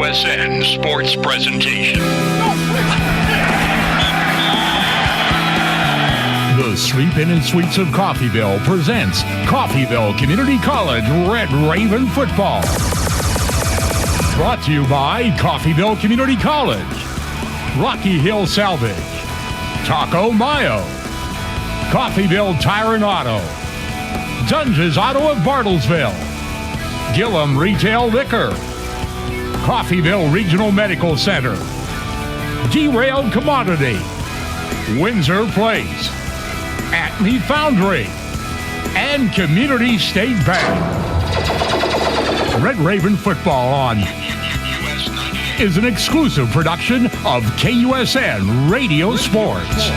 KUSN Sports Presentation. The Sweep In and Sweets of Coffeyville presents Coffeyville Community College Red Raven Football. Brought to you by Coffeyville Community College, Rocky Hill Salvage, Taco Mayo, Coffeyville Tire and Auto, Dunge's Auto of Bartlesville, Gillum Retail Liquor, Coffeyville Regional Medical Center, Derailed Commodity, Windsor Place, Acme Foundry, and Community State Bank. Red Raven Football on is an exclusive production of KUSN Radio Sports.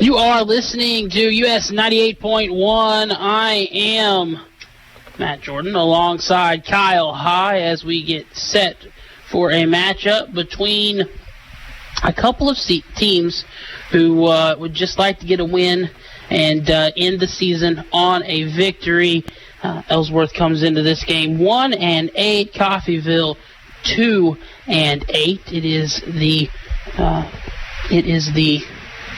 You are listening to US 98.1. I am Matt Jordan alongside Kyle High as we get set for a matchup between a couple of2 who would just like to get a win and end the season on a victory. Ellsworth comes into this game 1-8, Coffeyville 2-8. It is the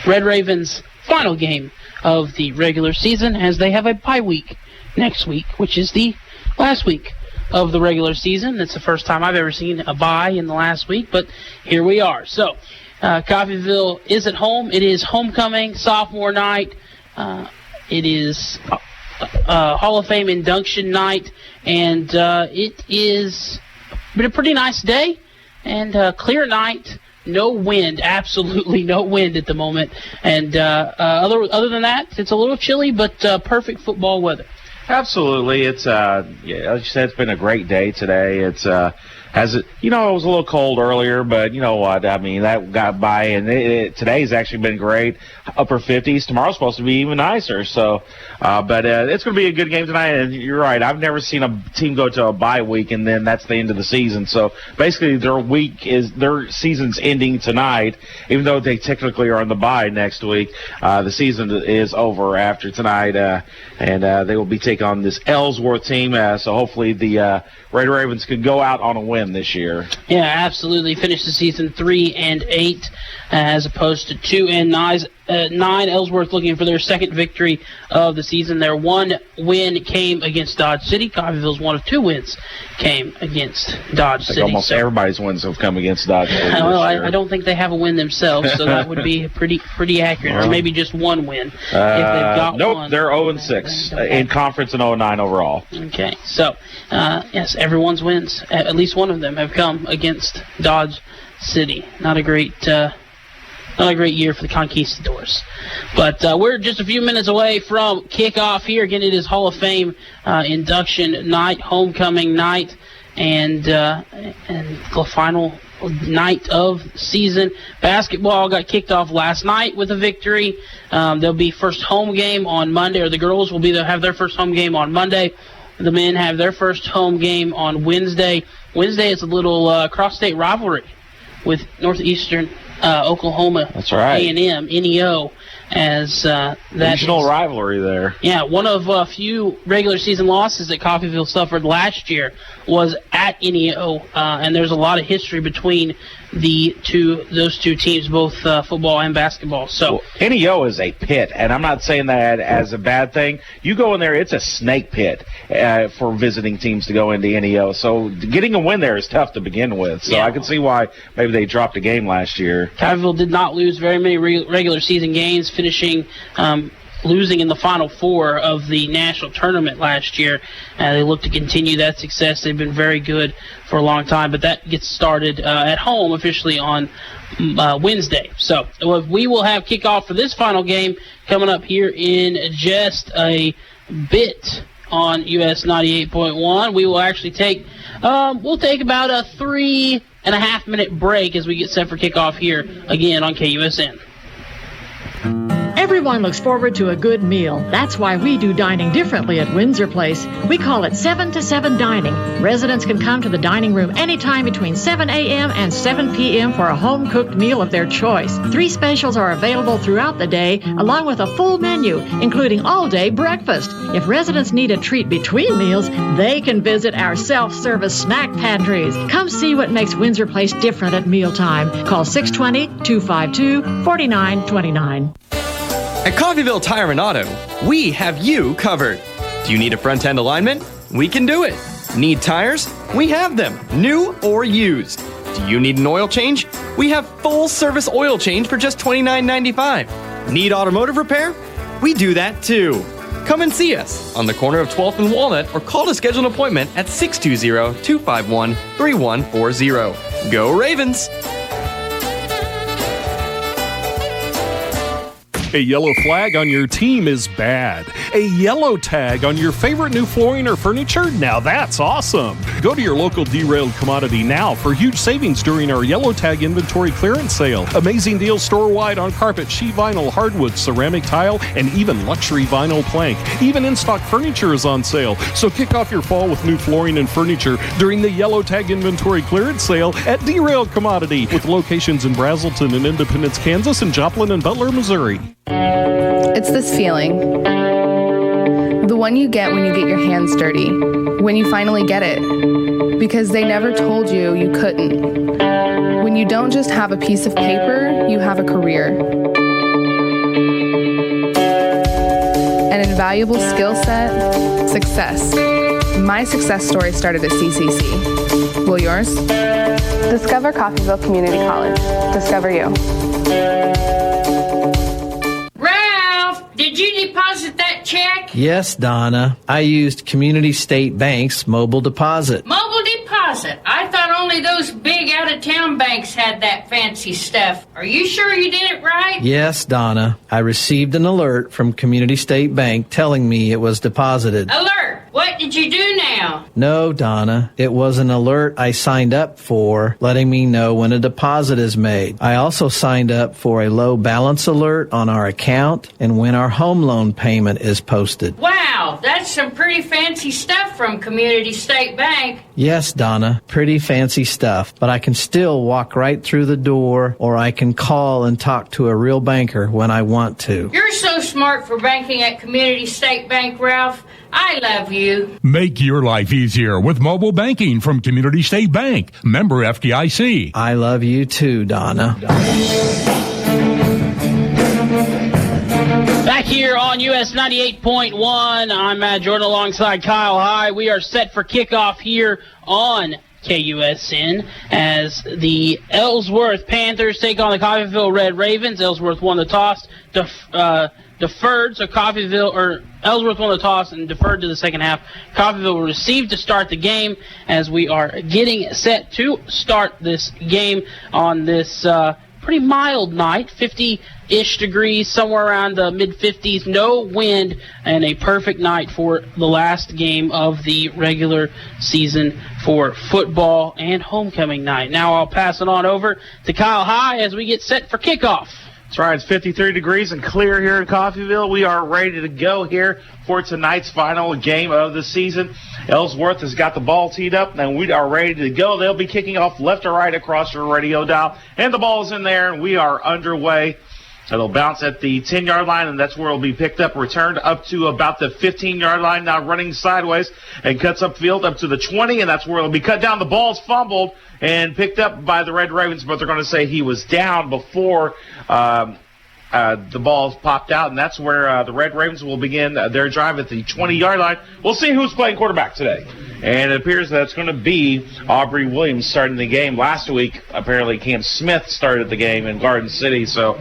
Red Ravens' final game of the regular season, as they have a bye week next week, which is the last week of the regular season. It's the first time I've ever seen a bye in the last week, but here we are. So, Coffeyville is at home. It is homecoming, sophomore night. It is Hall of Fame induction night, and it is been a pretty nice day and a clear night. No wind, absolutely no wind at the moment. And other than that, it's a little chilly, but perfect football weather. Absolutely. It's as you said, it's been a great day today. It's it was a little cold earlier, but you know what? I mean, that got by, and today's actually been great. Upper 50s. Tomorrow's supposed to be even nicer. So, but it's going to be a good game tonight. And you're right. I've never seen a team go to a bye week, and then that's the end of the season. So basically, their season's ending tonight, even though they technically are on the bye next week. The season is over after tonight, and they will be taking on this Ellsworth team. So hopefully the Red Ravens could go out on a win this year. Yeah, absolutely. Finish the season 3-8 as opposed to 2-9. Ellsworth looking for their second victory of the season. Their one win came against Dodge City. Coffeyville's one of 2 wins came against Dodge City. Almost everybody's wins have come against Dodge City. Well, I don't think they have a win themselves, so that would be pretty accurate, or maybe just one win. If they've got one. They're 0-6 in conference and 0-9 overall. Okay, so yes, everyone's wins. At least one of them have come against Dodge City. Not a great year for the Conquistadors. But we're just a few minutes away from kickoff here. Again, it is Hall of Fame induction night, homecoming night, and the final night of season. Basketball got kicked off last night with a victory. There'll be first home game on Monday, or the girls will have their first home game on Monday. The men have their first home game on Wednesday. Wednesday is a little cross-state rivalry with Northeastern Oklahoma. That's right. A&M, NEO, as that regional rivalry there. Yeah, one of a few regular season losses that Coffeyville suffered last year was at NEO, and there's a lot of history between those two teams, both football and basketball. So NEO is a pit, and I'm not saying that as a bad thing. You go in there, it's a snake pit for visiting teams to go into NEO. So getting a win there is tough to begin with. So yeah. I can see why maybe they dropped a game last year. Coffeyville did not lose very many regular season games, finishing losing in the Final Four of the national tournament last year. They look to continue that success. They've been very good for a long time, but that gets started at home officially on Wednesday. So we will have kickoff for this final game coming up here in just a bit on US 98.1. We will actually take about a 3.5-minute break as we get set for kickoff here again on KUSN. Every Everyone looks forward to a good meal. That's why we do dining differently at Windsor Place. We call it 7 to 7 dining. Residents can come to the dining room anytime between 7 a.m. and 7 p.m. for a home-cooked meal of their choice. 3 specials are available throughout the day, along with a full menu, including all-day breakfast. If residents need a treat between meals, they can visit our self-service snack pantries. Come see what makes Windsor Place different at mealtime. Call 620-252-4929. At Coffeyville Tire and Auto, we have you covered. Do you need a front-end alignment? We can do it. Need tires? We have them, new or used. Do you need an oil change? We have full-service oil change for just $29.95. Need automotive repair? We do that too. Come and see us on the corner of 12th and Walnut or call to schedule an appointment at 620-251-3140. Go Ravens! A yellow flag on your team is bad. A yellow tag on your favorite new flooring or furniture? Now that's awesome. Go to your local Derailed Commodity now for huge savings during our yellow tag inventory clearance sale. Amazing deals store-wide on carpet, sheet vinyl, hardwood, ceramic tile, and even luxury vinyl plank. Even in-stock furniture is on sale. So kick off your fall with new flooring and furniture during the yellow tag inventory clearance sale at Derailed Commodity with locations in Brazelton and Independence, Kansas, and Joplin and Butler, Missouri. It's this feeling. The one you get when you get your hands dirty. When you finally get it. Because they never told you you couldn't. When you don't just have a piece of paper, you have a career. An invaluable skill set, success. My success story started at CCC. Will yours? Discover Coffeyville Community College. Discover you. Did you deposit that check? Yes, Donna. I used Community State Bank's mobile deposit. Mobile deposit? I thought only those big out-of-town banks had that fancy stuff. Are you sure you did it right? Yes, Donna. I received an alert from Community State Bank telling me it was deposited. Alert! What did you do now? No, Donna. It was an alert I signed up for, letting me know when a deposit is made. I also signed up for a low balance alert on our account and when our home loan payment is posted. Wow, that's some pretty fancy stuff from Community State Bank. Yes, Donna, pretty fancy stuff, but I can still walk right through the door or I can call and talk to a real banker when I want to. You're so smart for banking at Community State Bank, Ralph. I love you. Make your life easier with mobile banking from Community State Bank. Member FDIC. I love you too, Donna. Back here on US 98.1, I'm Matt Jordan alongside Kyle High. We are set for kickoff here on KUSN as the Ellsworth Panthers take on the Coffeyville Red Ravens. Ellsworth won the toss, deferred, so Ellsworth won the toss and deferred to the second half. Coffeyville will receive to start the game as we are getting set to start this game on this pretty mild night, 50-ish degrees, somewhere around the mid-50s, no wind, and a perfect night for the last game of the regular season for football and homecoming night. Now I'll pass it on over to Kyle High as we get set for kickoff. That's right. It's 53 degrees and clear here in Coffeyville. We are ready to go here for tonight's final game of the season. Ellsworth has got the ball teed up, and we are ready to go. They'll be kicking off left or right across your radio dial, and the ball's in there, and we are underway. It'll bounce at the 10-yard line, and that's where it'll be picked up, returned up to about the 15-yard line, now running sideways, and cuts upfield up to the 20, and that's where it'll be cut down. The ball's fumbled and picked up by the Red Ravens, but they're going to say he was down before the ball popped out, and that's where the Red Ravens will begin their drive at the 20-yard line. We'll see who's playing quarterback today. And it appears that it's going to be Aubrey Williams starting the game. Last week, apparently, Cam Smith started the game in Garden City, so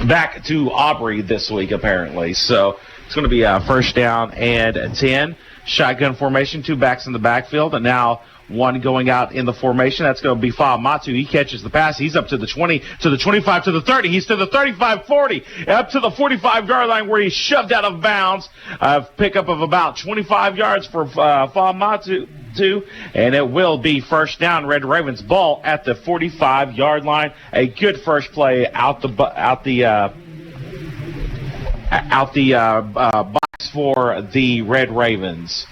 back to Aubrey this week, apparently. So it's going to be first down and 10. Shotgun formation, 2 backs in the backfield, and now 1 going out in the formation. That's going to be Fa'amatu. He catches the pass. He's up to the 20, to the 25, to the 30. He's to the 35, 40, up to the 45-yard line where he's shoved out of bounds. Pickup of about 25 yards for Fa'amatu. And it will be first down, Red Ravens ball at the 45-yard line. A good first play out the out the box for the Red Ravens.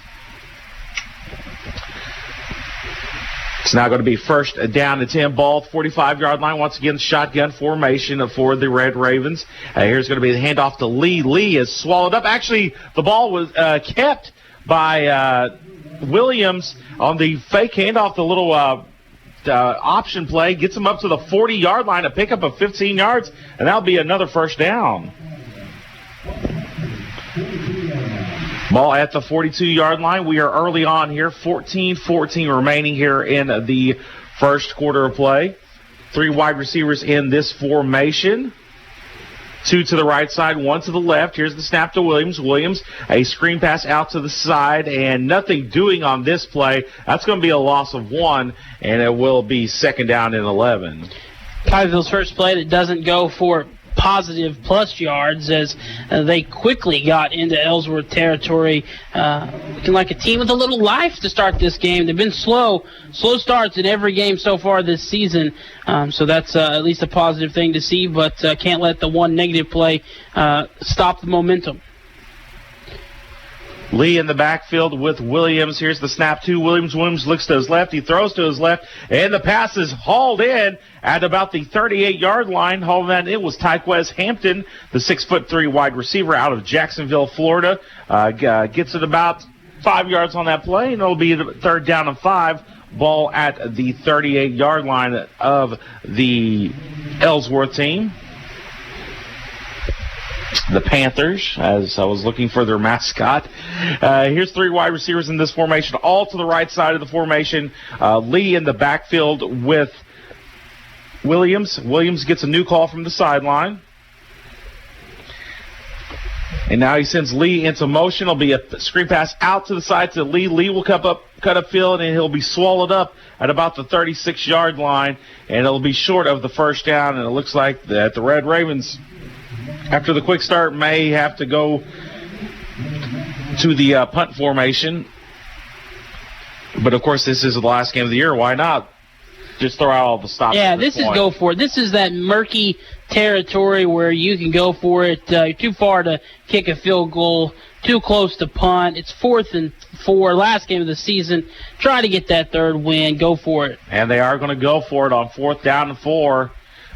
It's now going to be first down and 10, ball at the 45-yard line. Once again, shotgun formation for the Red Ravens. Here's going to be the handoff to Lee. Lee is swallowed up. Actually, the ball was kept by Williams on the fake handoff, the little option play. Gets him up to the 40-yard line, a pickup of 15 yards, and that'll be another first down. Ball at the 42-yard line. We are early on here. 14-14 remaining here in the first quarter of play. 3 wide receivers in this formation. 2 to the right side, 1 to the left. Here's the snap to Williams. Williams, a screen pass out to the side, and nothing doing on this play. That's going to be a loss of 1, and it will be second down and 11. Coffeyville's first play that doesn't go for positive plus yards as they quickly got into Ellsworth territory, looking like a team with a little life to start this game. They've been slow starts in every game so far this season, so that's at least a positive thing to see, but can't let the one negative play stop the momentum. Lee in the backfield with Williams. Here's the snap to Williams. Williams looks to his left. He throws to his left, and the pass is hauled in at about the 38-yard line. Hauling that in was Tyquez Hampton, the 6'3" wide receiver out of Jacksonville, Florida. Gets it about 5 yards on that play, and it'll be third down and 5. Ball at the 38-yard line of the Ellsworth team. The Panthers, as I was looking for their mascot. Here's 3 wide receivers in this formation, all to the right side of the formation. Lee in the backfield with Williams. Williams gets a new call from the sideline. And now he sends Lee into motion. It'll be a screen pass out to the side to Lee. Lee will cut up field, and he'll be swallowed up at about the 36-yard line, and it'll be short of the first down. And it looks like that the Red Ravens, after the quick start, may have to go to the punt formation. But, of course, this is the last game of the year. Why not just throw out all the stops? Yeah, this is go for it. This is that murky territory where you can go for it. You're too far to kick a field goal, too close to punt. It's 4th and 4, last game of the season. Try to get that third win. Go for it. And they are going to go for it on 4th down and 4.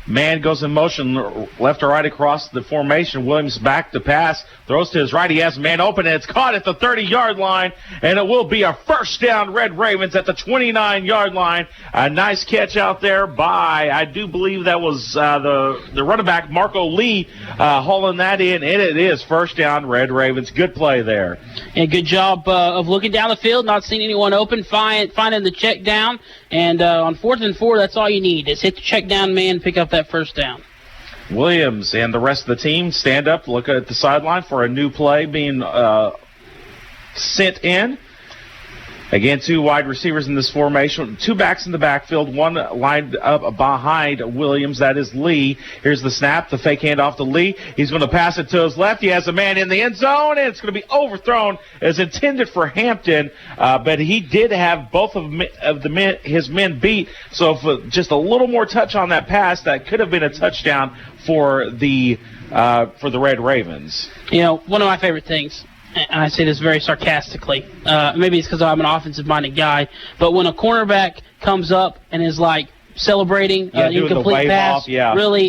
Man goes in motion, left or right across the formation. Williams back to pass, throws to his right. He has a man open, and it's caught at the 30-yard line, and it will be a first down, Red Ravens at the 29-yard line. A nice catch out there by, I do believe that was the running back, Marco Lee, hauling that in, and it is first down, Red Ravens. Good play there. Yeah, good job of looking down the field, not seeing anyone open, finding the check down, and on 4th and 4, that's all you need is hit the check down man, pick up that first down. Williams and the rest of the team stand up, look at the sideline for a new play being sent in. Again, 2 wide receivers in this formation, 2 backs in the backfield, 1 lined up behind Williams. That is Lee. Here's the snap, the fake handoff to Lee. He's going to pass it to his left. He has a man in the end zone, and it's going to be overthrown as intended for Hampton. But he did have both of his men beat. So if just a little more touch on that pass, that could have been a touchdown for the Red Ravens. You know, one of my favorite things, and I say this very sarcastically, maybe it's because I'm an offensive-minded guy, but when a cornerback comes up and is like celebrating incomplete pass, really,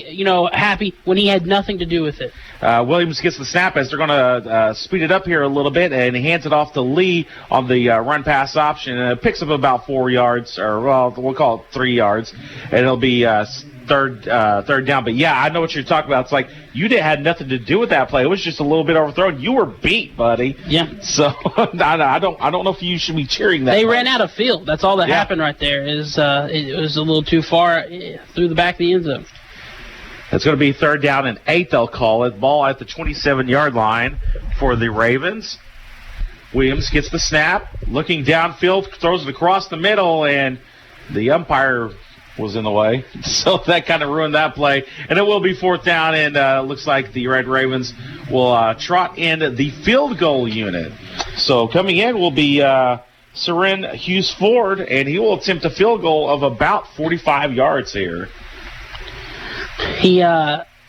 happy when he had nothing to do with it. Williams gets the snap as they're going to speed it up here a little bit, and he hands it off to Lee on the run-pass option, and it picks up about 4 yards, or we'll call it 3 yards, and it'll be third down. But yeah, I know what you're talking about. It's like you had nothing to do with that play. It was just a little bit overthrown. You were beat, buddy. Yeah. So I don't know if you should be cheering that. They ran out of field. That's all that happened right there. It was a little too far through the back of the end zone. It's going to be 3rd down and 8. They'll call it. Ball at the 27-yard line for the Ravens. Williams gets the snap, looking downfield, throws it across the middle, and the umpire was in the way. So that kind of ruined that play. And it will be 4th down, and looks like the Red Ravens will trot in the field goal unit. So coming in will be Seren Hughes Ford, and he will attempt a field goal of about 45 yards here.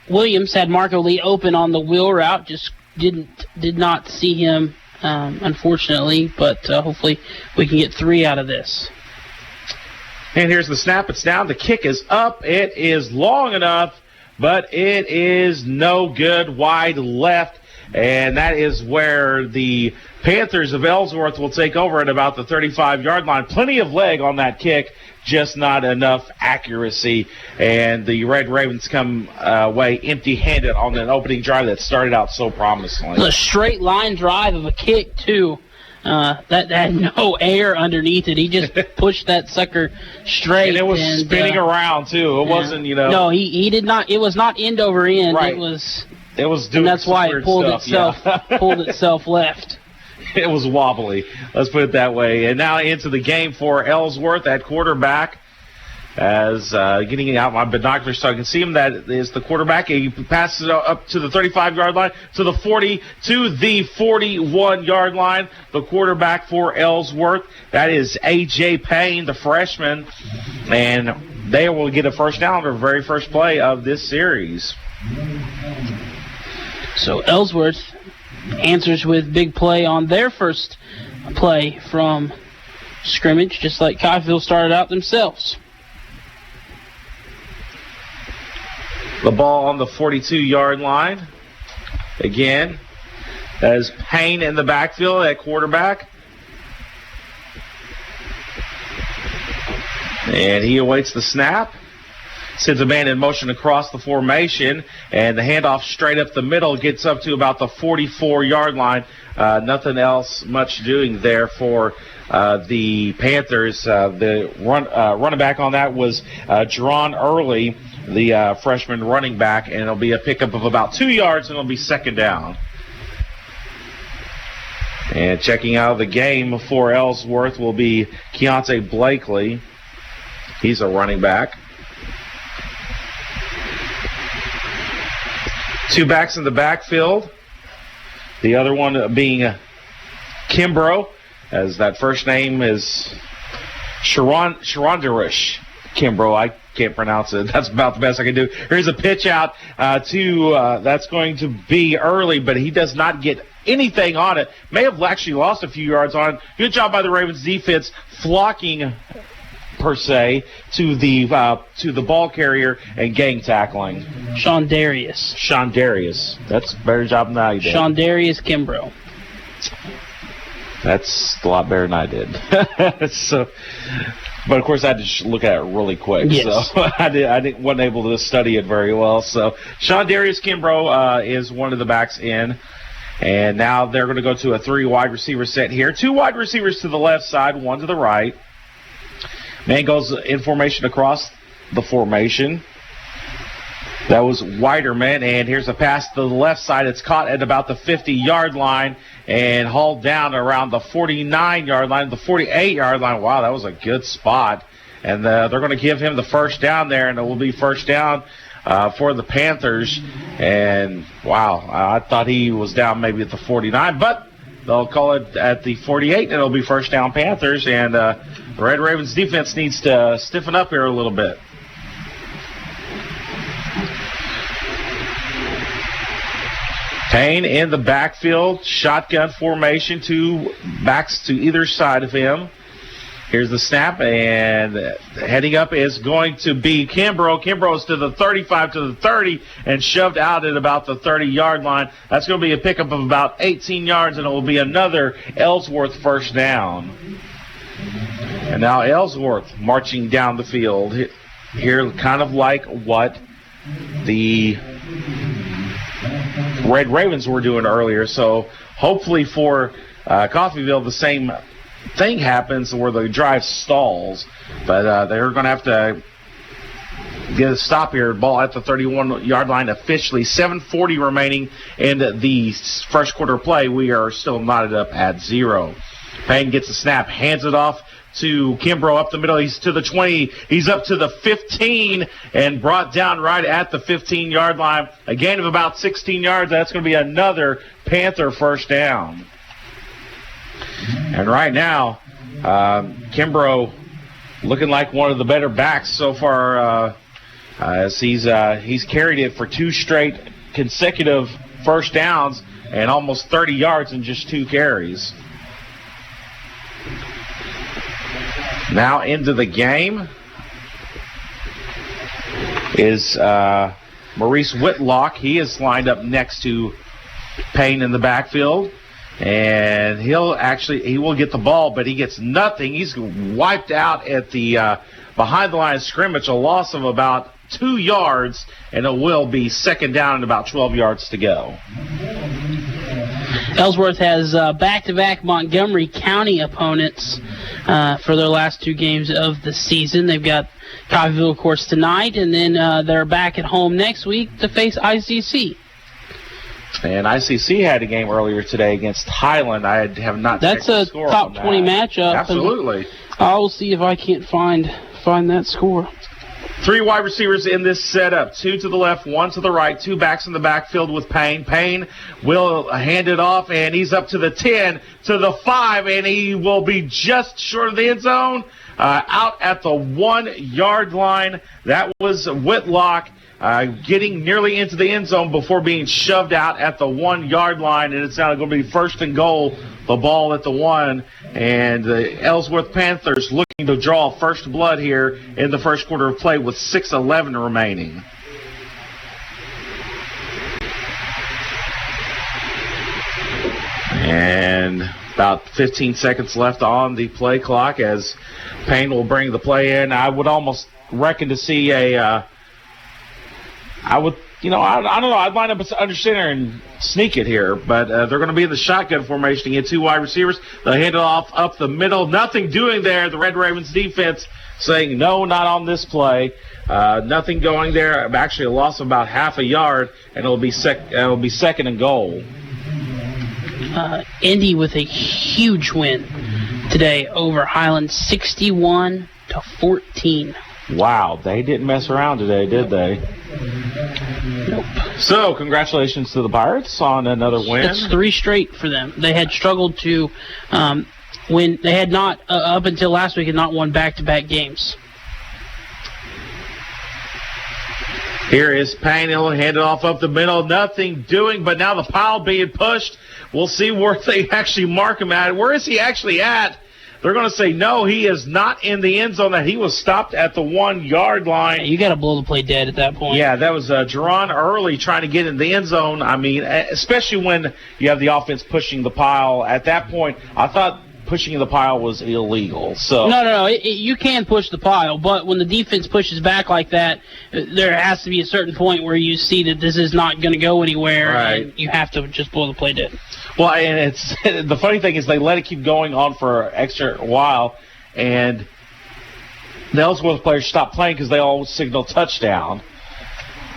Williams had Marco Lee open on the wheel route, just did not see him, unfortunately, but hopefully we can get 3 out of this. And here's the snap. It's down. The kick is up. It is long enough, but it is no good, wide left. And that is where the Panthers of Ellsworth will take over at about the 35-yard line. Plenty of leg on that kick, just not enough accuracy. And the Red Ravens come away empty-handed on an opening drive that started out so promisingly. A straight line drive of a kick, too. That had no air underneath it. He just pushed that sucker straight. And it was spinning around, too. It wasn't, No, he did not. It was not end over end. Right. It was doing and that's why it pulled stuff, pulled itself left. It was wobbly. Let's put it that way. And now into the game for Ellsworth at quarterback. As getting out my binoculars so I can see him. That is the quarterback. He passes it up to the 35-yard line, to the 40, to the 41-yard line. The quarterback for Ellsworth. That is A.J. Payne, the freshman. And they will get a first down on their very first play of this series. So Ellsworth answers with big play on their first play from scrimmage, just like Coffeyville started out themselves. The ball on the 42-yard line. Again, that is Payne in the backfield at quarterback. And he awaits the snap. Sends a man in motion across the formation, and the handoff straight up the middle gets up to about the 44-yard line. Nothing else much doing there for the Panthers. The running back on that was drawn early, the freshman running back, and it'll be a pickup of about 2 yards, and it'll be second down. And checking out of the game for Ellsworth will be Keontae Blakely. He's a running back. 2 backs in the backfield. The other one being Kimbrough, as that first name is Sharondarish Kimbrough. I can't pronounce it. That's about the best I can do. Here's a pitch out that's going to be early, but he does not get anything on it. May have actually lost a few yards on it. Good job by the Ravens defense flocking per se to the ball carrier and gang tackling. Sean Darius. That's a better job than I did. Sean Darius Kimbrough. That's a lot better than I did. But of course I had to look at it really quick, yes. So wasn't able to study it very well. So Sean Darius Kimbrough is one of the backs in, and now they're going to go to a 3 wide receiver set here. 2 wide receivers to the left side, 1 to the right. Man goes in formation across the formation. That was Weiderman, and here's a pass to the left side. It's caught at about the 50-yard line and hauled down around the 49-yard line, the 48-yard line. Wow, that was a good spot. And they're going to give him the first down there, and it will be first down for the Panthers. And, wow, I thought he was down maybe at the 49, but they'll call it at the 48, and it'll be first down Panthers. And the Red Ravens defense needs to stiffen up here a little bit. Payne in the backfield, shotgun formation, 2 backs to either side of him. Here's the snap, and heading up is going to be Kimbrough. Kimbrough is to the 35, to the 30, and shoved out at about the 30-yard line. That's going to be a pickup of about 18 yards, and it will be another Ellsworth first down. And now Ellsworth marching down the field here, kind of like what the Red Ravens were doing earlier. So hopefully for Coffeyville, the same thing happens where the drive stalls. But they're going to have to get a stop here. Ball at the 31-yard line officially. 7:40 remaining in the first quarter play. We are still knotted up at 0. Payne gets a snap, hands it off to Kimbrough up the middle. He's to the 20. He's up to the 15 and brought down right at the 15-yard line. A gain of about 16 yards. That's going to be another Panther first down. And right now, Kimbrough looking like one of the better backs so far, as he's carried it for 2 straight consecutive first downs. and almost 30 yards in just 2 carries. Now into the game is Maurice Whitlock. He is lined up next to Payne in the backfield. And he will get the ball, but he gets nothing. He's wiped out at the behind the line of scrimmage, a loss of about 2 yards, and it will be second down and about 12 yards to go. Ellsworth has back-to-back Montgomery County opponents for their last 2 games of the season. They've got Coffeyville, of course, tonight, and then they're back at home next week to face ICC. And ICC had a game earlier today against Highland. I have not checked the score. That's a top 20 matchup. Absolutely. I will see if I can't find that score. 3 wide receivers in this setup. 2 to the left, 1 to the right. 2 backs in the backfield with Payne. Payne will hand it off, and he's up to the 10, to the 5, and he will be just short of the end zone, out at the 1-yard line. That was Whitlock. Getting nearly into the end zone before being shoved out at the 1-yard line, and it's now going to be first and goal, the ball at the 1, and the Ellsworth Panthers looking to draw first blood here in the first quarter of play with 6:11 remaining. And about 15 seconds left on the play clock as Payne will bring the play in. I would almost reckon to see I don't know. I'd line up under center and sneak it here, but they're going to be in the shotgun formation to get 2 wide receivers. They'll hand it off up the middle. Nothing doing there. The Red Ravens defense saying no, not on this play. Nothing going there. Actually, a loss of about half a yard, and it'll be second and goal. Indy with a huge win today over Highland, 61-14. Wow, they didn't mess around today, did they? Nope. So, congratulations to the Pirates on another win. That's 3 straight for them. They had struggled to win. They had not, up until last week, had not won back-to-back games. Here is Payne. He'll hand it off up the middle. Nothing doing, but now the pile being pushed. We'll see where they actually mark him at. Where is he actually at? They're going to say, no, he is not in the end zone, that he was stopped at the 1-yard line. You got to blow the play dead at that point. Yeah, that was Jerron Early trying to get in the end zone. I mean, especially when you have the offense pushing the pile. At that point, I thought pushing the pile was illegal. So No. You can push the pile, but when the defense pushes back like that, there has to be a certain point where you see that this is not going to go anywhere, right, and you have to just blow the play dead. Well, and it's the funny thing is they let it keep going on for an extra while, and the Ellsworth players stopped playing because they all signaled touchdown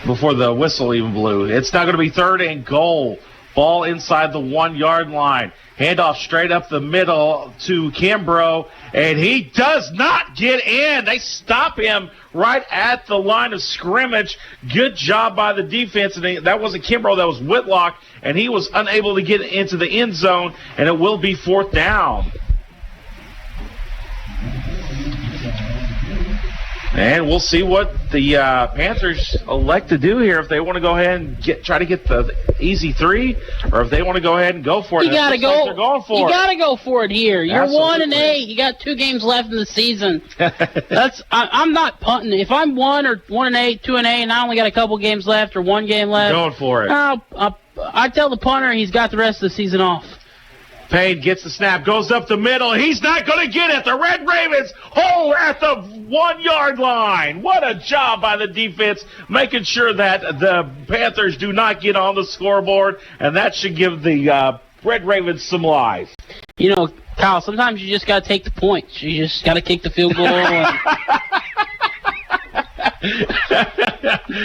before the whistle even blew. It's now going to be third and goal. Ball inside the 1-yard line. Handoff straight up the middle to Kimbrough, and he does not get in. They stop him right at the line of scrimmage. Good job by the defense. And that wasn't Kimbrough, that was Whitlock, and he was unable to get into the end zone, and it will be 4th down. And we'll see what the Panthers elect to do here, if they want to go ahead and try to get the easy 3, or if they want to go ahead and go for it. You got to go. Like they're going for you it. got to go for it here. You're Absolutely. 1-8. You got 2 games left in the season. I'm not punting. If I'm 1-8, 2-8, and I only got a couple games left or 1 game left, going for it. I tell the punter he's got the rest of the season off. Payne gets the snap, goes up the middle. He's not going to get it. The Red Ravens hold at the 1-yard line. What a job by the defense, making sure that the Panthers do not get on the scoreboard, and that should give the Red Ravens some life. You know, Kyle, sometimes you just got to take the points. You just got to kick the field goal.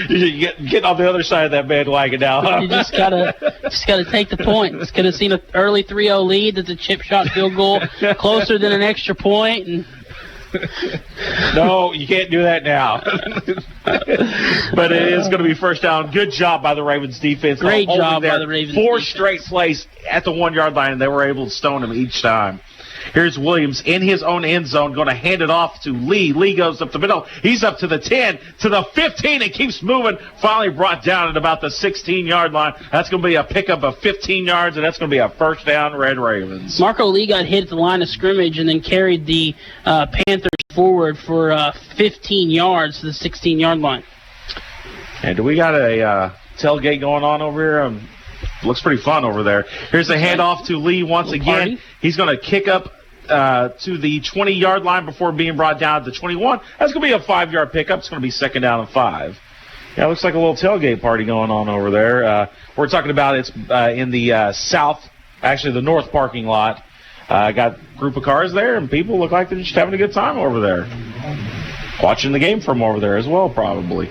You get on the other side of that bandwagon now, huh? You just gotta take the points. Could have seen an early 3-0 lead. That's a chip shot field goal, closer than an extra point. And no, you can't do that now. But it is going to be first down. Good job by the Ravens defense. Great job by the Ravens 4 defense. straight plays at the 1-yard line, and they were able to stone him each time. Here's Williams in his own end zone, going to hand it off to Lee. Lee goes up the middle. He's up to the 10, to the 15, and keeps moving. Finally brought down at about the 16-yard line. That's going to be a pickup of 15 yards, and that's going to be a first down, Red Ravens. Marco Lee got hit at the line of scrimmage and then carried the Panthers forward for 15 yards to the 16-yard line. And do we got a tailgate going on over here? Looks pretty fun over there. Here's a handoff to Lee once again. Party. He's going to kick up to the 20-yard line before being brought down to the 21. That's going to be a 5-yard pickup. It's going to be second down and 5. Yeah, it looks like a little tailgate party going on over there. We're talking about it's in the south, actually the north parking lot. Got a group of cars there, and people look like they're just having a good time over there. Watching the game from over there as well, probably.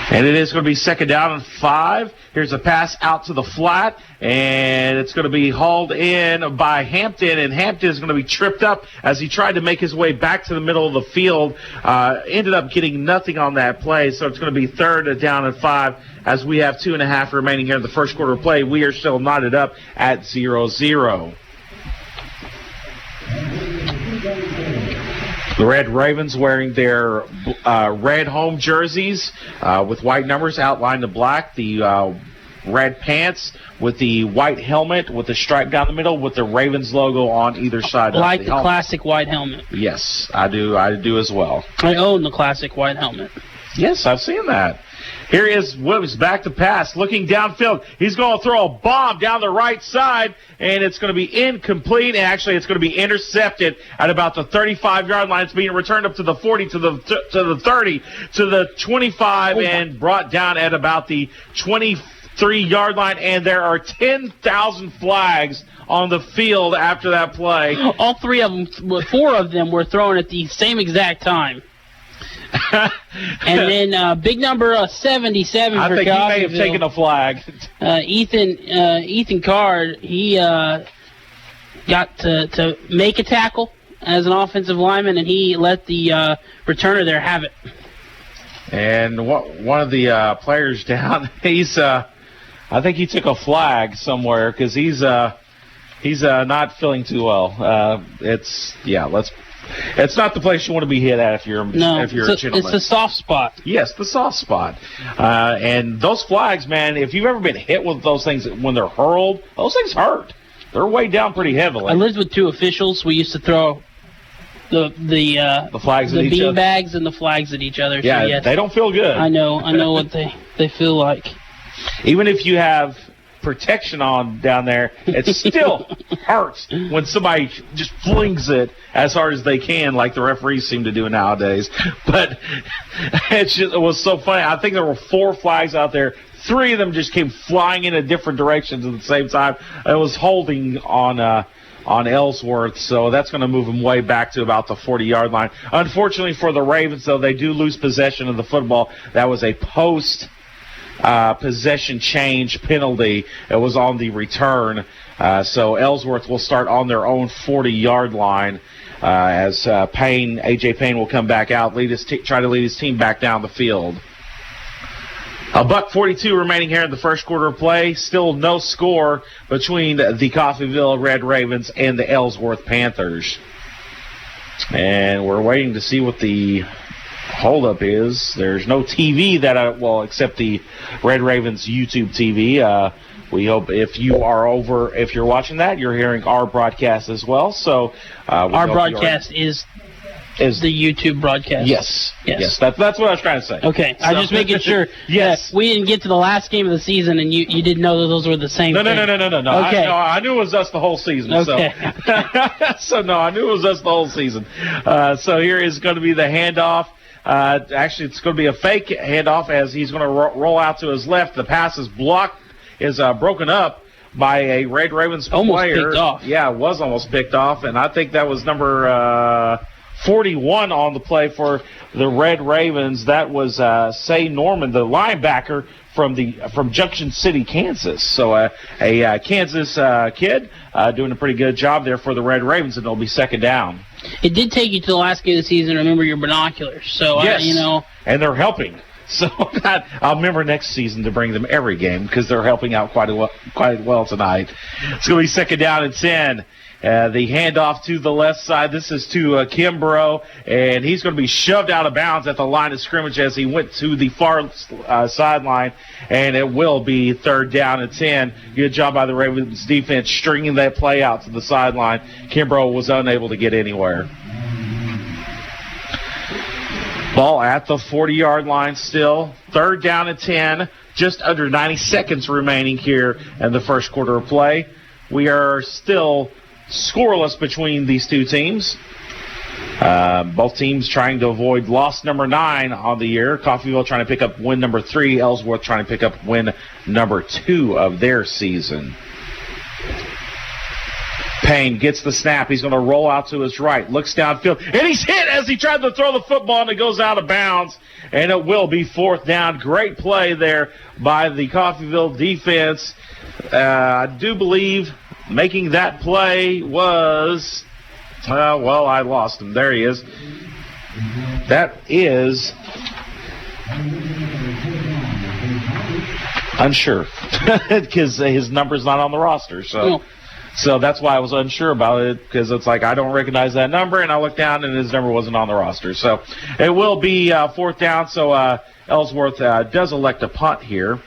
And it is going to be second down and 5. Here's a pass out to the flat, and it's going to be hauled in by Hampton, and Hampton is going to be tripped up as he tried to make his way back to the middle of the field. Ended up getting nothing on that play, so it's going to be third down and 5 as we have 2.5 remaining here in the first quarter of play. We are still knotted up at 0-0. The Red Ravens wearing their red home jerseys with white numbers outlined in black. The red pants with the white helmet with the stripe down the middle with the Ravens logo on either side. Like of the classic white helmet. Yes, I do. I do as well. I own the classic white helmet. Yes, I've seen that. Here is Williams back to pass, looking downfield. He's going to throw a bomb down the right side, and it's going to be incomplete. And actually, it's going to be intercepted at about the 35-yard line. It's being returned up to the 40, to the 30, to the 25, and brought down at about the 23-yard line. And there are 10,000 flags on the field after that play. All 4 of them were thrown at the same exact time. And then big number 77 I for think Coffeyville. he may have taken a flag. Ethan Card, he got to make a tackle as an offensive lineman, and he let the returner there have it. And one of the players down, he's I think he took a flag somewhere because he's not feeling too well. It's not the place you want to be hit at if you're a gentleman. It's the soft spot. Yes, the soft spot. And those flags, man, if you've ever been hit with those things when they're hurled, those things hurt. They're weighed down pretty heavily. I lived with 2 officials. We used to throw the flags at each bean other. bags and the flags at each other. Yeah, so yes, they don't feel good. I know what they feel like. Even if you have protection on down there, it still hurts when somebody just flings it as hard as they can, like the referees seem to do nowadays. But it was so funny. I think there were 4 flags out there. 3 of them just came flying in different directions at the same time. It was holding on Ellsworth, so that's going to move them way back to about the 40-yard line. Unfortunately for the Ravens, though, they do lose possession of the football. That was a possession change penalty. It was on the return. So Ellsworth will start on their own 40-yard line as A.J. Payne will come back out, try to lead his team back down the field. $1:42 remaining here in the first quarter of play. Still no score between the Coffeyville Red Ravens and the Ellsworth Panthers. And we're waiting to see what the holdup is. There's no TV except the Red Ravens YouTube TV. We hope if you're watching that, you're hearing our broadcast as well. So our broadcast is the YouTube broadcast. Yes. That's what I was trying to say. Okay, I'm just making sure. Yes, we didn't get to the last game of the season, and you didn't know that those were the same. No. Okay. I knew it was us the whole season. Okay. So I knew it was us the whole season. So here is going to be the handoff. Actually, it's going to be a fake handoff as he's going to roll out to his left. The pass is broken up by a Red Ravens player. Almost picked off. Yeah, it was almost picked off, and I think that was number 41 on the play for the Red Ravens. That was Say Norman, the linebacker from Junction City, Kansas. So a Kansas kid doing a pretty good job there for the Red Ravens, and it'll be second down. It did take you to the last game of the season to remember your binoculars. So, yes. And they're helping. So I'll remember next season to bring them every game because they're helping out quite well tonight. It's going to be second down and 10. The handoff to the left side. This is to Kimbrough, and he's going to be shoved out of bounds at the line of scrimmage as he went to the far sideline, and it will be third down and 10. Good job by the Ravens defense stringing that play out to the sideline. Kimbrough was unable to get anywhere. Ball at the 40-yard line still. Third down and 10. Just under 90 seconds remaining here in the first quarter of play. We are still scoreless between these two teams. Both teams trying to avoid loss number 9 on the year. Coffeyville trying to pick up win number 3. Ellsworth trying to pick up win number 2 of their season. Payne gets the snap. He's going to roll out to his right. Looks downfield. And he's hit as he tried to throw the football, and it goes out of bounds. And it will be fourth down. Great play there by the Coffeyville defense. I do believe making that play was, I lost him. There he is. That is unsure because his number's not on the roster. So that's why I was unsure about it, because it's like I don't recognize that number, and I looked down and his number wasn't on the roster. So it will be fourth down. So Ellsworth does elect a punt here.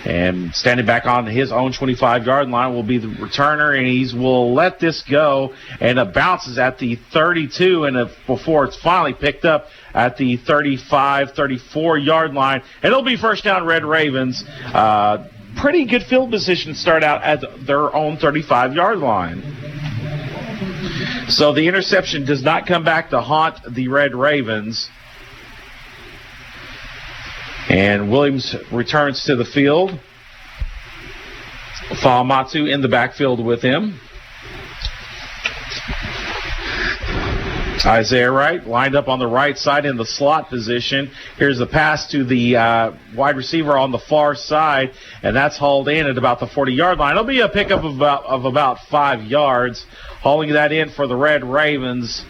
And standing back on his own 25-yard line will be the returner, and he will let this go, and it bounces at the 32, and before it's finally picked up at the 35, 34-yard line. And it'll be first down, Red Ravens. Pretty good field position to start out at their own 35-yard line. So the interception does not come back to haunt the Red Ravens. And Williams returns to the field. Fa'amatu in the backfield with him. Isaiah Wright lined up on the right side in the slot position. Here's the pass to the wide receiver on the far side, and that's hauled in at about the 40-yard line. It'll be a pickup of about 5 yards. Hauling that in for the Red Ravens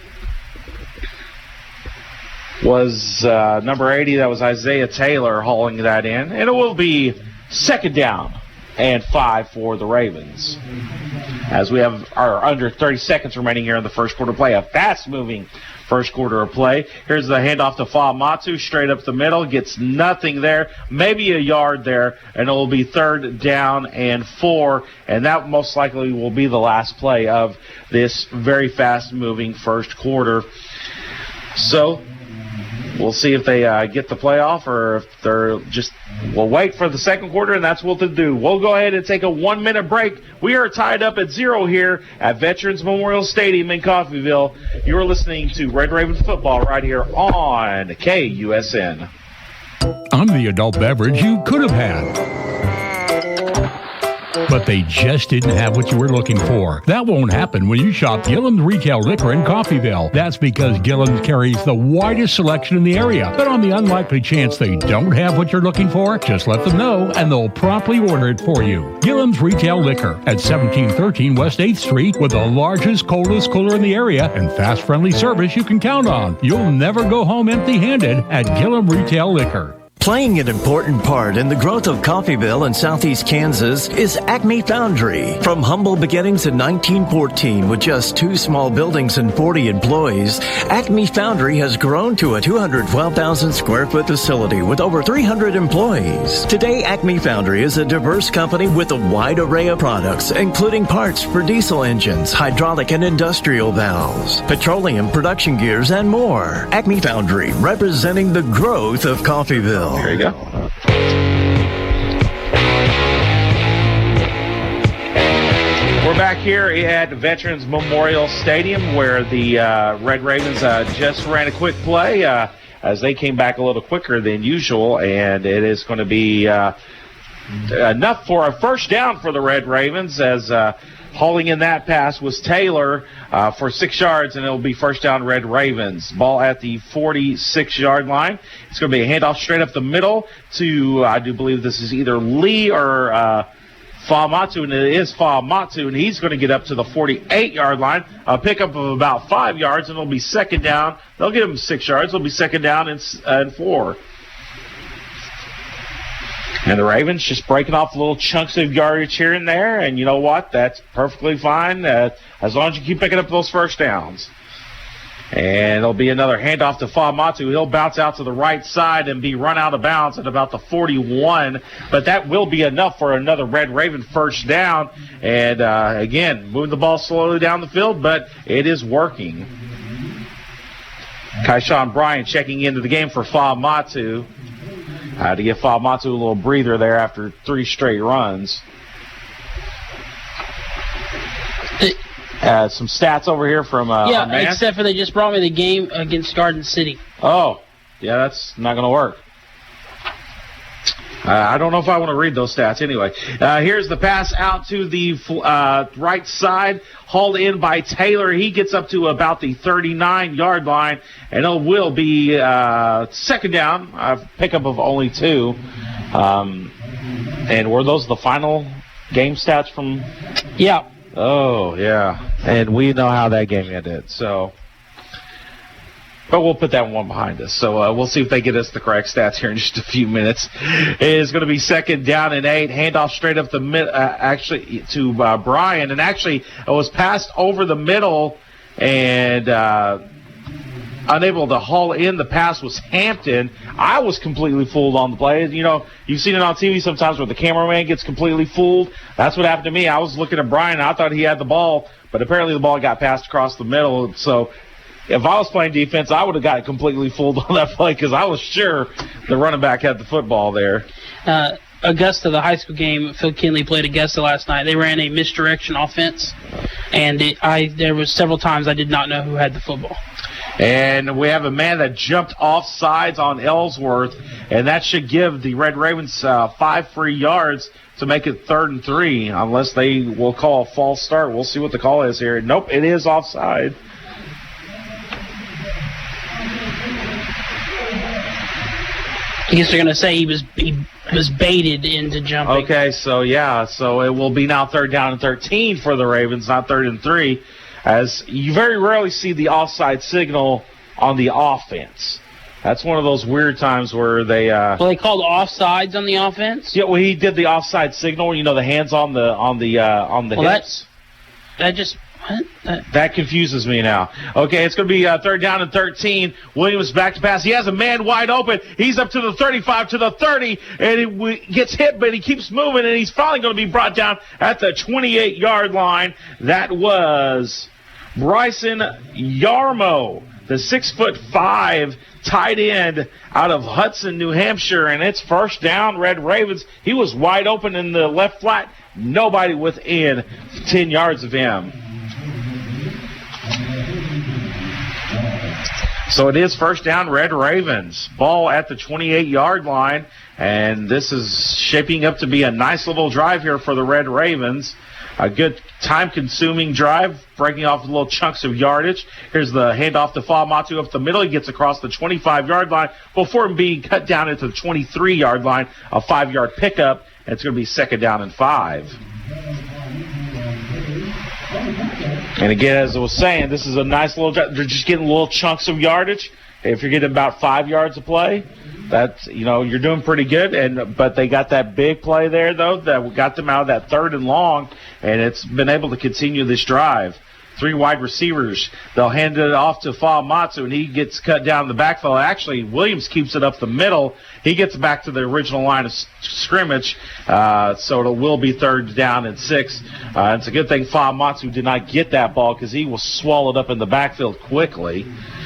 was number 80. That was Isaiah Taylor hauling that in. And it will be second down and 5 for the Ravens. As we have our under 30 seconds remaining here in the first quarter play. A fast-moving first quarter of play. Here's the handoff to Fa'amatu, straight up the middle. Gets nothing there, maybe a yard there, and it will be third down and 4. And that most likely will be the last play of this very fast-moving first quarter. So we'll see if they get the playoff or if they're just, we'll wait for the second quarter, and that's what they'll do. We'll go ahead and take a 1-minute break. We are tied up at 0 here at Veterans Memorial Stadium in Coffeyville. You're listening to Red Ravens football right here on KUSN. I'm the adult beverage you could have had, but they just didn't have what you were looking for. That won't happen when you shop Gillen's Retail Liquor in Coffeyville. That's because Gillen's carries the widest selection in the area. But on the unlikely chance they don't have what you're looking for, just let them know and they'll promptly order it for you. Gillen's Retail Liquor at 1713 West 8th Street, with the largest, coldest cooler in the area and fast, friendly service you can count on. You'll never go home empty-handed at Gillen Retail Liquor. Playing an important part in the growth of Coffeyville and southeast Kansas is Acme Foundry. From humble beginnings in 1914 with just 2 small buildings and 40 employees, Acme Foundry has grown to a 212,000 square foot facility with over 300 employees. Today, Acme Foundry is a diverse company with a wide array of products, including parts for diesel engines, hydraulic and industrial valves, petroleum production gears, and more. Acme Foundry, representing the growth of Coffeyville. There you go. We're back here at Veterans Memorial Stadium, where the Red Ravens just ran a quick play as they came back a little quicker than usual, and it is going to be enough for a first down for the Red Ravens, as hauling in that pass was Taylor for 6 yards, and it'll be first down Red Ravens. Ball at the 46-yard line. It's going to be a handoff straight up the middle to, I do believe this is either Lee or Fa'amatu, and it is Fa'amatu, and he's going to get up to the 48-yard line. A pickup of about 5 yards, and it'll be second down. They'll get him 6 yards. It'll be second down and 4. And the Ravens just breaking off little chunks of yardage here and there, and you know what? That's perfectly fine as long as you keep picking up those first downs. And it'll be another handoff to Fa'amatu. He'll bounce out to the right side and be run out of bounds at about the 41, but that will be enough for another Red Raven first down. And, again, moving the ball slowly down the field, but it is working. Kaishan Bryant checking into the game for Fa'amatu. To give Fa'amatu a little breather there after 3 straight runs. Some stats over here from except for they just brought me the game against Garden City. Oh, yeah, that's not going to work. I don't know if I want to read those stats anyway. Here's the pass out to the right side, hauled in by Taylor. He gets up to about the 39-yard line, and it will be second down, a pickup of only 2. And were those the final game stats from? Yeah. Oh, yeah. And we know how that game ended, so. But we'll put that one behind us. So we'll see if they get us the correct stats here in just a few minutes. It is going to be second down and 8. Handoff straight up the mid, actually to Brian. And actually, it was passed over the middle and unable to haul in the pass was Hampton. I was completely fooled on the play. You know, you've seen it on TV sometimes where the cameraman gets completely fooled. That's what happened to me. I was looking at Brian. I thought he had the ball, but apparently the ball got passed across the middle. So if I was playing defense, I would have got completely fooled on that play because I was sure the running back had the football there. Augusta, the high school game, Phil Kinley played Augusta last night. They ran a misdirection offense, and there was several times I did not know who had the football. And we have a man that jumped off sides on Ellsworth, and that should give the Red Ravens 5 free yards to make it 3rd and 3, unless they will call a false start. We'll see what the call is here. Nope, it is offside. I guess they're going to say he was baited into jumping. Okay, so it will be now 3rd down and 13 for the Ravens, not 3rd and 3, as you very rarely see the offside signal on the offense. That's one of those weird times where they well, they called offsides on the offense? Yeah, well, he did the offside signal, you know, the hands on the hips. That just That confuses me now. Okay, it's going to be 3rd down and 13. Williams back to pass. He has a man wide open. He's up to the 35, to the 30, and he gets hit, but he keeps moving, and he's finally going to be brought down at the 28-yard line. That was Bryson Yarmo, the 6'5" tight end out of Hudson, New Hampshire, and it's first down, Red Ravens. He was wide open in the left flat. Nobody within 10 yards of him. So it is first down, Red Ravens. Ball at the 28-yard line, and this is shaping up to be a nice little drive here for the Red Ravens. A good time-consuming drive, breaking off little chunks of yardage. Here's the handoff to Fa'amatu up the middle. He gets across the 25-yard line before being cut down into the 23-yard line, a 5-yard pickup, and it's going to be 2nd down and 5. And again, as I was saying, this is a nice little drive. They're just getting little chunks of yardage. If you're getting about 5 yards of play, that's, you know, you're doing pretty good. But they got that big play there, though, that got them out of that 3rd and long, and it's been able to continue this drive. 3 wide receivers. They'll hand it off to Fa'amatu, and he gets cut down the backfield. Actually, Williams keeps it up the middle. He gets back to the original line of scrimmage, so it will be 3rd down and 6. It's a good thing Fa'amatu did not get that ball because he was swallowed up in the backfield quickly.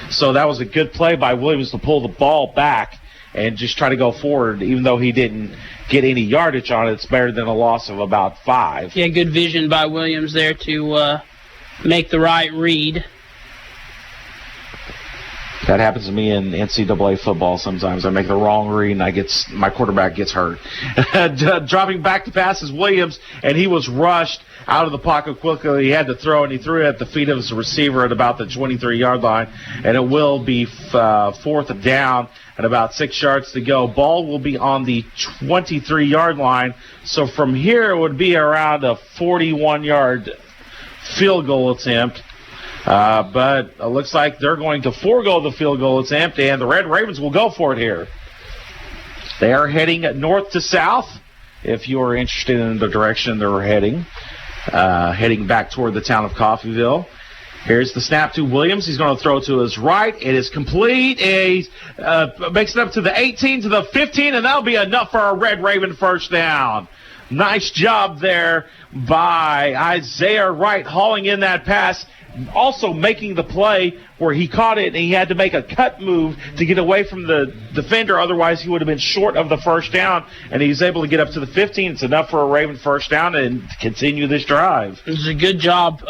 So that was a good play by Williams to pull the ball back and just try to go forward, even though he didn't get any yardage on it. It's better than a loss of about 5. Yeah, good vision by Williams there to make the right read. That happens to me in NCAA football sometimes. I make the wrong read, and my quarterback gets hurt. Dropping back to pass is Williams, and he was rushed out of the pocket quickly. He had to throw, and he threw it at the feet of his receiver at about the 23-yard line, and it will be 4th down and about 6 yards to go. Ball will be on the 23-yard line, so from here it would be around a 41-yard field goal attempt. But it looks like they're going to forego the field goal attempt, and the Red Ravens will go for it here. They are heading north to south, if you're interested in the direction they're heading back toward the town of Coffeyville. Here's the snap to Williams. He's going to throw to his right. It is complete. He makes it up to the 18, to the 15, and that'll be enough for a Red Raven first down. Nice job there by Isaiah Wright hauling in that pass, also making the play where he caught it and he had to make a cut move to get away from the defender. Otherwise, he would have been short of the first down, and he's able to get up to the 15. It's enough for a Raven first down and continue this drive. It was a good job.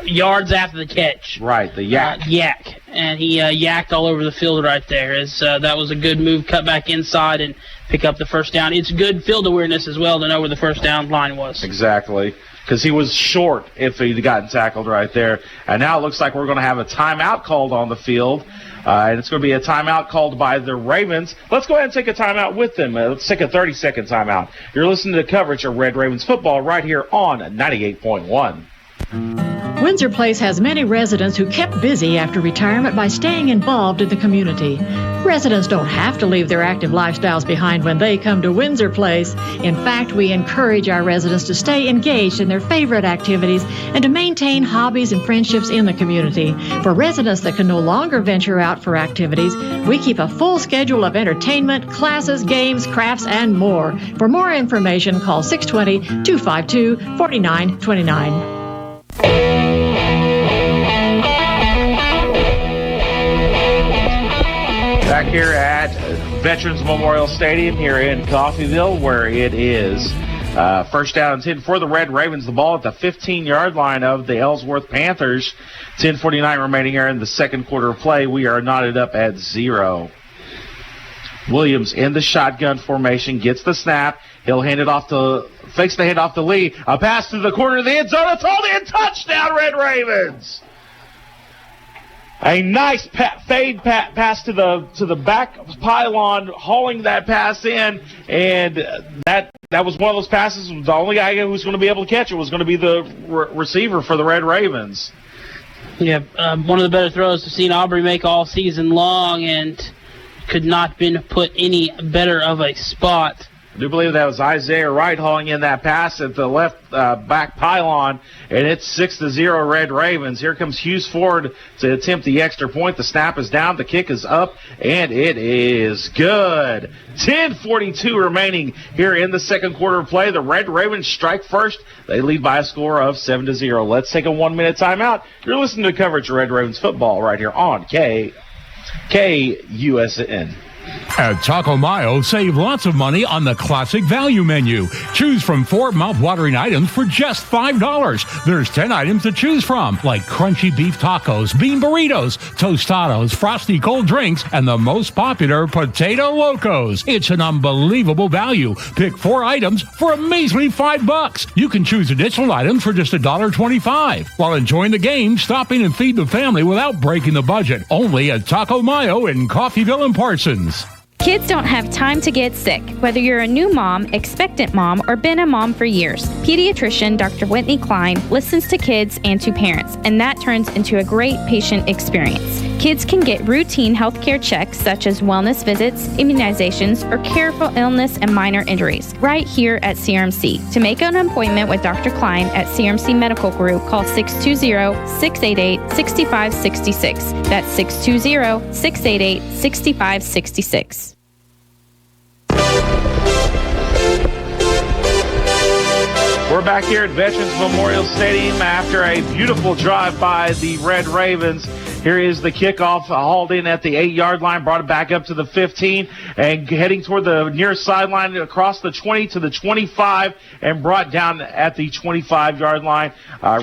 Yards after the catch. Right, the yak. Yak. And he yacked all over the field right there. That was a good move, cut back inside and pick up the first down. It's good field awareness as well to know where the first down line was. Exactly, because he was short if he'd gotten tackled right there. And now it looks like we're going to have a timeout called on the field. And it's going to be a timeout called by the Ravens. Let's go ahead and take a timeout with them. Let's take a 30-second timeout. You're listening to coverage of Red Ravens football right here on 98.1. Windsor Place has many residents who kept busy after retirement by staying involved in the community. Residents don't have to leave their active lifestyles behind when they come to Windsor Place. In fact, we encourage our residents to stay engaged in their favorite activities and to maintain hobbies and friendships in the community. For residents that can no longer venture out for activities, we keep a full schedule of entertainment, classes, games, crafts, and more. For more information, call 620-252-4929. Back here at Veterans Memorial Stadium here in Coffeyville, where it is first down and 10 for the Red Ravens. The ball at the 15-yard line of the Ellsworth Panthers. 10:49 remaining here in the second quarter of play. We are knotted up at 0. Williams in the shotgun formation, gets the snap. He'll hand it off to, fakes the handoff to Lee. A pass to the corner of the end zone. It's all in. Touchdown, Red Ravens. A nice fade pass to the back pylon, hauling that pass in, and that was one of those passes. The only guy who was going to be able to catch it was going to be the receiver for the Red Ravens. Yeah, one of the better throws we've seen Aubrey make all season long, and could not been put any better of a spot. I do believe that was Isaiah Wright hauling in that pass at the left back pylon, and it's 6-0 Red Ravens. Here comes Hughes Ford to attempt the extra point. The snap is down, the kick is up, and it is good. 10:42 remaining here in the second quarter of play. The Red Ravens strike first. They lead by a score of 7-0. Let's take a 1-minute timeout. You're listening to coverage of Red Ravens football right here on KUSN. At Taco Mayo, save lots of money on the classic value menu. Choose from 4 mouth-watering items for just $5. There's 10 items to choose from, like crunchy beef tacos, bean burritos, tostados, frosty cold drinks, and the most popular Potato Locos. It's an unbelievable value. Pick 4 items for a measly $5. You can choose additional items for just $1.25. While enjoying the game, stop in and feed the family without breaking the budget. Only at Taco Mayo in Coffeyville and Parsons. Kids don't have time to get sick. Whether you're a new mom, expectant mom, or been a mom for years, pediatrician Dr. Whitney Klein listens to kids and to parents, and that turns into a great patient experience. Kids can get routine healthcare checks such as wellness visits, immunizations, or care for illness and minor injuries right here at CRMC. To make an appointment with Dr. Klein at CRMC Medical Group, call 620-688-6566. That's 620-688-6566. We're back here at Veterans Memorial Stadium after a beautiful drive by the Red Ravens. Here is the kickoff, hauled in at the 8-yard line, brought it back up to the 15, and heading toward the near sideline across the 20 to the 25, and brought down at the 25-yard line.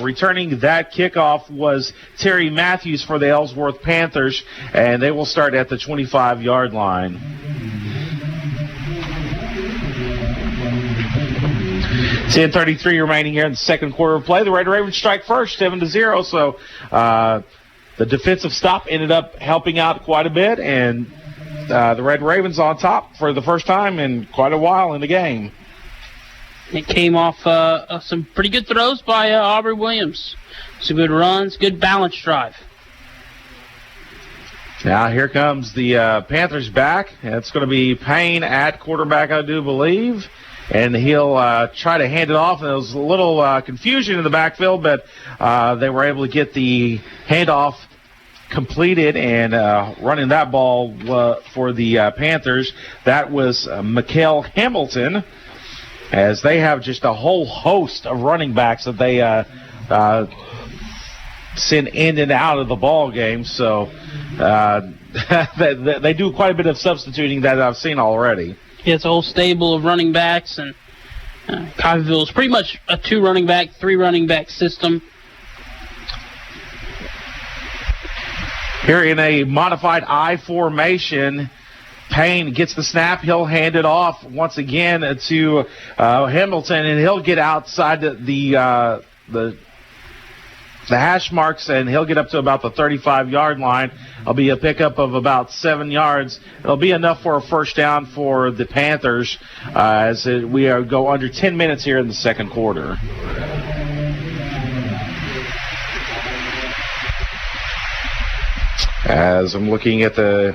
Returning that kickoff was Terry Matthews for the Ellsworth Panthers, and they will start at the 25-yard line. 10:33 remaining here in the second quarter of play. The Red Ravens strike first, 7-0. So the defensive stop ended up helping out quite a bit, and the Red Ravens on top for the first time in quite a while in the game. It came off some pretty good throws by Aubrey Williams. Some good runs, good balanced drive. Now here comes the Panthers back. It's going to be Payne at quarterback, I do believe. And he'll try to hand it off. And there was a little confusion in the backfield, but they were able to get the handoff completed and running that ball for the Panthers. That was Mikael Hamilton, as they have just a whole host of running backs that they send in and out of the ball game. So they do quite a bit of substituting that I've seen already. Yeah, it's a whole stable of running backs, and Coffeyville is pretty much a 2 running back, 3 running back system. Here in a modified I formation, Payne gets the snap. He'll hand it off once again to Hamilton, and he'll get outside the hash marks, and he'll get up to about the 35-yard line. It'll be a pickup of about 7 yards. It'll be enough for a first down for the Panthers as we go under 10 minutes here in the second quarter. As I'm looking at the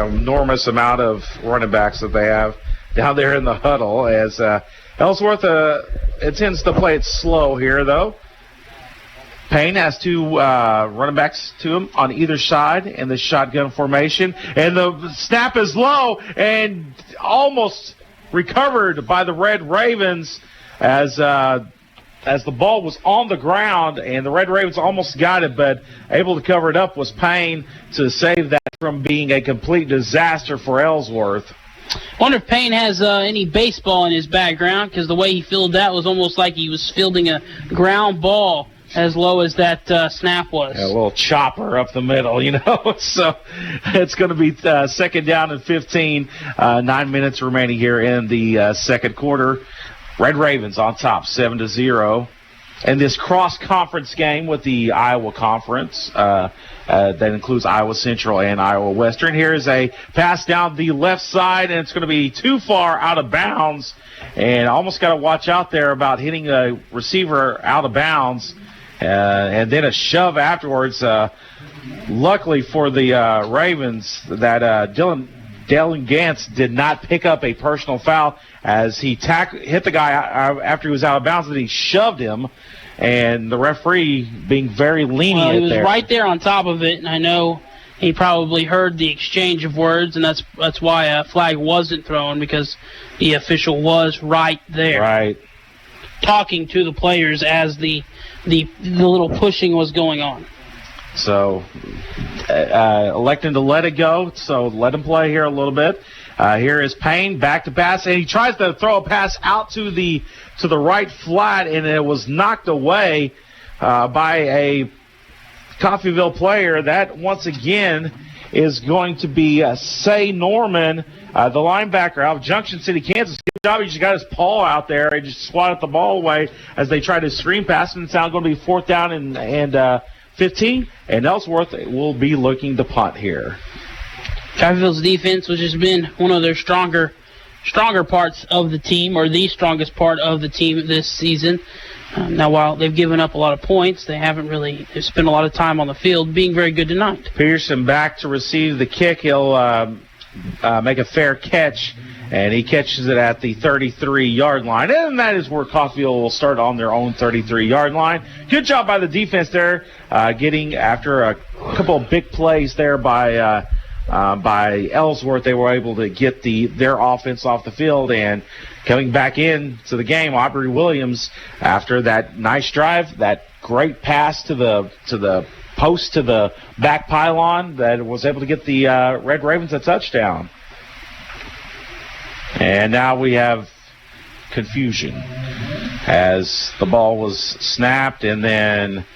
enormous amount of running backs that they have down there in the huddle, as Ellsworth intends to play it slow here, though. Payne has 2 running backs to him on either side in the shotgun formation. And the snap is low and almost recovered by the Red Ravens as the ball was on the ground, and the Red Ravens almost got it, but able to cover it up was Payne to save that from being a complete disaster for Ellsworth. I wonder if Payne has any baseball in his background, because the way he fielded that was almost like he was fielding a ground ball as low as that snap was. A little chopper up the middle, So it's going to be second down and 15. 9 minutes remaining here in the second quarter. Red Ravens on top, 7-0. And this cross-conference game with the Iowa Conference, that includes Iowa Central and Iowa Western. Here is a pass down the left side, and it's going to be too far out of bounds. And almost got to watch out there about hitting a receiver out of bounds. And then a shove afterwards. Luckily for the Ravens, that Dylan Gantz did not pick up a personal foul as he hit the guy after he was out of bounds, and he shoved him. And the referee being very lenient there. He was right there on top of it, and I know he probably heard the exchange of words, and that's why a flag wasn't thrown, because the official was right there. Right. Talking to the players as the little pushing was going on. So electing to let it go, so let him play here a little bit. Here is Payne back to pass, and he tries to throw a pass out to the right flat, and it was knocked away by a Coffeyville player. That once again is going to be Say Norman, the linebacker out of Junction City, Kansas. Good job. He just got his paw out there and just swatted the ball away as they tried to screen pass, and it's now going to be 4th down and 15, and Ellsworth will be looking to punt here. Coffeyville's defense, which has been one of their stronger parts of the team, or the strongest part of the team this season. Now, while they've given up a lot of points, they've spent a lot of time on the field, being very good tonight. Pearson back to receive the kick. He'll make a fair catch, and he catches it at the 33-yard line. And that is where Coffeyville will start on their own 33-yard line. Good job by the defense there, getting after a couple of big plays there by Ellsworth. They were able to get their offense off the field, and coming back into the game, Aubrey Williams, after that nice drive, that great pass to the post to the back pylon, that was able to get the Red Ravens a touchdown. And now we have confusion as the ball was snapped, and then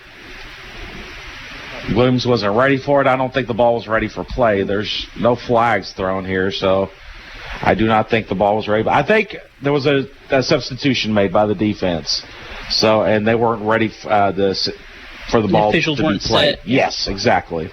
Williams wasn't ready for it. I don't think the ball was ready for play. There's no flags thrown here, so I do not think the ball was ready. But I think there was a substitution made by the defense. So, and they weren't ready for the ball to be played. Set. Yes, exactly.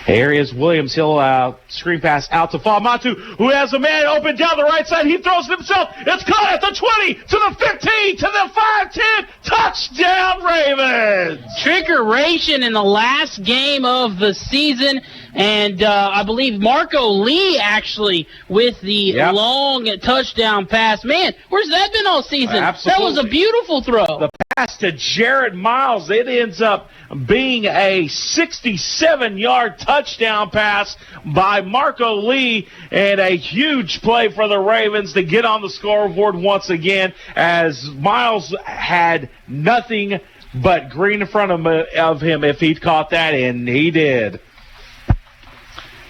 Here is Williams. He'll screen pass out to Falmatu, who has a man open down the right side. He throws it himself. It's caught at the 20, to the 15, to the 5, 10. Touchdown, Ravens! Trickeration in the last game of the season. And I believe Marco Lee actually with the long touchdown pass. Man, where's that been all season? Absolutely. That was a beautiful throw. The pass to Jared Miles, it ends up being a 67-yard touchdown pass by Marco Lee, and a huge play for the Ravens to get on the scoreboard once again, as Miles had nothing but green in front of him if he'd caught that, and he did.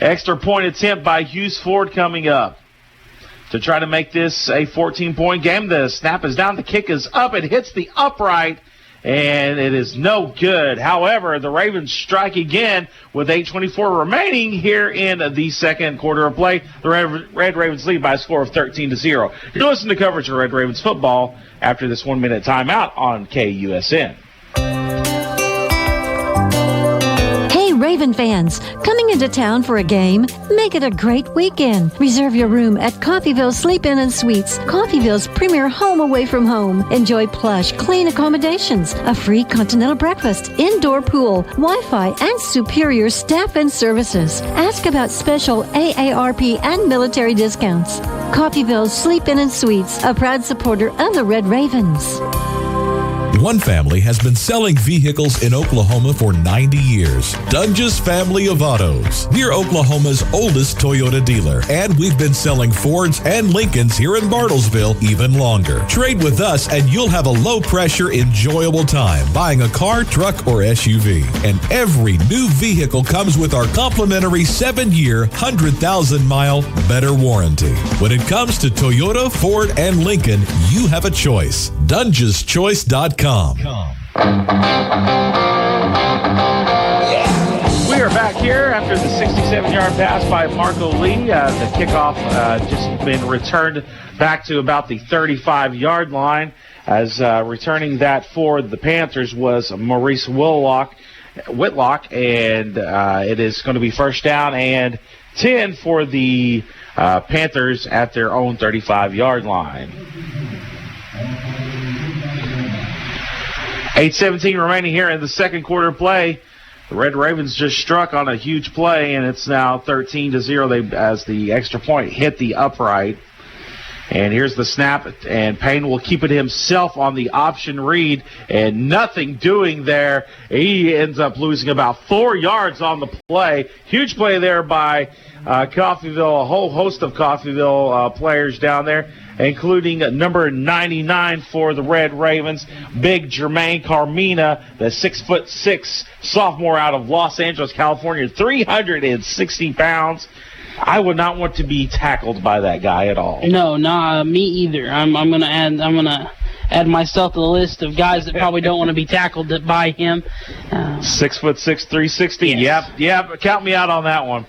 Extra point attempt by Hughes Ford coming up to try to make this a 14-point game. The snap is down, the kick is up, it hits the upright, and it is no good. However, the Ravens strike again with 8:24 remaining here in the second quarter of play. The Red Ravens lead by a score of 13-0. You're listening to coverage of Red Ravens football after this 1-minute timeout on KUSN. Raven fans, coming into town for a game? Make it a great weekend. Reserve your room at Coffeyville Sleep-In and Suites, Coffeyville's premier home away from home. Enjoy plush, clean accommodations, a free continental breakfast, indoor pool, Wi-Fi, and superior staff and services. Ask about special AARP and military discounts. Coffeyville Sleep-In and Suites, a proud supporter of the Red Ravens. One family has been selling vehicles in Oklahoma for 90 years. Dunge's Family of Autos. We're Oklahoma's oldest Toyota dealer, and we've been selling Fords and Lincolns here in Bartlesville even longer. Trade with us and you'll have a low-pressure, enjoyable time buying a car, truck, or SUV. And every new vehicle comes with our complimentary 7-year, 100,000-mile better warranty. When it comes to Toyota, Ford, and Lincoln, you have a choice. DungesChoice.com. We are back here after the 67-yard pass by Marco Lee. The kickoff just been returned back to about the 35-yard line, as returning that for the Panthers was Maurice Whitlock, and it is going to be first down and 10 for the Panthers at their own 35-yard line. 8:17 remaining here in the second quarter play. The Red Ravens just struck on a huge play, and it's now 13-0 as the extra point hit the upright. And here's the snap, and Payne will keep it himself on the option read, and nothing doing there. He ends up losing about 4 yards on the play. Huge play there by Coffeyville, a whole host of Coffeyville players down there, including number 99 for the Red Ravens, big Jermaine Carmina, the 6'6" sophomore out of Los Angeles, California, 360 pounds. I would not want to be tackled by that guy at all. No, me either. I'm gonna add myself to the list of guys that probably don't want to be tackled by him. 6'6", 360. Yes. Yep. Count me out on that one.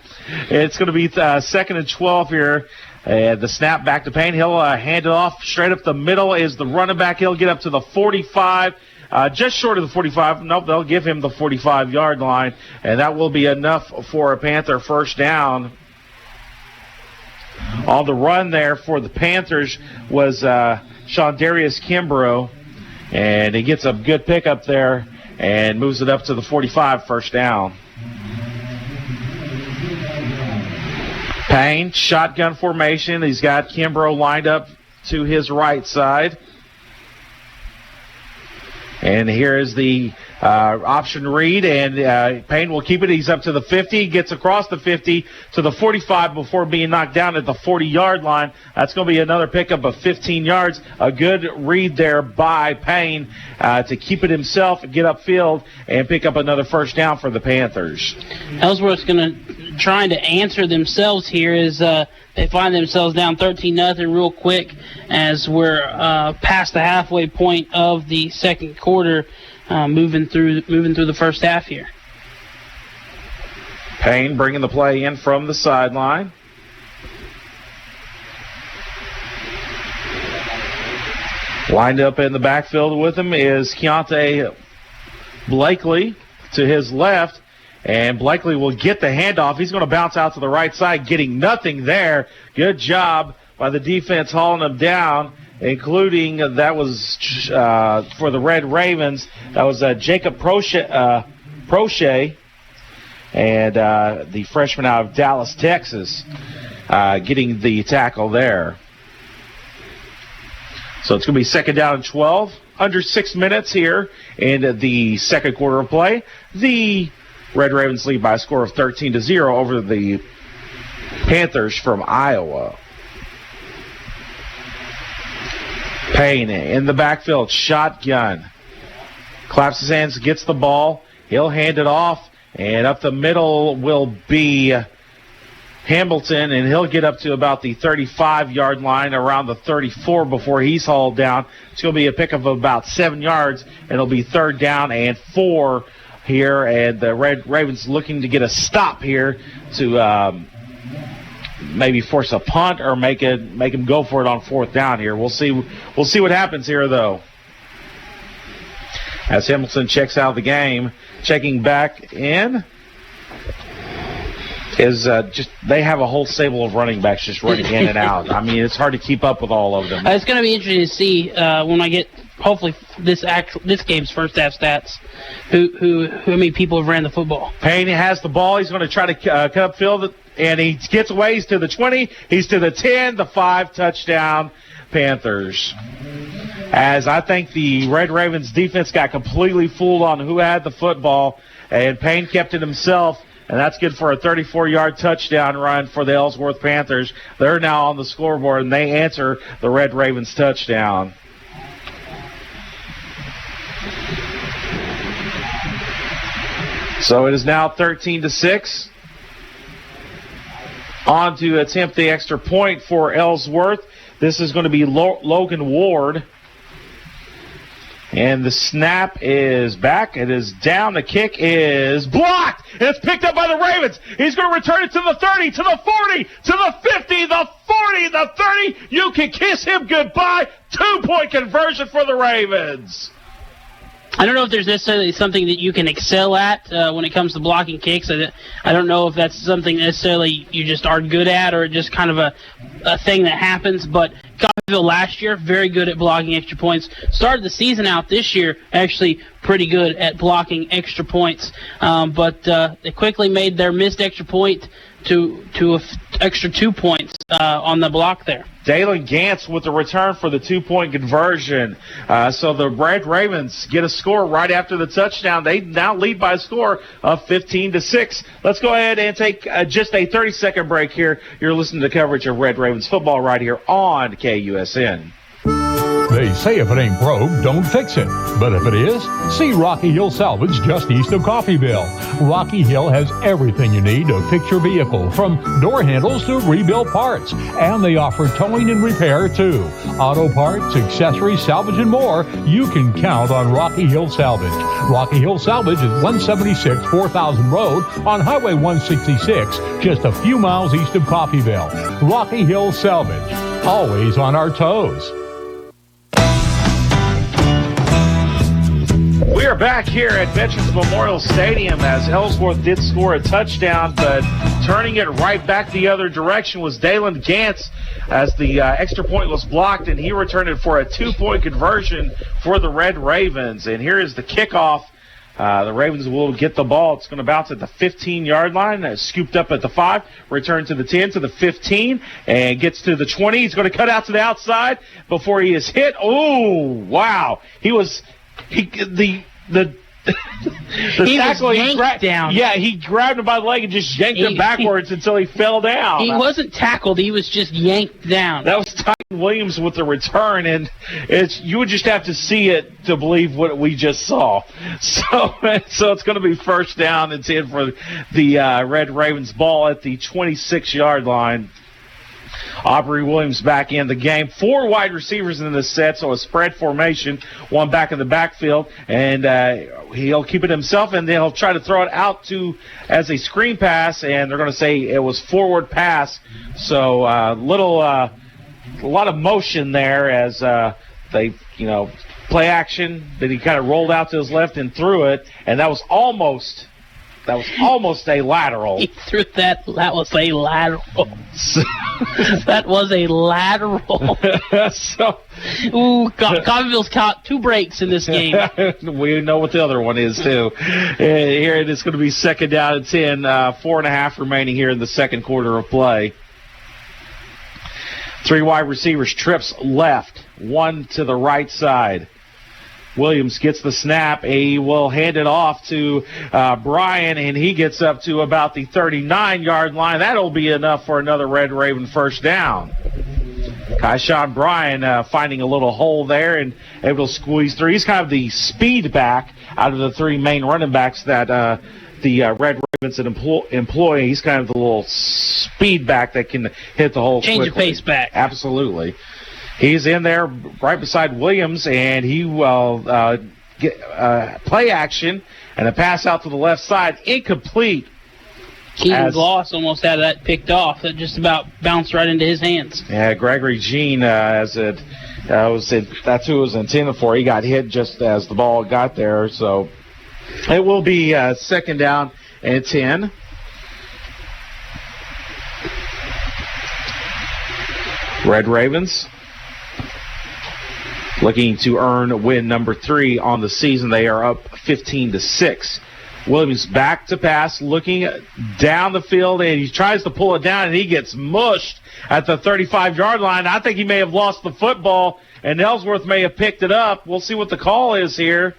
It's going to be second and 12 here. The snap back to Payne. He'll hand it off straight up the middle. Is the running back? He'll get up to the 45. Just short of the 45. Nope, they'll give him the 45-yard line, and that will be enough for a Panther first down. On the run there for the Panthers was Shondarius Kimbrough, and he gets a good pickup there and moves it up to the 45, first down. Payne, shotgun formation. He's got Kimbrough lined up to his right side. And here is the option read, and Payne will keep it. He's up to the 50, gets across the 50 to the 45 before being knocked down at the 40-yard line. That's going to be another pickup of 15 yards. A good read there by Payne to keep it himself, get upfield, and pick up another first down for the Panthers. Ellsworth's trying to answer themselves here as they find themselves down 13-0 real quick as we're past the halfway point of the second quarter, moving through the first half here. Payne bringing the play in from the sideline. Lined up in the backfield with him is Keontae Blakely to his left. And Blakely will get the handoff. He's going to bounce out to the right side, getting nothing there. Good job by the defense hauling him down. including that was for the Red Ravens. That was Jacob Prochet, and the freshman out of Dallas, Texas, getting the tackle there. So it's going to be second down and 12. Under 6 minutes here in the second quarter of play. The Red Ravens lead by a score of 13-0 over the Panthers from Iowa. Payne in the backfield, shotgun. Claps his hands, gets the ball. He'll hand it off, and up the middle will be Hamilton, and he'll get up to about the 35-yard line, around the 34 before he's hauled down. It's going to be a pick of about 7 yards, and it'll be third down and 4 here, and the Red Ravens looking to get a stop here to maybe force a punt or make him go for it on fourth down here. We'll see what happens here, though. As Hamilton checks out of the game, checking back in is they have a whole stable of running backs just running in and out. I mean, it's hard to keep up with all of them. It's going to be interesting to see when I get hopefully this game's first half stats. Who many people have ran the football? Payne has the ball. He's going to try to cut upfield, and he gets away. He's to the 20. He's to the 10. The 5 touchdown Panthers. As I think the Red Ravens defense got completely fooled on who had the football, and Payne kept it himself. And that's good for a 34-yard touchdown run for the Ellsworth Panthers. They're now on the scoreboard, and they answer the Red Ravens touchdown. So it is now 13-6. On to attempt the extra point for Ellsworth. This is going to be Logan Ward. And the snap is back. It is down. The kick is blocked. It's picked up by the Ravens. He's going to return it to the 30, to the 40, to the 50, the 40, the 30. You can kiss him goodbye. 2-point conversion for the Ravens. I don't know if there's necessarily something that you can excel at when it comes to blocking kicks. I don't know if that's something necessarily you just are good at or just kind of a thing that happens. But Coffeyville last year, very good at blocking extra points. Started the season out this year actually pretty good at blocking extra points. But they quickly made their missed extra point to an extra 2 points on the block there. Dalen Gantz with the return for the 2-point conversion. So the Red Ravens get a score right after the touchdown. They now lead by a score of 15-6. Let's go ahead and take just a 30-second break here. You're listening to coverage of Red Ravens football right here on KUSN. They say if it ain't broke, don't fix it. But if it is, see Rocky Hill Salvage just east of Coffeyville. Rocky Hill has everything you need to fix your vehicle, from door handles to rebuild parts. And they offer towing and repair, too. Auto parts, accessories, salvage, and more. You can count on Rocky Hill Salvage. Rocky Hill Salvage is 176 4000 Road on Highway 166, just a few miles east of Coffeyville. Rocky Hill Salvage, always on our toes. We are back here at Veterans Memorial Stadium as Ellsworth did score a touchdown, but turning it right back the other direction was Dalen Gantz as the extra point was blocked, and he returned it for a 2-point conversion for the Red Ravens. And here is the kickoff. The Ravens will get the ball. It's going to bounce at the 15-yard line, scooped up at the 5, return to the 10, to the 15, and gets to the 20. He's going to cut out to the outside before he is hit. Oh, wow. The tackle, was yanked down. Yeah, he grabbed him by the leg and just yanked him backwards until he fell down. He wasn't tackled. He was just yanked down. That was Titan Williams with the return, and you would just have to see it to believe what we just saw. So it's going to be first down and 10 for the Red Ravens. Ball at the 26-yard line. Aubrey Williams back in the game. 4 wide receivers in this set, so a spread formation. One back in the backfield, and he'll keep it himself, and then he'll try to throw it out as a screen pass, and they're going to say it was forward pass. So a lot of motion there as they, play action. Then he kind of rolled out to his left and threw it, and that was almost That was almost a lateral. He threw that. That was a lateral. That was a lateral. So, Coffeyville's caught 2 breaks in this game. We know what the other one is, too. Here it is going to be second down and 10. 4.5 remaining here in the second quarter of play. 3 wide receivers, trips left, 1 to the right side. Williams gets the snap. He will hand it off to Brian, and he gets up to about the 39-yard line. That'll be enough for another Red Raven first down. Kyshawn Bryan finding a little hole there and able to squeeze through. He's kind of the speed back out of the 3 main running backs that the Red Ravens employ. He's kind of the little speed back that can hit the hole Change quickly. your pace back. Absolutely. He's in there right beside Williams, and he will get play action and a pass out to the left side. Incomplete. Keenan Gloss almost had that picked off. That just about bounced right into his hands. Yeah, Gregory Jean, that's who it was intended for. He got hit just as the ball got there. So it will be second down and 10. Red Ravens looking to earn win number 3 on the season. They are up 15-6. Williams back to pass, looking down the field, and he tries to pull it down, and he gets mushed at the 35-yard line. I think he may have lost the football, and Ellsworth may have picked it up. We'll see what the call is here.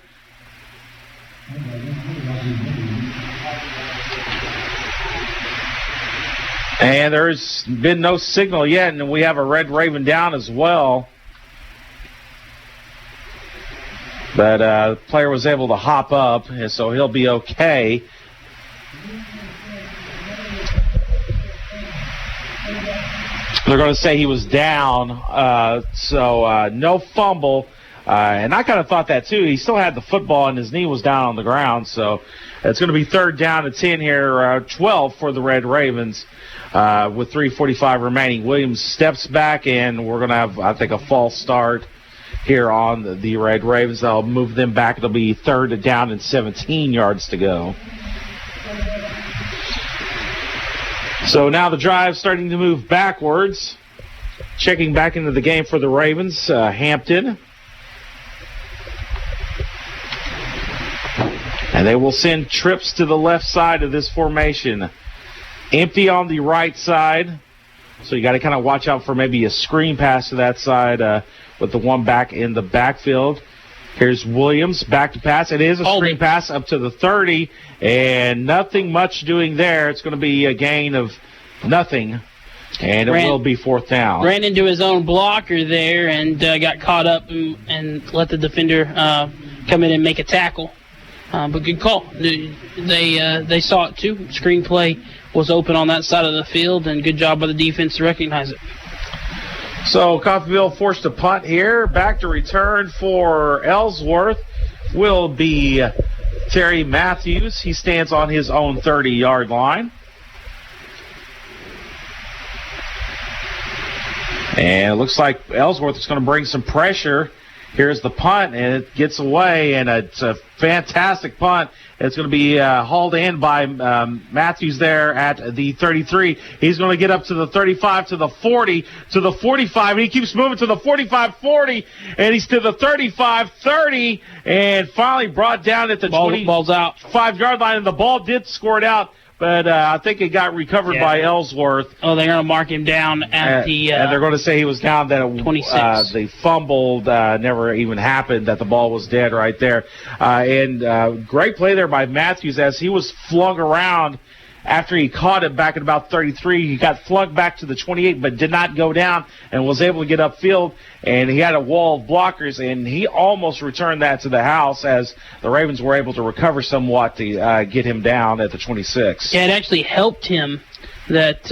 And there's been no signal yet, and we have a Red Raven down as well. But the player was able to hop up, and so he'll be okay. They're going to say he was down, so no fumble. And I kind of thought that, too. He still had the football, and his knee was down on the ground. So it's going to be third down and 10 here, 12 for the Red Ravens with 3:45 remaining. Williams steps back, and we're going to have, I think, a false start here on the Red Ravens. I'll move them back. It'll be third down and 17 yards to go. So now the drive starting to move backwards. Checking back into the game for the Ravens, Hampton. And they will send trips to the left side of this formation. Empty on the right side. So you got to kind of watch out for maybe a screen pass to that side with the one back in the backfield. Here's Williams back to pass. It is a screen pass up to the 30, and nothing much doing there. It's going to be a gain of nothing, and it will be fourth down. Ran into his own blocker there and got caught up and let the defender come in and make a tackle. But good call. They saw it too. Screenplay was open on that side of the field, and good job by the defense to recognize it. So Coffeyville forced a punt here. Back to return for Ellsworth will be Terry Matthews. He stands on his own 30-yard line. And it looks like Ellsworth is going to bring some pressure. Here's the punt, and it gets away, and it's a fantastic punt. It's going to be hauled in by Matthews there at the 33. He's going to get up to the 35, to the 40, to the 45, and he keeps moving to the 45-40, and he's to the 35-30, and finally brought down at the 25-yard line, and the ball did score it out. But I think it got recovered by Ellsworth. Oh, they're going to mark him down at the and they're going to say he was down. That 26. They fumbled, never even happened, that the ball was dead right there. And great play there by Matthews as he was flung around after he caught it back at about 33. He got flung back to the 28 but did not go down and was able to get upfield. And he had a wall of blockers, and he almost returned that to the house as the Ravens were able to recover somewhat to get him down at the 26. Yeah, it actually helped him that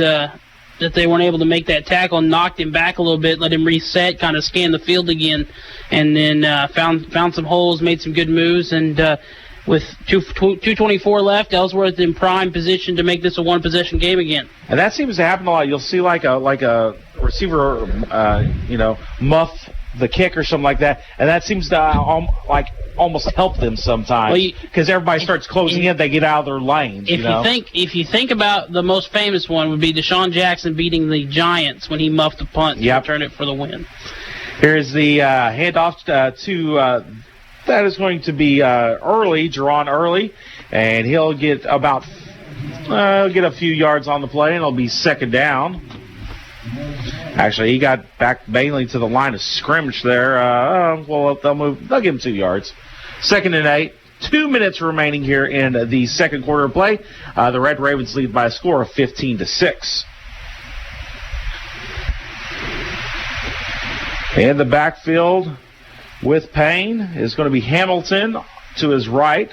they weren't able to make that tackle, knocked him back a little bit, let him reset, kind of scan the field again, and then found some holes, made some good moves, and with 2:24 left, Ellsworth in prime position to make this a one-possession game again. And that seems to happen a lot. You'll see like a receiver, muff the kick or something like that, and that seems to almost help them sometimes because everybody starts closing in. They get out of their lanes. If you think about the most famous one, would be Deshaun Jackson beating the Giants when he muffed a punt to return it for the win. Here's the handoff to that is going to be Jerron Early, and he'll get about get a few yards on the play, and it'll be second down. Actually, he got back mainly to the line of scrimmage there. They'll give him 2 yards. 2nd and 8. 2 minutes remaining here in the second quarter of play. The Red Ravens lead by a score of 15-6. In the backfield with Payne is going to be Hamilton to his right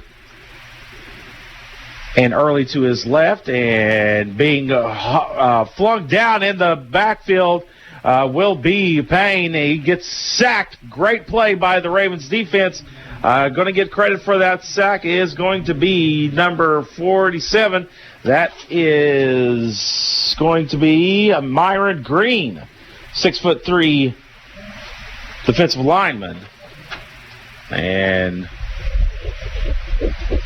and Early to his left, and being flung down in the backfield will be Payne. He gets sacked. Great play by the Ravens defense. Going to get credit for that sack is going to be number 47. That is going to be Myron Green, 6'3" defensive lineman. And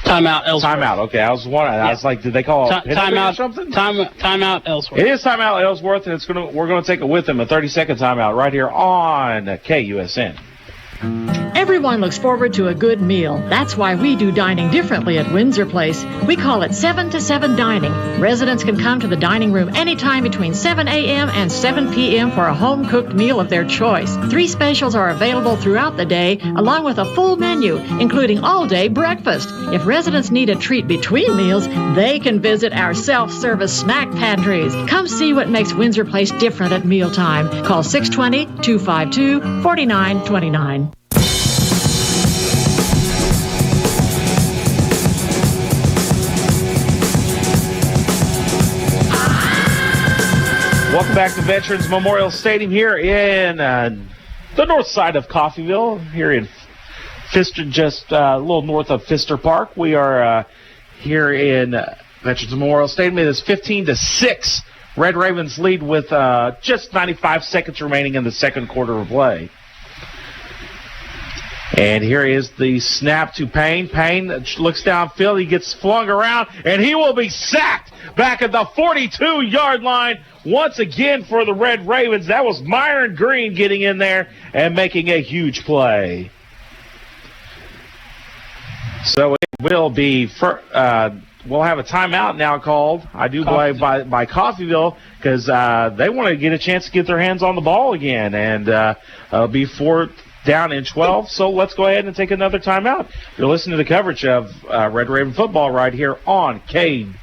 timeout, Ellsworth. Timeout, okay. I was wondering. I was like, did they call a timeout or something? Timeout, Ellsworth. It is timeout, Ellsworth, and we're going to take it with them, a 30-second timeout right here on KUSN. Everyone looks forward to a good meal. That's why we do dining differently at Windsor Place. We call it 7 to 7 dining. Residents can come to the dining room anytime between 7 a.m. and 7 p.m. for a home-cooked meal of their choice. 3 specials are available throughout the day, along with a full menu, including all-day breakfast. If residents need a treat between meals, they can visit our self-service snack pantries. Come see what makes Windsor Place different at mealtime. Call 620-252-4929. Welcome back to Veterans Memorial Stadium here in the north side of Coffeyville, here in Pfister, just a little north of Pfister Park. We are here in Veterans Memorial Stadium. It is 15-6. Red Ravens lead with just 95 seconds remaining in the second quarter of play. And here is the snap to Payne. Payne looks downfield. He gets flung around, and he will be sacked back at the 42-yard line once again for the Red Ravens. That was Myron Green getting in there and making a huge play. So it will be we'll have a timeout now called, I do believe, by Coffeyville, because they want to get a chance to get their hands on the ball again, and it'll be 4th down in 12. So let's go ahead and take another timeout. You're listening to the coverage of Red Raven football right here on KUSN.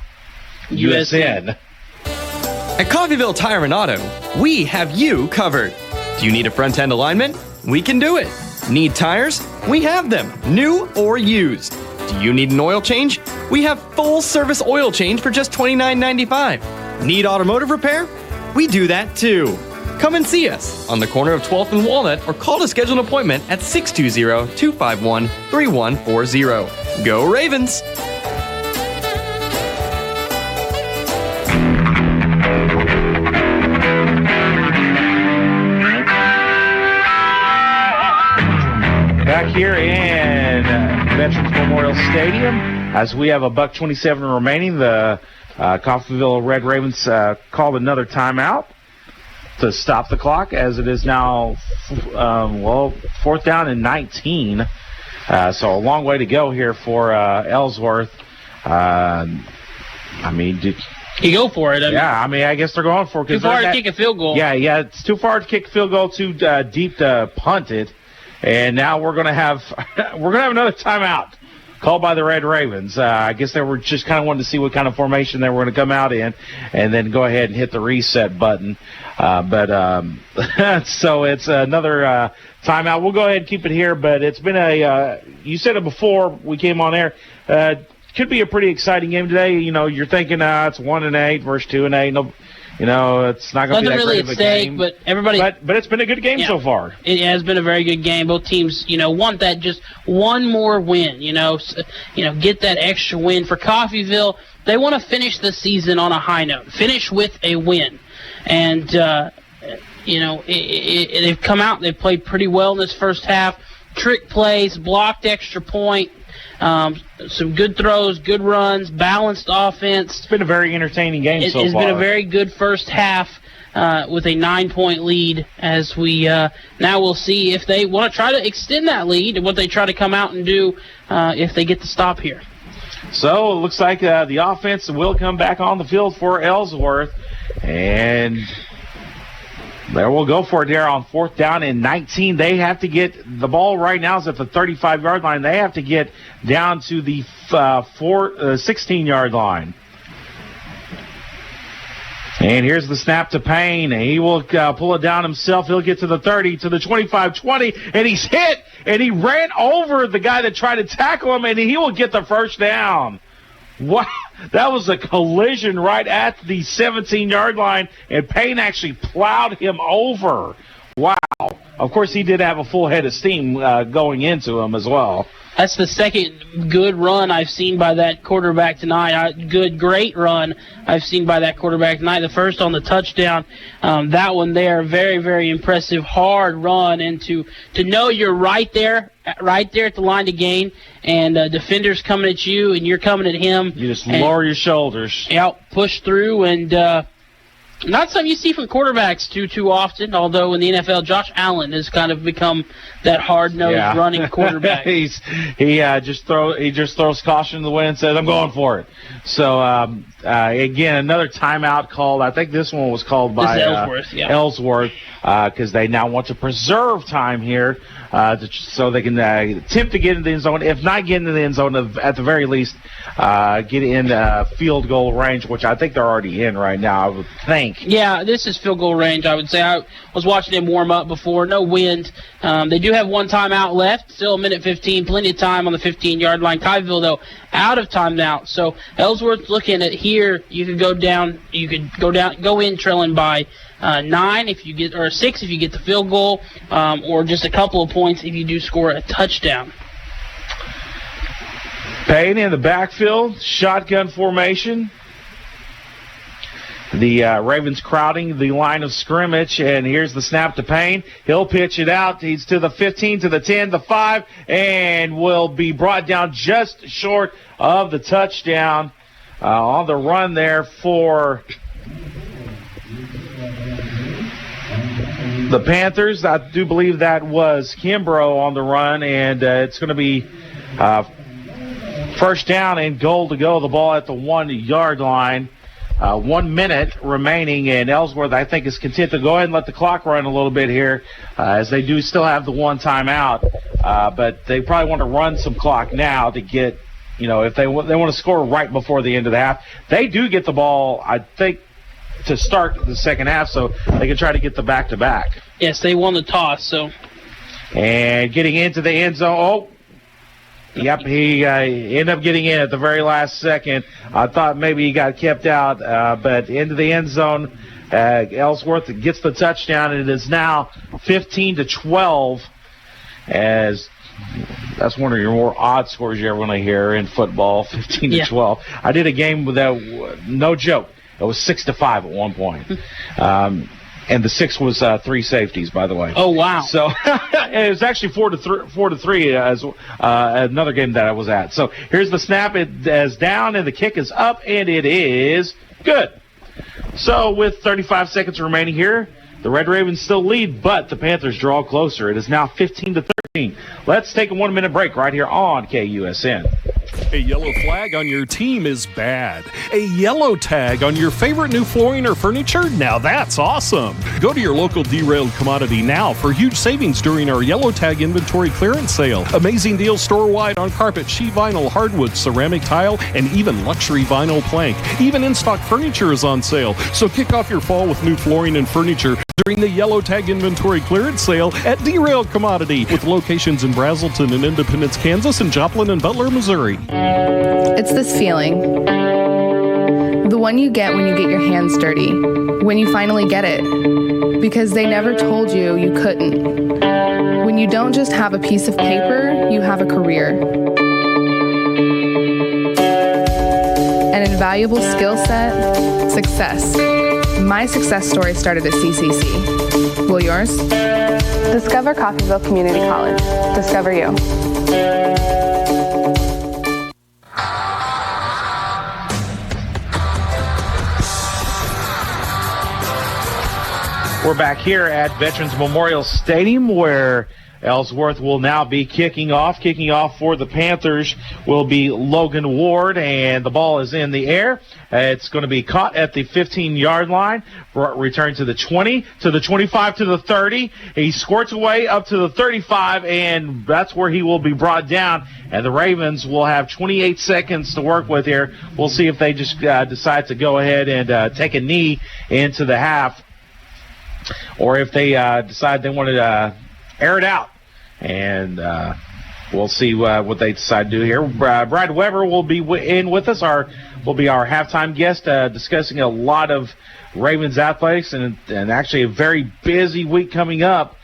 At Coffeyville Tire and Auto, we have you covered. Do you need a front-end alignment? We can do it. Need tires? We have them, new or used. Do you need an oil change? We have full-service oil change for just $29.95. Need automotive repair? We do that too. Come and see us on the corner of 12th and Walnut, or call to schedule an appointment at 620-251-3140. Go Ravens! Back here in Veterans Memorial Stadium, as we have a $1:27 remaining, the Coffeyville Red Ravens called another timeout to stop the clock, as it is now 4th down and 19. So a long way to go here for Ellsworth. You go for it. I guess they're going for it. Too far to kick a field goal. Yeah, it's too far to kick a field goal, too deep to punt it. And now we're gonna have another timeout called by the Red Ravens. I guess they were just kind of wanting to see what kind of formation they were going to come out in, and then go ahead and hit the reset button. So it's another timeout. We'll go ahead and keep it here, but it's been you said it before we came on air. Could be a pretty exciting game today. You know, you're thinking it's 1-8 versus 2-8. No, it's not going to be that great of a game. But everybody. But it's been a good game so far. It has been a very good game. Both teams, want that just one more win. Get that extra win for Coffeyville. They want to finish the season on a high note. Finish with a win, and they've come out, they've played pretty well in this first half. Trick plays, blocked extra point, some good throws, good runs, balanced offense. It's been a very entertaining game so far. It's been a very good first half with a 9-point lead, as we now we'll see if they want to try to extend that lead and what they try to come out and do if they get the stop here. So it looks like the offense will come back on the field for Ellsworth, and there we'll go for it there on 4th down and 19. They have to get the ball right now is at the 35-yard line. They have to get down to the 16-yard line. And here's the snap to Payne. He will pull it down himself. He'll get to the 30, to the 25-20, and he's hit, and he ran over the guy that tried to tackle him, and he will get the first down. Wow, that was a collision right at the 17-yard line, and Payne actually plowed him over. Wow. Of course, he did have a full head of steam going into him as well. That's the second good run I've seen by that quarterback tonight. Great run I've seen by that quarterback tonight. The first on the touchdown, that one there, very, very impressive, hard run, and to know you're right there at the line to gain, and defender's coming at you, and you're coming at him. You just lower your shoulders. Yep, push through, and not something you see from quarterbacks too often, although in the NFL, Josh Allen has kind of become that hard-nosed running quarterback. he just throws caution to the wind and says, I'm going for it. So, again, another timeout called. I think this one was called by Ellsworth, because they now want to preserve time here so they can attempt to get into the end zone. If not get into the end zone, at the very least, get in field goal range, which I think they're already in right now, I would think. Yeah, this is field goal range, I would say. I was watching them warm up before. No wind. They do have one timeout left. Still a minute 15. Plenty of time on the 15-yard line. Coffeyville, though, out of timeout. So Ellsworth looking at here. You could go down. You could go in trailing by 9 if you get, or 6 if you get the field goal, or just a couple of points if you do score a touchdown. Payne in the backfield, shotgun formation. The Ravens crowding the line of scrimmage, and here's the snap to Payne. He'll pitch it out. He's to the 15, to the 10, the 5, and will be brought down just short of the touchdown on the run there for the Panthers. I do believe that was Kimbrough on the run, and it's going to be first down and goal to go. The ball at the 1-yard line. 1 minute remaining, and Ellsworth, I think, is content to go ahead and let the clock run a little bit here, as they do still have the one timeout. But they probably want to run some clock now to get, if they want to score right before the end of the half. They do get the ball, I think, to start the second half, so they can try to get the back-to-back. Yes, they won the toss, so. And getting into the end zone. Yep, he ended up getting in at the very last second. I thought maybe he got kept out, but into the end zone, Ellsworth gets the touchdown, and it is now 15-12, as that's one of your more odd scores you ever want to hear in football, 15-12. I did a game with that, no joke. It was 6-5 at one point. And the 6 was 3 safeties, by the way. Oh, wow. So it was actually 4-3 as another game that I was at. So here's the snap. It is down, and the kick is up, and it is good. So with 35 seconds remaining here, the Red Ravens still lead, but the Panthers draw closer. It is now 15-13. Let's take a 1-minute break right here on KUSN. A yellow flag on your team is bad. A yellow tag on your favorite new flooring or furniture? Now that's awesome. Go to your local Derailed Commodity now for huge savings during our yellow tag inventory clearance sale. Amazing deals store-wide on carpet, sheet vinyl, hardwood, ceramic tile, and even luxury vinyl plank. Even in-stock furniture is on sale. So kick off your fall with new flooring and furniture during the yellow tag inventory clearance sale at Derailed Commodity, with locations in Brazelton and Independence, Kansas, and Joplin and Butler, Missouri. It's this feeling. The one you get when you get your hands dirty. When you finally get it. Because they never told you you couldn't. When you don't just have a piece of paper, you have a career. An invaluable skill set, success. My success story started at CCC. Will yours? Discover Coffeyville Community College. Discover you. We're back here at Veterans Memorial Stadium where Ellsworth will now be kicking off. Kicking off for the Panthers will be Logan Ward, and the ball is in the air. It's going to be caught at the 15-yard line. Return to the 20, to the 25, to the 30. He squirts away up to the 35, and that's where he will be brought down. And the Ravens will have 28 seconds to work with here. We'll see if they just decide to go ahead and take a knee into the half, or if they decide they want to air it out. And we'll see what they decide to do here. Brad Weber will be in with us. Will be our halftime guest, discussing a lot of Ravens athletics and actually a very busy week coming up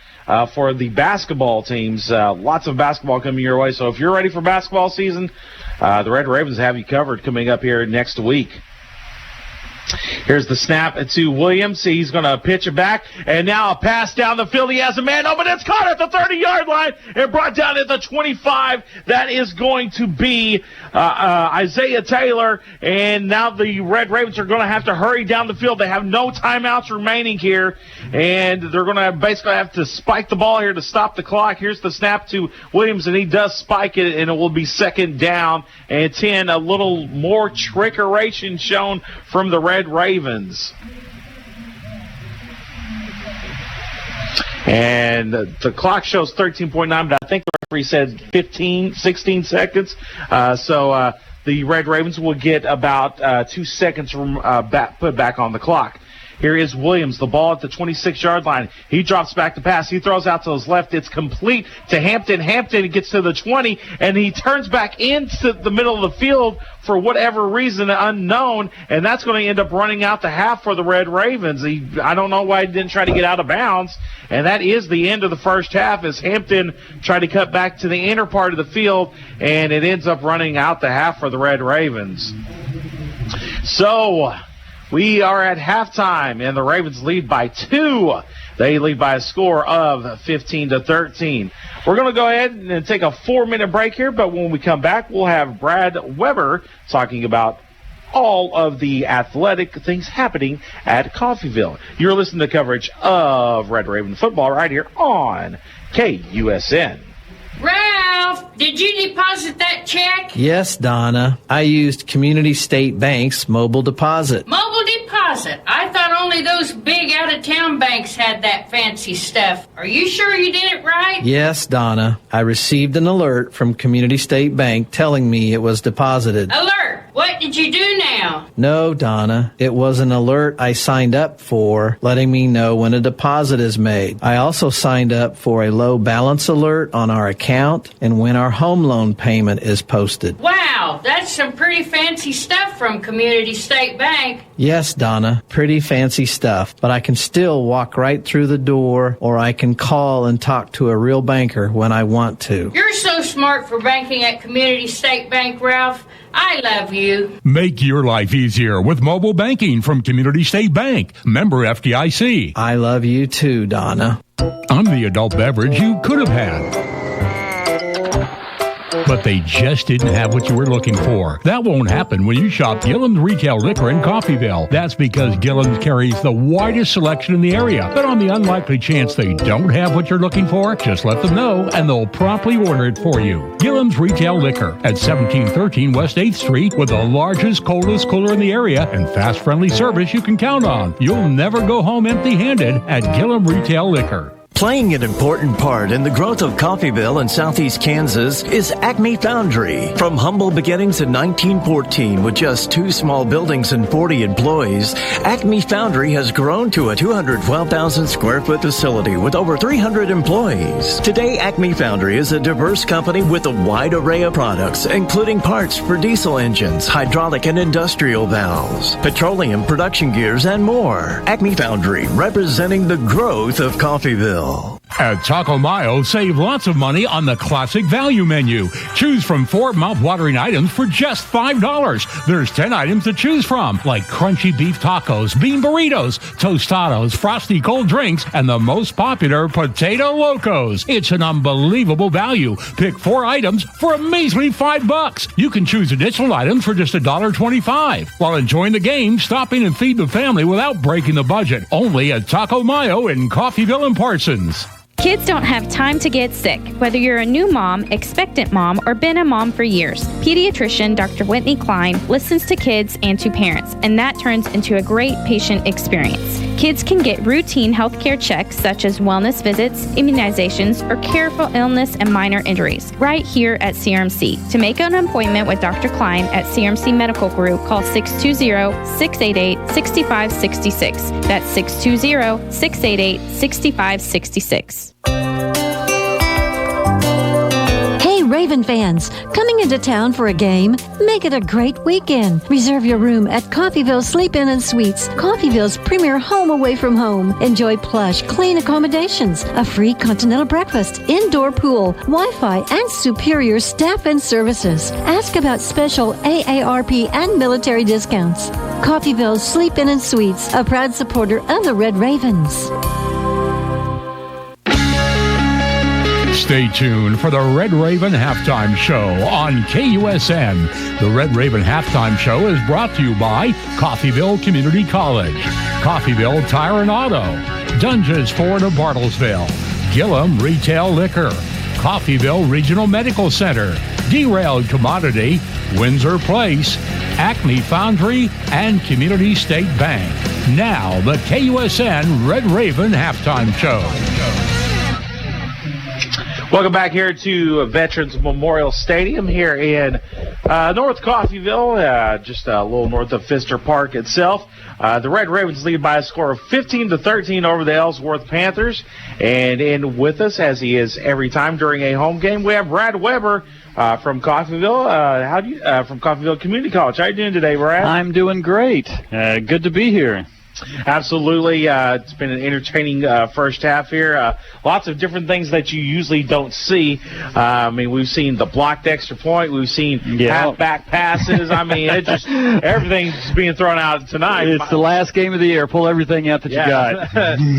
for the basketball teams. Lots of basketball coming your way. So if you're ready for basketball season, the Red Ravens have you covered coming up here next week. Here's the snap to Williams. He's going to pitch it back, and now a pass down the field. He has a man open. It's caught at the 30-yard line and brought down at the 25. That is going to be Isaiah Taylor, and now the Red Ravens are going to have to hurry down the field. They have no timeouts remaining here, and they're going to basically have to spike the ball here to stop the clock. Here's the snap to Williams, and he does spike it, and it will be second down and 10. A little more trickeration shown from the Red Ravens. And the clock shows 13.9, but I think the referee said 16 seconds. So the Red Ravens will get about 2 seconds put back on the clock. Here is Williams, the ball at the 26-yard line. He drops back to pass. He throws out to his left. It's complete to Hampton. Hampton gets to the 20, and he turns back into the middle of the field for whatever reason unknown, and that's going to end up running out the half for the Red Ravens. I don't know why he didn't try to get out of bounds, and that is the end of the first half as Hampton tried to cut back to the inner part of the field, and it ends up running out the half for the Red Ravens. So we are at halftime, and the Ravens lead by 2. They lead by a score of 15-13. We're going to go ahead and take a 4-minute break here, but when we come back, we'll have Brad Weber talking about all of the athletic things happening at Coffeyville. You're listening to coverage of Red Raven football right here on KUSN. Ralph, did you deposit that check? Yes, Donna. I used Community State Bank's mobile deposit. Mobile deposit? I thought only those big out-of-town banks had that fancy stuff. Are you sure you did it right? Yes, Donna. I received an alert from Community State Bank telling me it was deposited. Alert! What did you do now? No, Donna. It was an alert I signed up for, letting me know when a deposit is made. I also signed up for a low balance alert on our account and when our home loan payment is posted. Wow, that's some pretty fancy stuff from Community State Bank. Yes, Donna, pretty fancy stuff, but I can still walk right through the door, or I can call and talk to a real banker when I want to. You're so smart for banking at Community State Bank, Ralph. I love you. Make your life easier with mobile banking from Community State Bank. Member FDIC. I love you too, Donna. I'm the adult beverage you could have had, but they just didn't have what you were looking for. That won't happen when you shop Gillen's Retail Liquor in Coffeyville. That's because Gillen's carries the widest selection in the area. But on the unlikely chance they don't have what you're looking for, just let them know and they'll promptly order it for you. Gillen's Retail Liquor at 1713 West 8th Street, with the largest, coldest cooler in the area and fast, friendly service you can count on. You'll never go home empty-handed at Gillen Retail Liquor. Playing an important part in the growth of Coffeyville in southeast Kansas is Acme Foundry. From humble beginnings in 1914 with just 2 small buildings and 40 employees, Acme Foundry has grown to a 212,000 square foot facility with over 300 employees. Today, Acme Foundry is a diverse company with a wide array of products, including parts for diesel engines, hydraulic and industrial valves, petroleum production gears, and more. Acme Foundry, representing the growth of Coffeyville. At Taco Mayo, save lots of money on the classic value menu. Choose from 4 mouth-watering items for just $5. There's 10 items to choose from, like crunchy beef tacos, bean burritos, tostados, frosty cold drinks, and the most popular Potato Locos. It's an unbelievable value. Pick 4 items for a measly $5. You can choose additional items for just $1.25. While enjoying the game, stop in and feed the family without breaking the budget. Only at Taco Mayo in Coffeyville and Parsons. Kids don't have time to get sick. Whether you're a new mom, expectant mom, or been a mom for years, pediatrician Dr. Whitney Klein listens to kids and to parents, and that turns into a great patient experience. Kids can get routine healthcare checks such as wellness visits, immunizations, or care for illness and minor injuries right here at CRMC. To make an appointment with Dr. Klein at CRMC Medical Group, call 620-688-6566. That's 620-688-6566. Hey, Raven fans, coming into town for a game? Make it a great weekend. Reserve your room at Coffeyville Sleep-In and Suites, Coffeyville's premier home away from home. Enjoy plush, clean accommodations, a free continental breakfast, indoor pool, Wi-Fi, and superior staff and services. Ask about special AARP and military discounts. Coffeyville Sleep-In and Suites, a proud supporter of the Red Ravens. Stay tuned for the Red Raven Halftime Show on KUSN. The Red Raven Halftime Show is brought to you by Coffeyville Community College, Coffeyville Tire and Auto, Dunges Ford of Bartlesville, Gillum Retail Liquor, Coffeyville Regional Medical Center, Derailed Commodity, Windsor Place, Acme Foundry, and Community State Bank. Now, the KUSN Red Raven Halftime Show. Welcome back here to Veterans Memorial Stadium here in North Coffeyville, just a little north of Pfister Park itself. The Red Ravens lead by a score of 15-13 over the Ellsworth Panthers. And in with us, as he is every time during a home game, we have Brad Weber from Coffeyville. From Coffeyville Community College. How you doing today, Brad? I'm doing great. Good to be here. Absolutely. It's been an entertaining first half here. Lots of different things that you usually don't see. I mean, we've seen the blocked extra point. We've seen half-back passes. I mean, it just everything's being thrown out tonight. It's the last game of the year. Pull everything out that you got.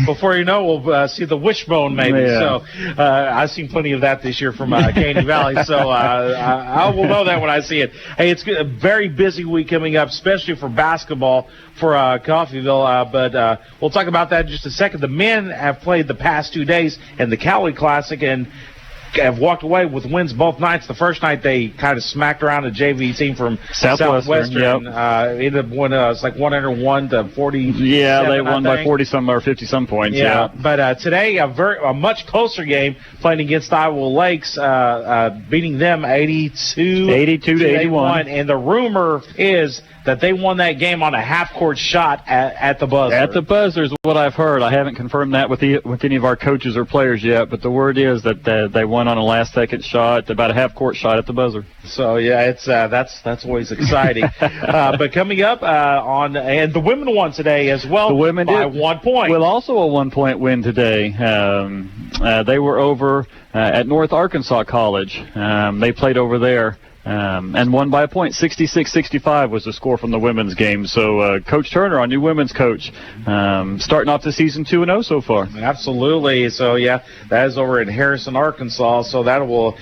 Before you know, we'll see the wishbone maybe. Yeah. So I've seen plenty of that this year from Caney Valley. So I will know that when I see it. Hey, it's a very busy week coming up, especially for basketball for Coffeyville. But we'll talk about that in just a second. The men have played the past 2 days in the Cowley Classic and have walked away with wins both nights. The first night they kind of smacked around a JV team from Southwestern. Ended up winning, it's like 101-40. Yeah, they won by 40-some or 50-some points. Yeah. But today a much closer game, playing against Iowa Lakes, beating them 82-81. And the rumor is that they won that game on a half-court shot at the buzzer. At the buzzer is what I've heard. I haven't confirmed that with any of our coaches or players yet, but the word is that they won on a last-second shot, about a half-court shot at the buzzer. So yeah, it's that's always exciting. But coming up and the women won today as well. The women by did. 1 point. Well, also a 1-point win today. They were over at North Arkansas College. They played over there. And won by a point. 66-65 was the score from the women's game. So Coach Turner, our new women's coach, starting off the season 2-0 so far. Absolutely. So yeah, that is over in Harrison, Arkansas. So that will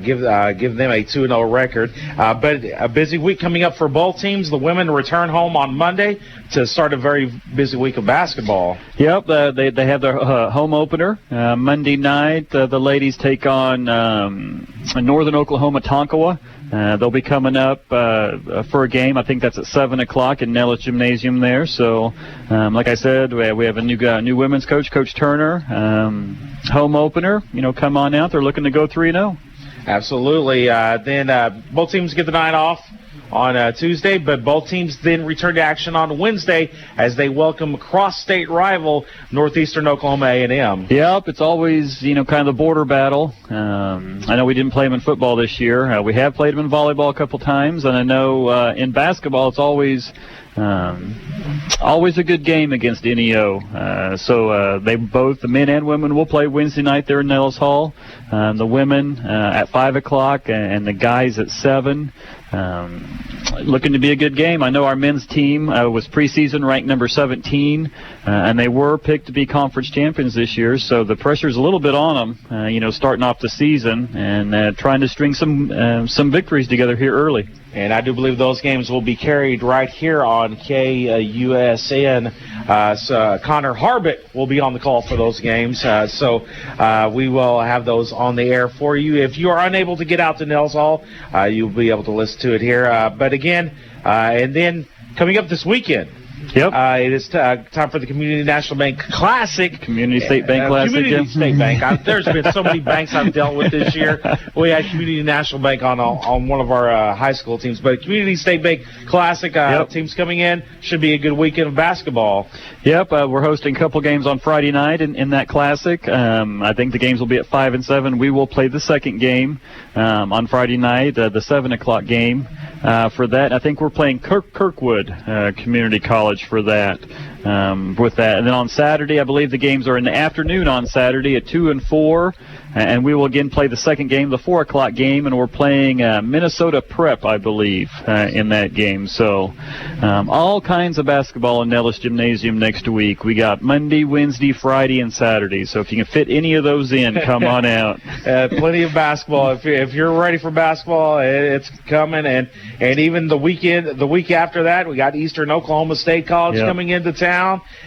give them a 2-0 record. But a busy week coming up for both teams. The women return home on Monday to start a very busy week of basketball. Yep, they have their home opener Monday night. The ladies take on Northern Oklahoma Tonkawa. They'll be coming up for a game. I think that's at 7 o'clock in Nellis Gymnasium there. So, like I said, we have a new women's coach, Coach Turner. Home opener, come on out. They're looking to go 3-0. Absolutely. Then both teams get the night off on Tuesday, but both teams then return to action on Wednesday as they welcome cross-state rival Northeastern Oklahoma A&M. Yep, it's always, kind of the border battle. I know we didn't play them in football this year. We have played them in volleyball a couple times, and I know in basketball it's always Always a good game against NEO. The men and women will play Wednesday night there in Nellis Hall. The women at 5 o'clock and the guys at 7. Looking to be a good game. I know our men's team was preseason ranked number 17, and they were picked to be conference champions this year, so the pressure's a little bit on them, starting off the season and trying to string some victories together here early. And I do believe those games will be carried right here on KUSN. So Connor Harbit will be on the call for those games. So we will have those on the air for you. If you are unable to get out to Nels Hall, you'll be able to listen to it here. But again, and then coming up this weekend, it is time for the Community National Bank Classic. Community State Bank Classic. Community State Bank. There's been so many banks I've dealt with this year. We had Community National Bank on one of our high school teams. But Community State Bank Classic teams coming in. Should be a good weekend of basketball. Yep, we're hosting a couple games on Friday night in that Classic. I think the games will be at 5 and 7. We will play the second game on Friday night, the 7 o'clock game. For that, I think we're playing Kirkwood Community College for that. With that, and then on Saturday, I believe the games are in the afternoon on Saturday at 2 and 4, and we will again play the second game, the 4 o'clock game, and we're playing Minnesota Prep, I believe, in that game. So all kinds of basketball in Nellis Gymnasium next week. We got Monday, Wednesday, Friday, and Saturday. So if you can fit any of those in, come on out. Plenty of basketball. If you're ready for basketball, it's coming, and even the week after that, we got Eastern Oklahoma State College coming into town.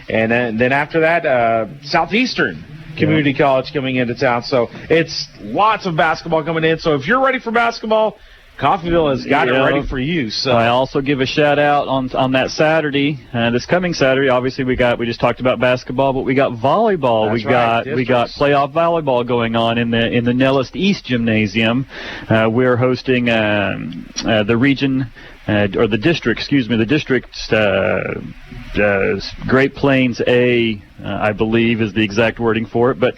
And then after that, Southeastern Community College coming into town. So it's lots of basketball coming in. So if you're ready for basketball, Coffeyville has got it ready for you. So I also give a shout out on that Saturday, this coming Saturday. Obviously, we just talked about basketball, but we got volleyball. We got playoff volleyball going on in the Nellis East Gymnasium. We're hosting the region. Or the district, the district's Great Plains A, I believe is the exact wording for it. But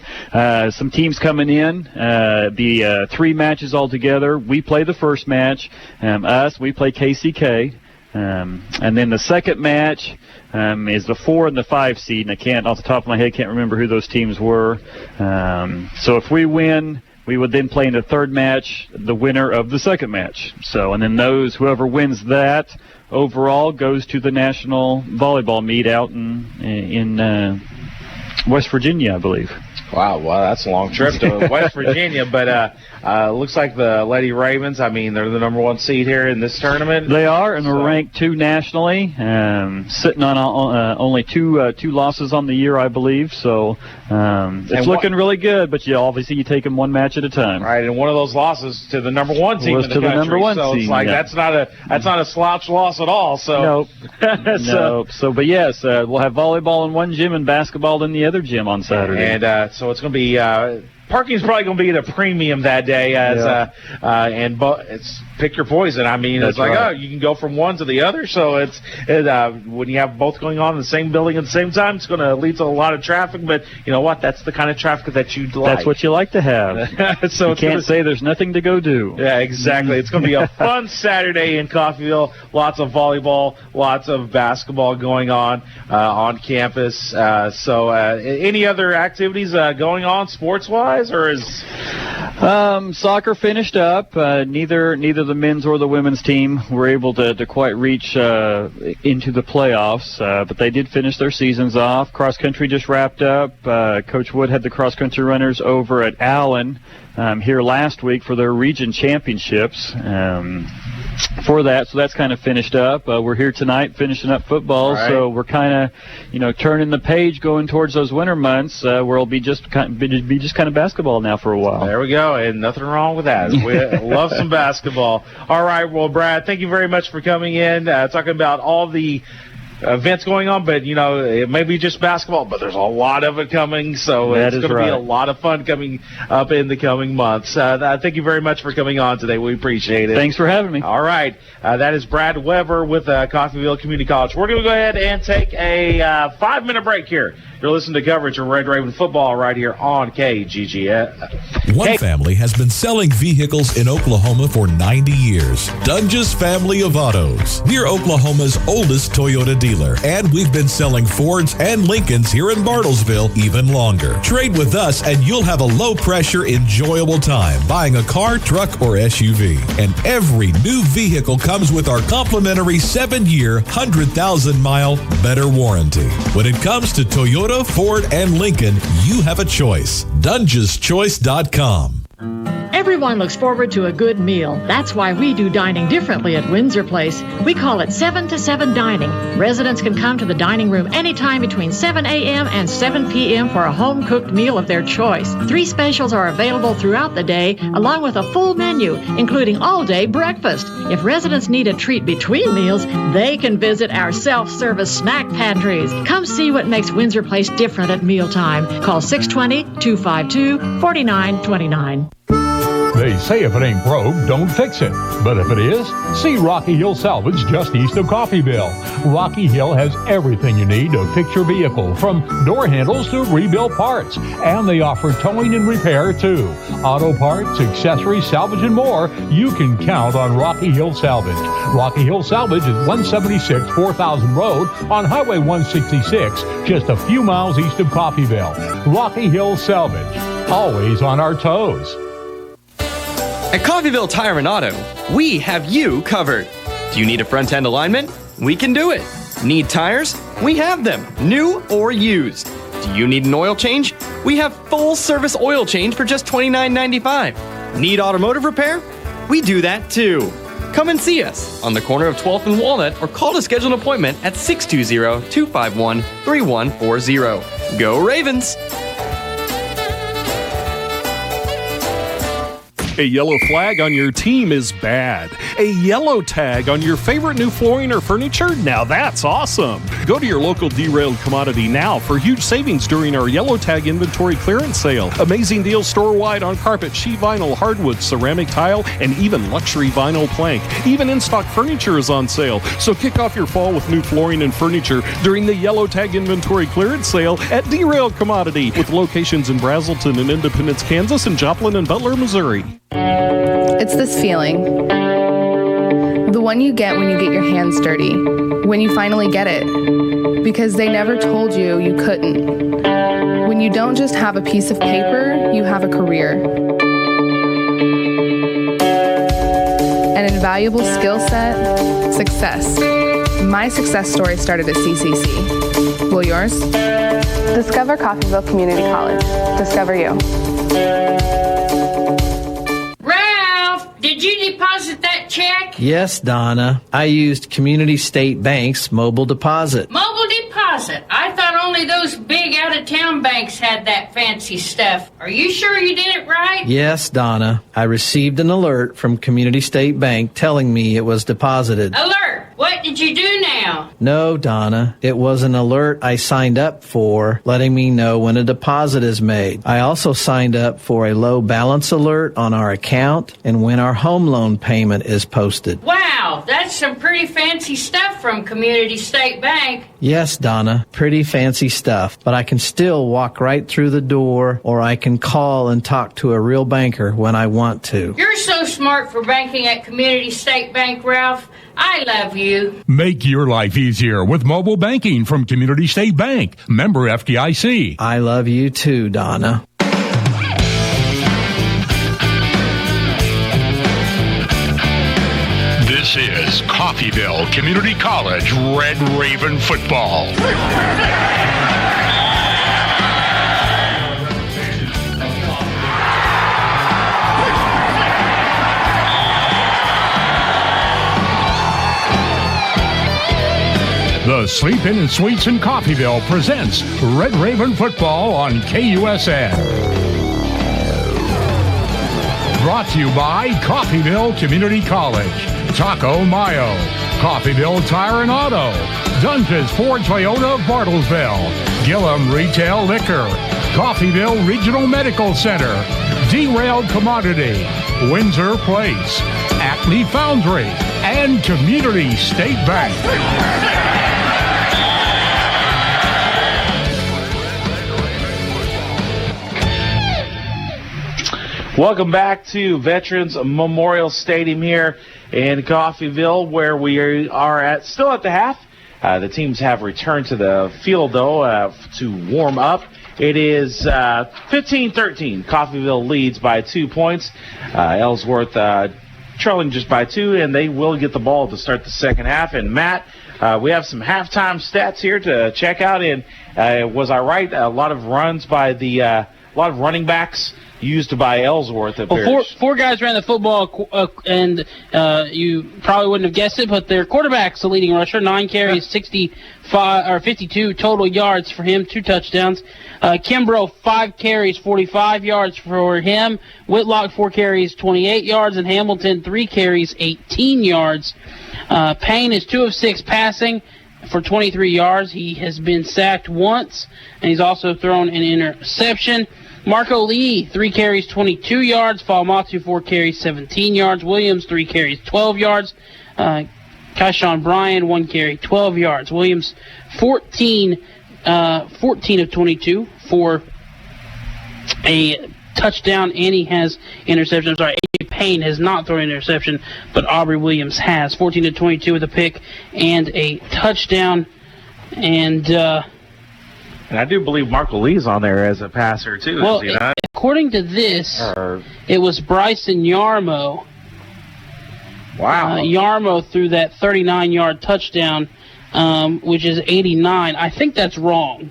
some teams coming in, the 3 matches altogether. We play the first match. We play KCK. And then the second match is the 4 and the 5 seed. And I can't, off the top of my head, can't remember who those teams were. So if we win, we would then play in the third match the winner of the second match. So, and then whoever wins that overall goes to the national volleyball meet out in West Virginia, I believe. Wow, that's a long trip to West Virginia, but looks like the Lady Ravens, they're the number 1 seed here in this tournament. They are, and they're ranked 2 nationally, sitting on only two losses on the year, I believe. So it's looking really good, but obviously you take them one match at a time. Right, and one of those losses to the number 1 team was in the country. Number 1 so team, it's like that's not a slouch loss at all. So nope. But yes, we'll have volleyball in one gym and basketball in the other gym on Saturday. And so it's going to be parking's probably going to be at a premium that day, it's pick your poison. It's like, right. You can go from one to the other. So it's when you have both going on in the same building at the same time, it's going to lead to a lot of traffic. But you know what? That's the kind of traffic that you'd like. That's what you like to have. So you can't say there's nothing to go do. Yeah, exactly. It's going to be a fun Saturday in Coffeyville. Lots of volleyball, lots of basketball going on campus. So any other activities going on sports-wise, or is soccer finished up? Neither the men's or the women's team were able to quite reach into the playoffs, but they did finish their seasons off. Cross country just wrapped up. Coach Wood had the cross country runners over at Allen here last week for their region championships. For that, so that's kind of finished up. We're here tonight finishing up football, right. So we're kind of, turning the page, going towards those winter months where it'll be just kind of basketball now for a while. There we go, and nothing wrong with that. We love some basketball. All right, well, Brad, thank you very much for coming in, talking about all the events going on, but, it may be just basketball, but there's a lot of it coming, so it's going to be a lot of fun coming up in the coming months. Thank you very much for coming on today. We appreciate it. Thanks for having me. All right. That is Brad Weber with Coffeyville Community College. We're going to go ahead and take a 5-minute break here. You're listening to coverage of Red Raven football right here on KGGS. One family has been selling vehicles in Oklahoma for 90 years. Dunges Family of Autos. We're Oklahoma's oldest Toyota dealer, and we've been selling Fords and Lincolns here in Bartlesville even longer. Trade with us and you'll have a low-pressure, enjoyable time buying a car, truck, or SUV. And every new vehicle comes with our complimentary 7-year, 100,000-mile better warranty. When it comes to Toyota, Ford, and Lincoln, you have a choice. DungesChoice.com. Everyone looks forward to a good meal. That's why we do dining differently at Windsor Place. We call it 7 to 7 dining. Residents can come to the dining room anytime between 7 a.m. and 7 p.m. for a home-cooked meal of their choice. 3 specials are available throughout the day, along with a full menu, including all-day breakfast. If residents need a treat between meals, they can visit our self-service snack pantries. Come see what makes Windsor Place different at mealtime. Call 620-252-4929. They say if it ain't broke, don't fix it. But if it is, see Rocky Hill Salvage just east of Coffeyville. Rocky Hill has everything you need to fix your vehicle, from door handles to rebuilt parts. And they offer towing and repair, too. Auto parts, accessories, salvage, and more. You can count on Rocky Hill Salvage. Rocky Hill Salvage is 176 4000 Road on Highway 166, just a few miles east of Coffeyville. Rocky Hill Salvage, always on our toes. At Coffeyville Tire and Auto, we have you covered. Do you need a front-end alignment? We can do it. Need tires? We have them, new or used. Do you need an oil change? We have full-service oil change for just $29.95. Need automotive repair? We do that too. Come and see us on the corner of 12th and Walnut, or call to schedule an appointment at 620-251-3140. Go Ravens! A yellow flag on your team is bad. A yellow tag on your favorite new flooring or furniture? Now that's awesome. Go to your local Derailed Commodity now for huge savings during our yellow tag inventory clearance sale. Amazing deals store-wide on carpet, sheet vinyl, hardwood, ceramic tile, and even luxury vinyl plank. Even in-stock furniture is on sale. So kick off your fall with new flooring and furniture during the yellow tag inventory clearance sale at Derailed Commodity, with locations in Brazelton and Independence, Kansas, and Joplin and Butler, Missouri. It's this feeling. The one you get when you get your hands dirty. When you finally get it. Because they never told you you couldn't. When you don't just have a piece of paper, you have a career. An invaluable skill set, success. My success story started at CCC. Will yours? Discover Coffeyville Community College. Discover you. Did you deposit that check? Yes, Donna. I used Community State Bank's mobile deposit. Mobile deposit? I thought only those big out-of-town banks had that fancy stuff. Are you sure you did it right? Yes, Donna. I received an alert from Community State Bank telling me it was deposited. Alert! What did you do now? No, Donna. It was an alert I signed up for, letting me know when a deposit is made. I also signed up for a low balance alert on our account and when our home loan payment is posted. Wow, that's some pretty fancy stuff from Community State Bank. Yes, Donna, pretty fancy stuff, but I can still walk right through the door, or I can call and talk to a real banker when I want to. You're so smart for banking at Community State Bank, Ralph. I love you. Make your life easier with mobile banking from Community State Bank. Member FDIC. I love you too, Donna. This is Coffeyville Community College Red Raven football. The Sleep In and Suites in Coffeyville presents Red Raven football on KUSN. Brought to you by Coffeyville Community College, Taco Mayo, Coffeyville Tire and Auto, Dungeons Ford Toyota of Bartlesville, Gillum Retail Liquor, Coffeyville Regional Medical Center, Derailed Commodity, Windsor Place, Acme Foundry, and Community State Bank. Welcome back to Veterans Memorial Stadium here in Coffeyville, where we are still at the half. The teams have returned to the field, though, to warm up. It is 15-13. Coffeyville leads by 2 points. Ellsworth trailing just by 2, and they will get the ball to start the second half. And, Matt, we have some halftime stats here to check out. And was I right? A lot of runs by a lot of running backs used by Ellsworth. Four guys ran the football, and you probably wouldn't have guessed it, but their quarterback's the leading rusher. 9 carries, 52 total yards for him, 2 touchdowns. Kimbrough, 5 carries, 45 yards for him. Whitlock, 4 carries, 28 yards, and Hamilton, 3 carries, 18 yards. Payne is 2 of 6 passing for 23 yards. He has been sacked once, and he's also thrown an interception. Marco Lee, 3 carries, 22 yards. Falmatu, 4 carries, 17 yards. Williams, 3 carries, 12 yards. Kaishawn Bryan, 1 carry, 12 yards. Williams, 14 of 22 for a touchdown, and he has interception. I'm sorry, A.J. Payne has not thrown an interception, but Aubrey Williams has. 14 of 22 with a pick and a touchdown. And I do believe Marco Lee's on there as a passer, too. Well, according to this, it was Bryson Yarmo. Wow. Yarmo threw that 39-yard touchdown, which is 89. I think that's wrong.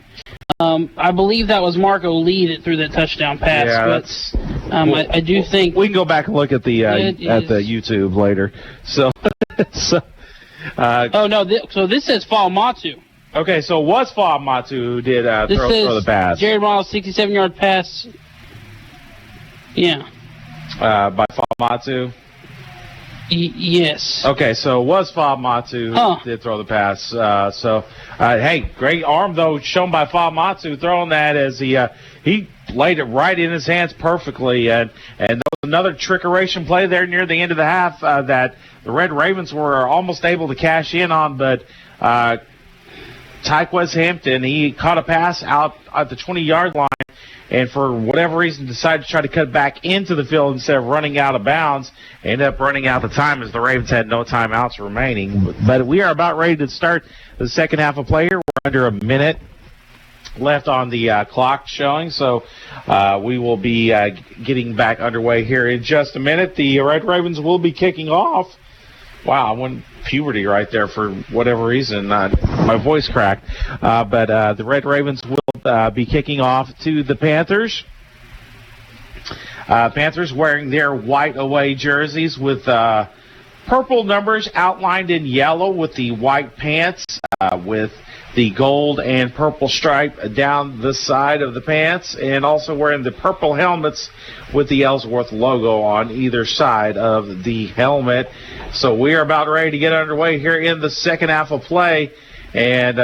I believe that was Marco Lee that threw that touchdown pass. Yeah, but I do think we can go back and look at the YouTube later. So, so this says Falmatu. Okay, so it was Falmatu who did throw the pass. Jared Miles, 67-yard pass. Yeah. By Falmatu? Yes. Okay, so it was Falmatu who did throw the pass. Hey, great arm, though, shown by Falmatu, throwing that as he laid it right in his hands perfectly. And there was another trickeration play there near the end of the half that the Red Ravens were almost able to cash in on, but Tyquez Hampton, he caught a pass out at the 20-yard line, and for whatever reason decided to try to cut back into the field instead of running out of bounds. Ended up running out the time as the Ravens had no timeouts remaining. But we are about ready to start the second half of play here. We're under a minute left on the clock showing, so we will be getting back underway here in just a minute. The Red Ravens will be kicking off. Wow, I went puberty right there for whatever reason. My voice cracked. But the Red Ravens will be kicking off to the Panthers. Panthers wearing their white away jerseys with purple numbers outlined in yellow with the white pants with the gold and purple stripe down the side of the pants, and also wearing the purple helmets with the Ellsworth logo on either side of the helmet. So we are about ready to get underway here in the second half of play, and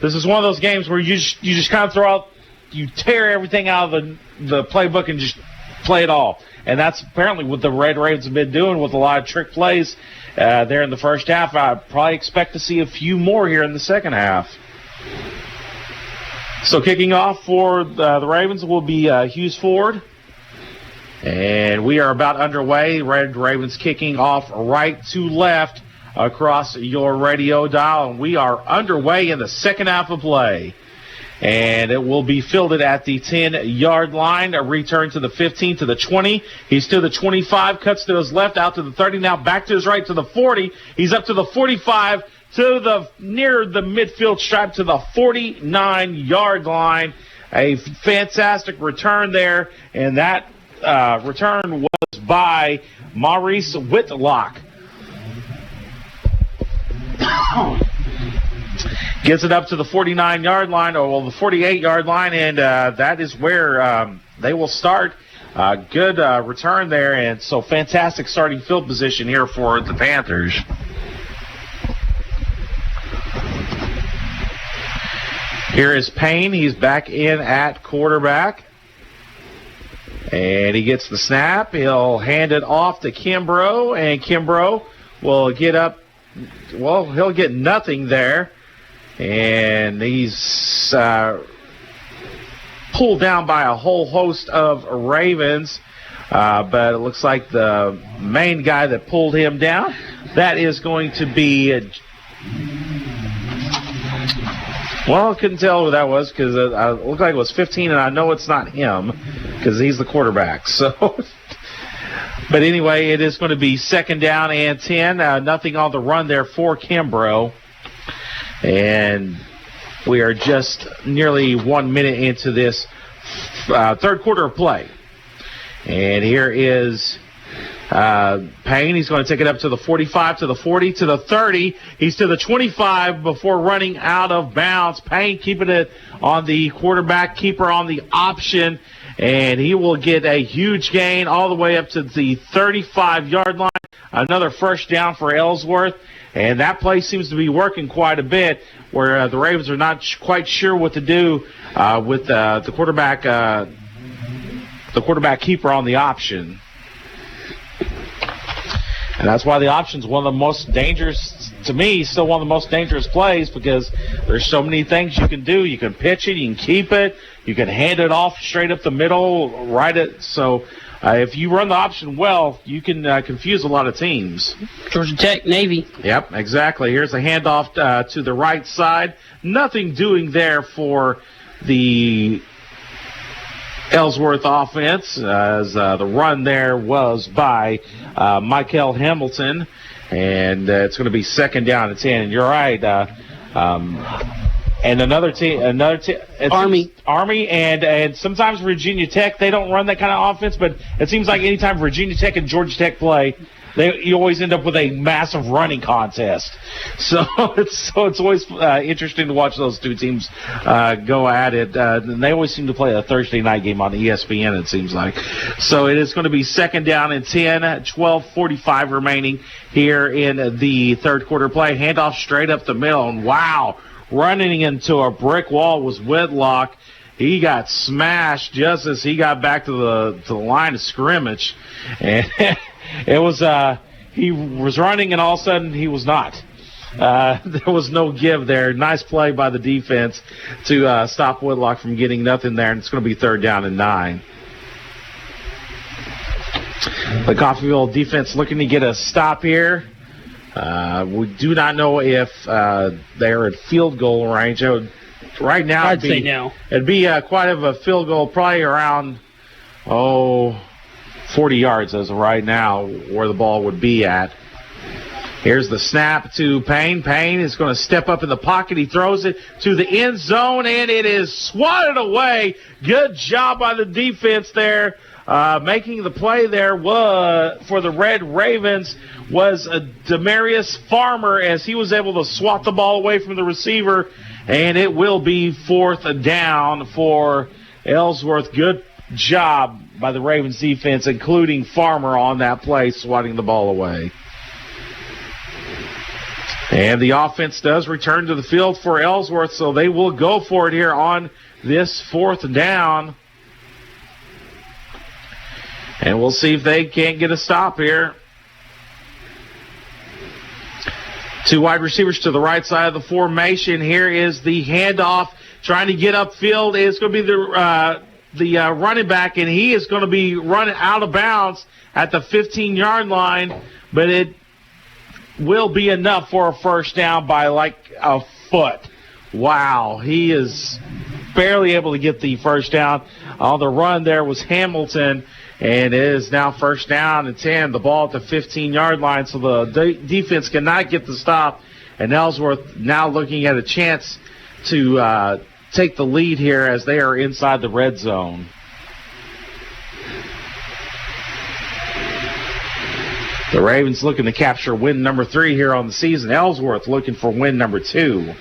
this is one of those games where you just kind of you tear everything out of the playbook and just play it all. And that's apparently what the Red Ravens have been doing with a lot of trick plays there in the first half. I probably expect to see a few more here in the second half. So kicking off for the Ravens will be Hughes Ford. And we are about underway. Red Ravens kicking off right to left across your radio dial. And we are underway in the second half of play. And it will be fielded at the 10-yard line. A return to the 15, to the 20. He's to the 25, cuts to his left, out to the 30, now back to his right to the 40. He's up to the 45, to the near the midfield stripe to the 49-yard line. A fantastic return there, and that return was by Maurice Whitlock. Gets it up to the 49-yard line, or the 48-yard line, and that is where they will start. Good return there, and so fantastic starting field position here for the Panthers. Here is Payne. He's back in at quarterback. And he gets the snap. He'll hand it off to Kimbrough, and Kimbrough will get up. Well, he'll get nothing there. And he's pulled down by a whole host of Ravens. But it looks like the main guy that pulled him down, that is going to be, well, I couldn't tell who that was because it looked like it was 15, and I know it's not him because he's the quarterback. So, but anyway, it is going to be 2nd down and 10. Nothing on the run there for Kimbrough. And we are just nearly 1 minute into this third quarter of play. And here is Payne. He's going to take it up to the 45, to the 40, to the 30. He's to the 25 before running out of bounds. Payne keeping it on the quarterback keeper on the option. And he will get a huge gain all the way up to the 35-yard line. Another first down for Ellsworth. And that play seems to be working quite a bit where the Ravens are not quite sure what to do with the quarterback keeper on the option. And that's why the option's one of the most dangerous, to me, still one of the most dangerous plays because there's so many things you can do. You can pitch it, you can keep it, you can hand it off straight up the middle, right it. So if you run the option well, you can confuse a lot of teams. Georgia Tech, Navy. Yep, exactly. Here's a handoff to the right side. Nothing doing there for the Ellsworth offense as the run there was by Michael Hamilton, and it's going to be 2nd down and 10. And you're right. And another team, Army, and sometimes Virginia Tech, they don't run that kind of offense, but it seems like anytime Virginia Tech and Georgia Tech play, you always end up with a massive running contest. So it's always interesting to watch those two teams go at it. And they always seem to play a Thursday night game on ESPN, it seems like. So it is going to be 2nd down and 10, 12:45 remaining here in the third quarter play. Handoff straight up the middle, and wow, running into a brick wall was Whitlock. He got smashed just as he got back to the line of scrimmage. And it was he was running, and all of a sudden he was not. There was no give there. Nice play by the defense to stop Whitlock from getting nothing there, and it's going to be 3rd down and 9. The Coffeyville defense looking to get a stop here. We do not know if they're at field goal range. Right now, I'd say no. It'd be quite of a field goal, probably around 40 yards as of right now, where the ball would be at. Here's the snap to Payne. Payne is going to step up in the pocket. He throws it to the end zone, and it is swatted away. Good job by the defense there. Making the play there for the Red Ravens was Demarius Farmer, as he was able to swat the ball away from the receiver, and it will be 4th down for Ellsworth. Good job by the Ravens defense, including Farmer on that play, swatting the ball away. And the offense does return to the field for Ellsworth, so they will go for it here on this 4th down. And we'll see if they can't get a stop here. 2 wide receivers to the right side of the formation. Here is the handoff. Trying to get upfield. It's going to be the running back, and he is going to be running out of bounds at the 15-yard line. But it will be enough for a first down by like a foot. Wow, he is barely able to get the first down. On the run there was Hamilton, and it is now 1st down and 10. The ball at the 15-yard line, so the defense cannot get the stop. And Ellsworth now looking at a chance to take the lead here as they are inside the red zone. The Ravens looking to capture win number 3 here on the season. Ellsworth looking for win number 2.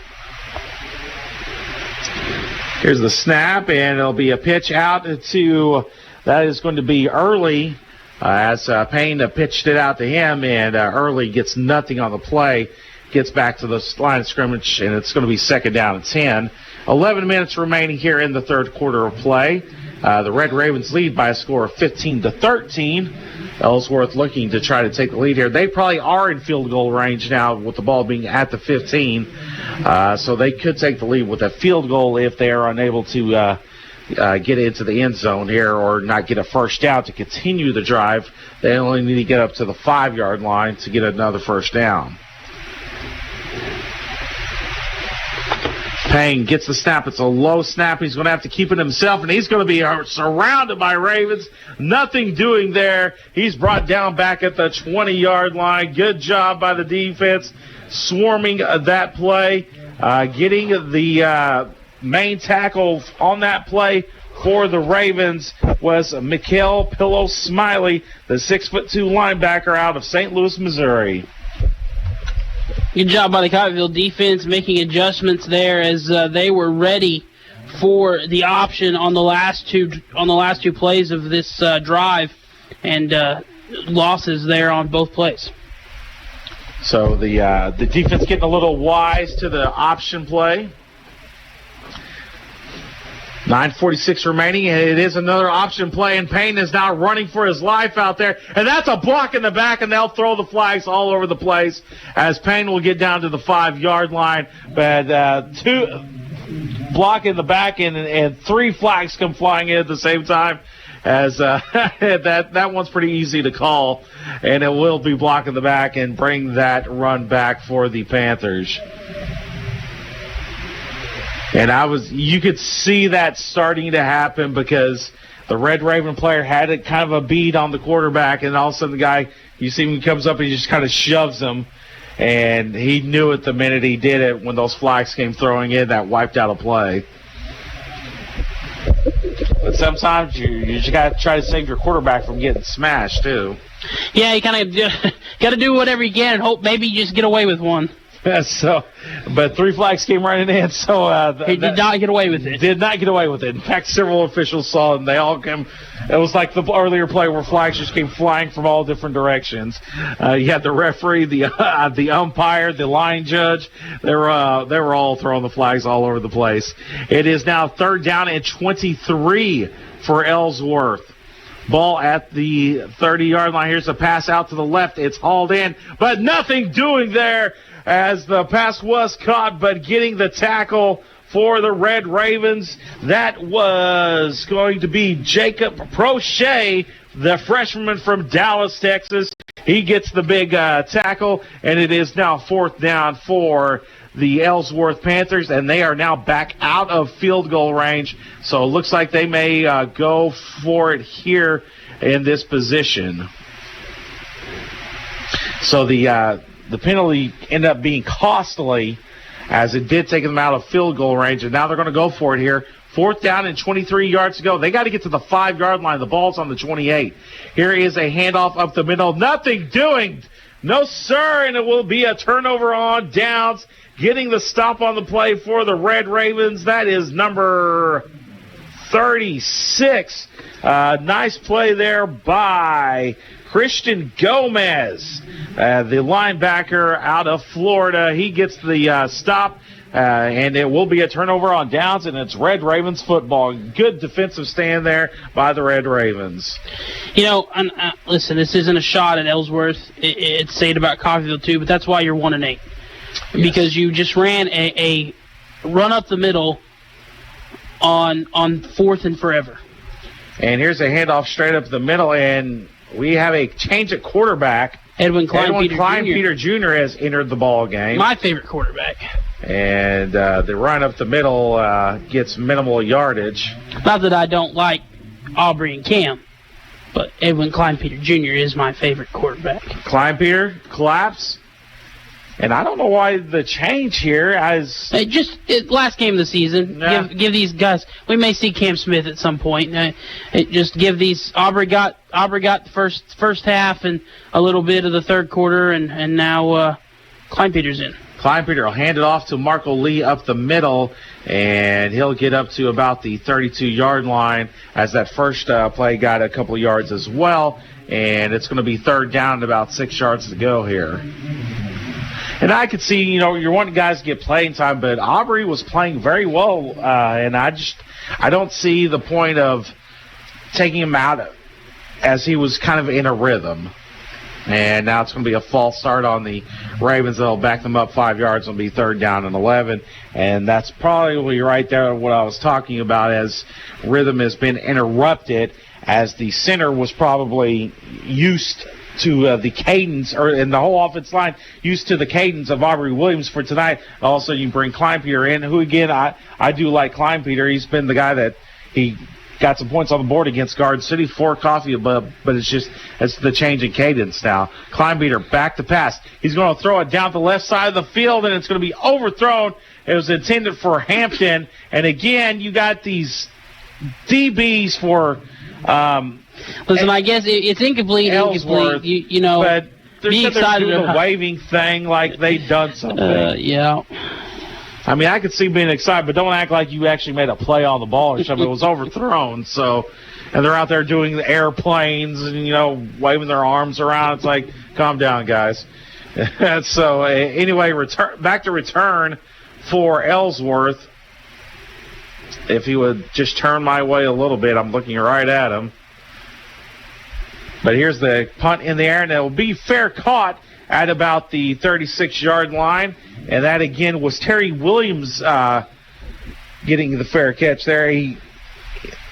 Here's the snap, and it'll be a pitch out to, that is going to be Early, as Payne pitched it out to him, and Early gets nothing on the play. gets back to the line of scrimmage, and it's going to be 2nd down and 10. 11 minutes remaining here in the third quarter of play. The Red Ravens lead by a score of 15-13. Ellsworth looking to try to take the lead here. They probably are in field goal range now with the ball being at the 15. So they could take the lead with a field goal if they are unable to get into the end zone here or not get a first down to continue the drive. They only need to get up to the 5-yard line to get another first down. Payne gets the snap. It's a low snap. He's going to have to keep it himself, and he's going to be surrounded by Ravens. Nothing doing there. He's brought down back at the 20-yard line. Good job by the defense swarming that play, getting the main tackle on that play for the Ravens was Mikael Pillow Smiley, the 6'2" linebacker out of St. Louis, Missouri. Good job by the Coffeyville defense making adjustments there as they were ready for the option on the last two plays of this drive, and losses there on both plays. So the defense getting a little wise to the option play. 9:46 remaining, and it is another option play, and Payne is now running for his life out there. And that's a block in the back, and they'll throw the flags all over the place as Payne will get down to the 5-yard line. But 2 block in the back, and 3 flags come flying in at the same time. As that one's pretty easy to call, and it will be block in the back and bring that run back for the Panthers. And you could see that starting to happen because the Red Raven player had it kind of a bead on the quarterback, and all of a sudden the guy, you see him, he comes up and he just kind of shoves him, and he knew it the minute he did it when those flags came throwing in. That wiped out a play. But sometimes you just got to try to save your quarterback from getting smashed too. Yeah, you kind of got to do whatever you can and hope maybe you just get away with one. But 3 flags came running in, so he did not get away with it. Did not get away with it. In fact, several officials saw it, and they all came. It was like the earlier play where flags just came flying from all different directions. You had the referee, the umpire, the line judge. They were all throwing the flags all over the place. It is now 3rd down and 23 for Ellsworth. Ball at the 30-yard line. Here's a pass out to the left. It's hauled in, but nothing doing there as the pass was caught, but getting the tackle for the Red Ravens. That was going to be Jacob Prochet, the freshman from Dallas, Texas. He gets the big tackle, and it is now 4th down for the Ellsworth Panthers, and they are now back out of field goal range. So it looks like they may go for it here in this position. So the penalty ended up being costly as it did take them out of field goal range, and now they're going to go for it here. 4th down and 23 yards to go. They got to get to the 5-yard line. The ball's on the 28. Here is a handoff up the middle. Nothing doing. No, sir, and it will be a turnover on downs. Getting the stop on the play for the Red Ravens. That is number 36. Nice play there by Christian Gomez, the linebacker out of Florida. He gets the stop, and it will be a turnover on downs, and it's Red Ravens football. Good defensive stand there by the Red Ravens. You know, listen, this isn't a shot at Ellsworth. It's said about Coffeyville too, but that's why you're 1-8. Because you just ran a run up the middle on 4th and forever. And here's a handoff straight up the middle, and we have a change at quarterback. Edwin Klein-Peter Jr. has entered the ball game. My favorite quarterback. And the run up the middle gets minimal yardage. Not that I don't like Aubrey and Cam, but Edwin Klein-Peter Jr. is my favorite quarterback. Klein-Peter collapse. And I don't know why the change here as last game of the season. Yeah. Give these guys. We may see Cam Smith at some point. Just give these. Aubrey got the first half and a little bit of the third quarter, and now Klein-Peter's in. Klein-Peter will hand it off to Marco Lee up the middle, and he'll get up to about the 32-yard line as that first play got a couple of yards as well, and it's going to be 3rd down and about 6 yards to go here. And I could see, you're wanting guys to get playing time, but Aubrey was playing very well, and I don't see the point of taking him out as he was kind of in a rhythm. And now it's going to be a false start on the Ravens. They'll back them up 5 yards. It'll be 3rd down and 11. And that's probably right there what I was talking about, as rhythm has been interrupted, as the center was probably used to the cadence, and the whole offense line used to the cadence of Aubrey Williams for tonight. Also, you bring Kleinpeter in, who, again, I do like Kleinpeter. He's been the guy that he got some points on the board against Garden City for Coffeyville, but it's the change in cadence now. Kleinpeter back to pass. He's going to throw it down the left side of the field, and it's going to be overthrown. It was intended for Hampton, and again, you got these DBs for listen, I guess it's incomplete. Ellsworth, but they're doing the waving thing like they've done something. Yeah. I mean, I could see being excited, but don't act like you actually made a play on the ball or something. It was overthrown, and they're out there doing the airplanes and, waving their arms around. It's like, calm down, guys. So, anyway, back to return for Ellsworth. If he would just turn my way a little bit, I'm looking right at him. But here's the punt in the air, and it will be fair caught at about the 36-yard line. And that, again, was Terry Williams getting the fair catch there.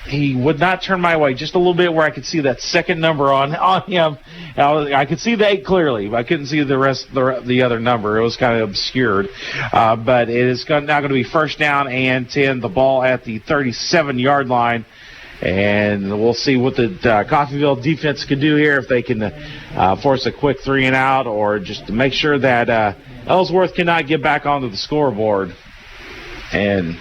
He would not turn my way, just a little bit where I could see that second number on him. I could see the 8 clearly, but I couldn't see the rest, the other number. It was kind of obscured. But it is now going to be 1st down and 10, the ball at the 37-yard line. And we'll see what the Coffeyville defense can do here, if they can force a quick 3-and-out, or just to make sure that Ellsworth cannot get back onto the scoreboard. And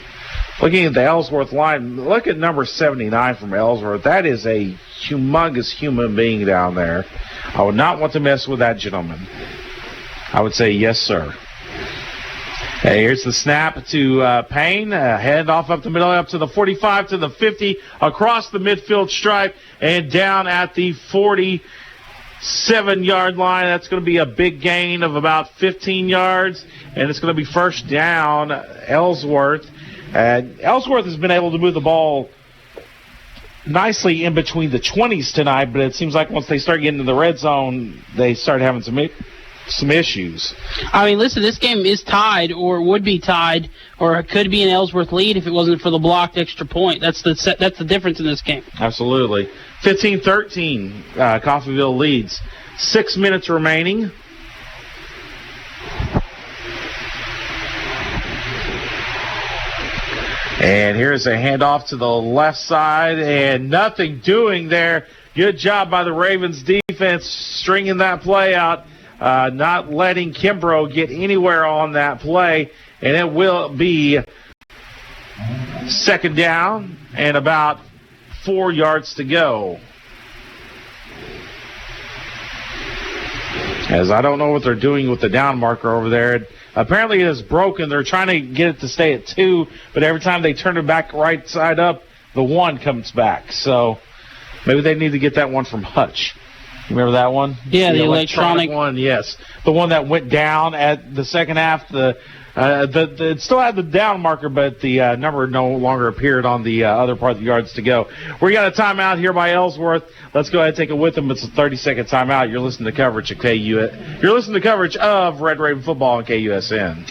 looking at the Ellsworth line, look at number 79 from Ellsworth. That is a humongous human being down there. I would not want to mess with that gentleman. I would say yes, sir. Hey, here's the snap to Payne. Hand off up the middle, up to the 45, to the 50, across the midfield stripe, and down at the 47-yard line. That's going to be a big gain of about 15 yards, and it's going to be 1st down, Ellsworth. Ellsworth has been able to move the ball nicely in between the 20s tonight, but it seems like once they start getting to the red zone, they start having some issues. I mean, listen, this game is tied, or would be tied, or it could be an Ellsworth lead if it wasn't for the blocked extra point. That's the difference in this game. Absolutely. 15-13, Coffeyville leads. 6 minutes remaining. And here's a handoff to the left side, and nothing doing there. Good job by the Ravens defense stringing that play out, not letting Kimbrough get anywhere on that play. And it will be 2nd down and about 4 yards to go. As I don't know what they're doing with the down marker over there. Apparently it is broken. They're trying to get it to stay at 2, but every time they turn it back right side up, the 1 comes back. So maybe they need to get that one from Hutch. Remember that one? Yeah, the electronic one, yes. The one that went down at the second half. It still had the down marker, but the number no longer appeared on the other part of the yards to go. We got a timeout here by Ellsworth. Let's go ahead and take it with them. It's a 30-second timeout. You're listening to coverage at You're listening to coverage of Red Raven football on KUSN.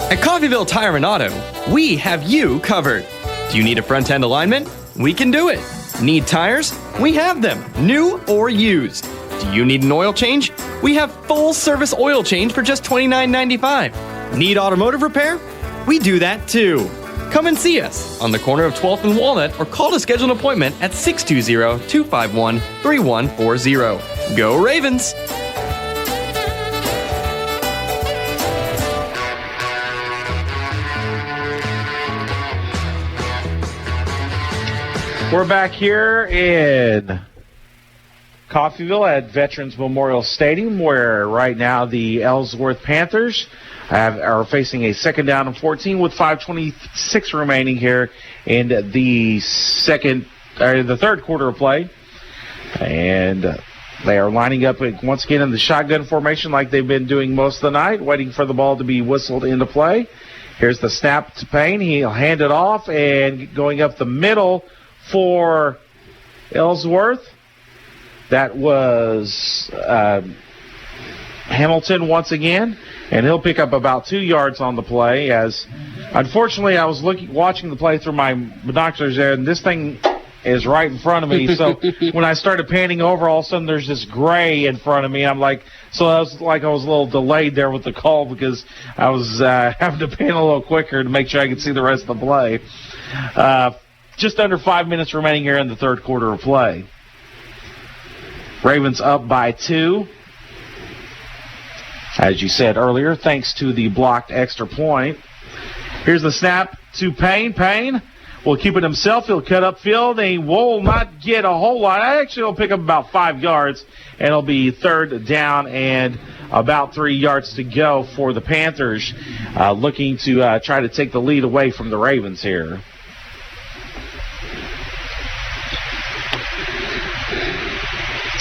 At Coffeyville Tire and Auto, we have you covered. Do you need a front-end alignment? We can do it. Need tires? We have them, new or used. Do you need an oil change? We have full-service oil change for just $29.95. Need automotive repair? We do that too. Come and see us on the corner of 12th and Walnut, or call to schedule an appointment at 620-251-3140. Go Ravens! We're back here in Coffeyville at Veterans Memorial Stadium, where right now the Ellsworth Panthers are facing a 2nd down and 14 with 5:26 remaining here in the third quarter of play. And They are lining up once again in the shotgun formation like they've been doing most of the night, waiting for the ball to be whistled into play. Here's the snap to Payne. He'll hand it off, and going up the middle for Ellsworth. That was Hamilton once again, and he'll pick up about 2 yards on the play. As unfortunately, I was watching the play through my binoculars there, and this thing is right in front of me. So when I started panning over, all of a sudden there's this gray in front of me. I'm like, so I was a little delayed there with the call because I was having to pan a little quicker to make sure I could see the rest of the play. Just under 5 minutes remaining here in the third quarter of play. Ravens up by 2. As you said earlier, thanks to the blocked extra point. Here's the snap to Payne. Payne will keep it himself. He'll cut upfield, and he will not get a whole lot. Actually, he'll pick up about 5 yards, and it'll be third down and about 3 yards to go for the Panthers, looking to try to take the lead away from the Ravens here.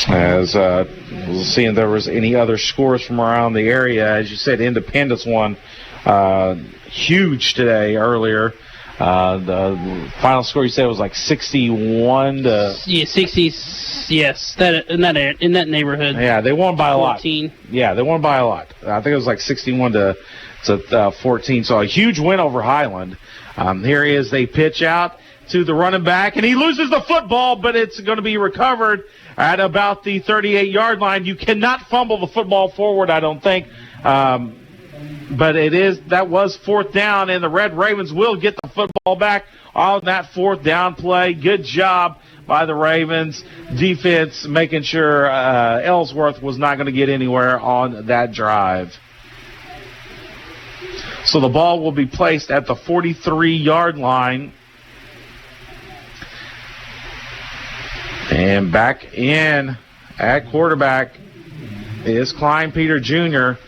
As seeing if there was any other scores from around the area. As you said, Independence won huge today earlier. The final score you said was like 61 to... Yeah, 60, yes, in that neighborhood. Yeah, they won by 14. A lot. Yeah, they won by a lot. I think it was like 61 to 14, so a huge win over Highland. Here he is. They pitch out to the running back, and he loses the football, but it's going to be recovered at about the 38-yard line. You cannot fumble the football forward, I don't think. But that was fourth down, and the Red Ravens will get the football back on that fourth down play. Good job by the Ravens defense, making sure Ellsworth was not going to get anywhere on that drive. So the ball will be placed at the 43-yard line. And back in at quarterback is Klein Peter Jr.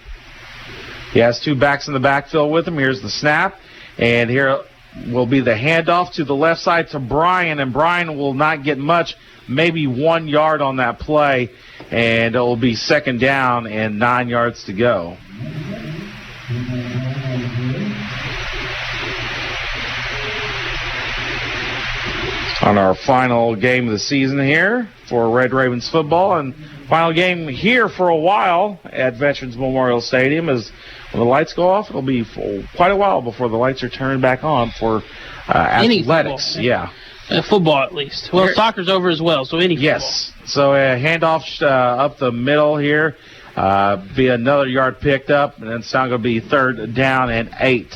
He has 2 backs in the backfield with him. Here's the snap. And here will be the handoff to the left side to Brian. And Brian will not get much, maybe 1 yard on that play. And it will be second down and 9 yards to go. On our final game of the season here for Red Ravens football, and final game here for a while at Veterans Memorial Stadium. Is when the lights go off, it'll be quite a while before the lights are turned back on for athletics. Football. Yeah, football at least. Well, soccer's over as well, so any football. Yes. So a handoff up the middle here, be another yard picked up, and then it's now going to be third down and 8.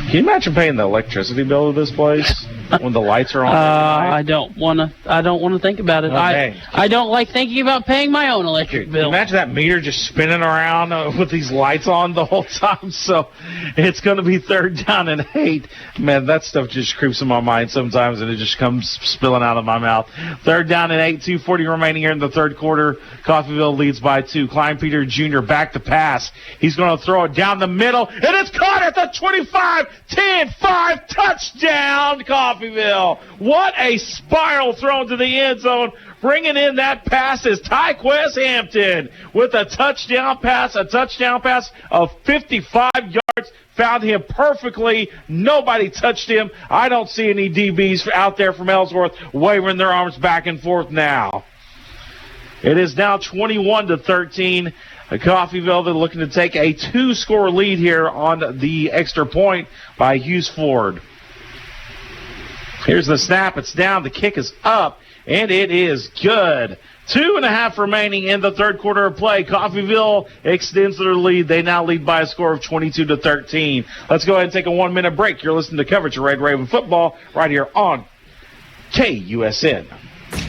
Can you imagine paying the electricity bill of this place when the lights are on? I don't want to think about it. Okay. I don't like thinking about paying my own electric bill. Imagine that meter just spinning around with these lights on the whole time. So it's going to be third down and 8. Man, that stuff just creeps in my mind sometimes, and it just comes spilling out of my mouth. Third down and 8, 2:40 remaining here in the third quarter. Coffeyville leads by 2. Klein Peter Jr. back to pass. He's going to throw it down the middle, and it's caught at the 25, 10, 5, touchdown, Coffeyville. What a spiral thrown to the end zone. Bringing in that pass is Tyquez Hampton with a touchdown pass of 55 yards. Found him perfectly. Nobody touched him. I don't see any DBs out there from Ellsworth waving their arms back and forth now. It is now 21-13. Coffeyville, they're looking to take a 2-score lead here on the extra point by Hughes Ford. Here's the snap. It's down. The kick is up, and it is good. 2.5 remaining in the third quarter of play. Coffeyville extends their lead. They now lead by a score of 22-13. Let's go ahead and take a 1-minute break. You're listening to coverage of Red Raven football right here on KUSN.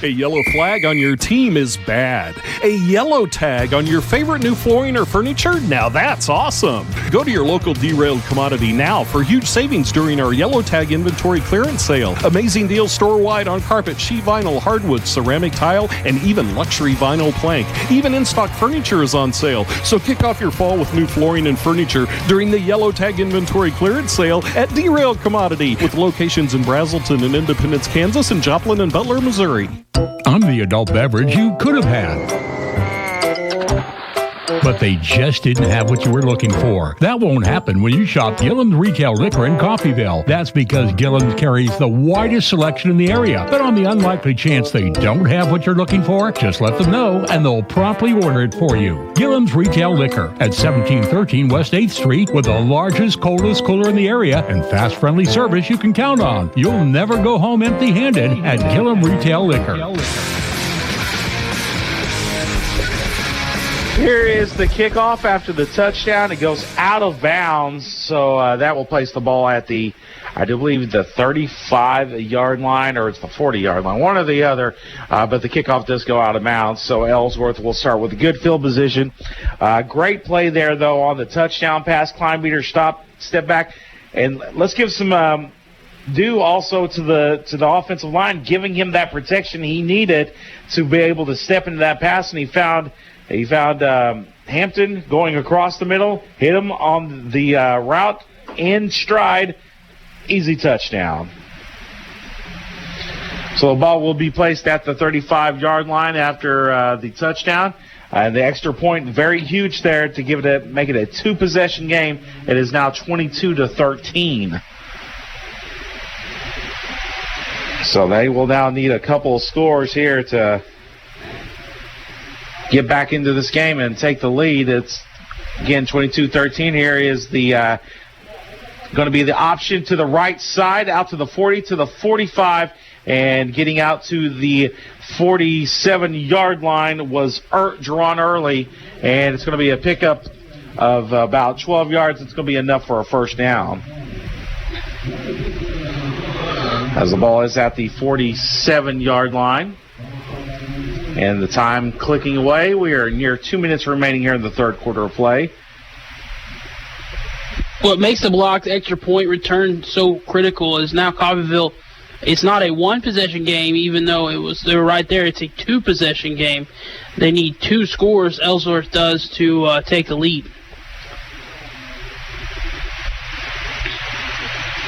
A yellow flag on your team is bad. A yellow tag on your favorite new flooring or furniture? Now that's awesome. Go to your local Derailed Commodity now for huge savings during our yellow tag inventory clearance sale. Amazing deals store-wide on carpet, sheet vinyl, hardwood, ceramic tile, and even luxury vinyl plank. Even in-stock furniture is on sale. So kick off your fall with new flooring and furniture during the yellow tag inventory clearance sale at Derailed Commodity with locations in Brazelton and Independence, Kansas, and Joplin and Butler, Missouri. I'm the adult beverage you could have had. But they just didn't have what you were looking for. That won't happen when you shop Gillen's Retail Liquor in Coffeyville. That's because Gillen's carries the widest selection in the area. But on the unlikely chance they don't have what you're looking for, just let them know and they'll promptly order it for you. Gillen's Retail Liquor at 1713 West 8th Street with the largest, coldest cooler in the area and fast, friendly service you can count on. You'll never go home empty-handed at Gillen Retail Liquor. Here is the kickoff after the touchdown. It goes out of bounds, so that will place the ball at I do believe, the 35-yard line, or it's the 40-yard line, one or the other, but the kickoff does go out of bounds, so Ellsworth will start with a good field position. Great play there, though, on the touchdown pass. Kleinbeater step back, and let's give some due also to the offensive line, giving him that protection he needed to be able to step into that pass, and he found Hampton going across the middle, hit him on the route in stride, easy touchdown. So the ball will be placed at the 35-yard line after the touchdown. The extra point, very huge there to make it a two-possession game. It is now 22-13. So they will now need a couple of scores here to get back into this game and take the lead. It's, again, 22-13. Here is the going to be the option to the right side, out to the 40, to the 45, and getting out to the 47-yard line was drawn early, and it's going to be a pickup of about 12 yards. It's going to be enough for a first down. As the ball is at the 47-yard line. And the time clicking away. We are near 2 minutes remaining here in the third quarter of play. What makes the blocked extra point return so critical is now Coffeyville, it's not a one-possession game, even though they were right there. It's a two-possession game. They need two scores, Ellsworth does, to take the lead.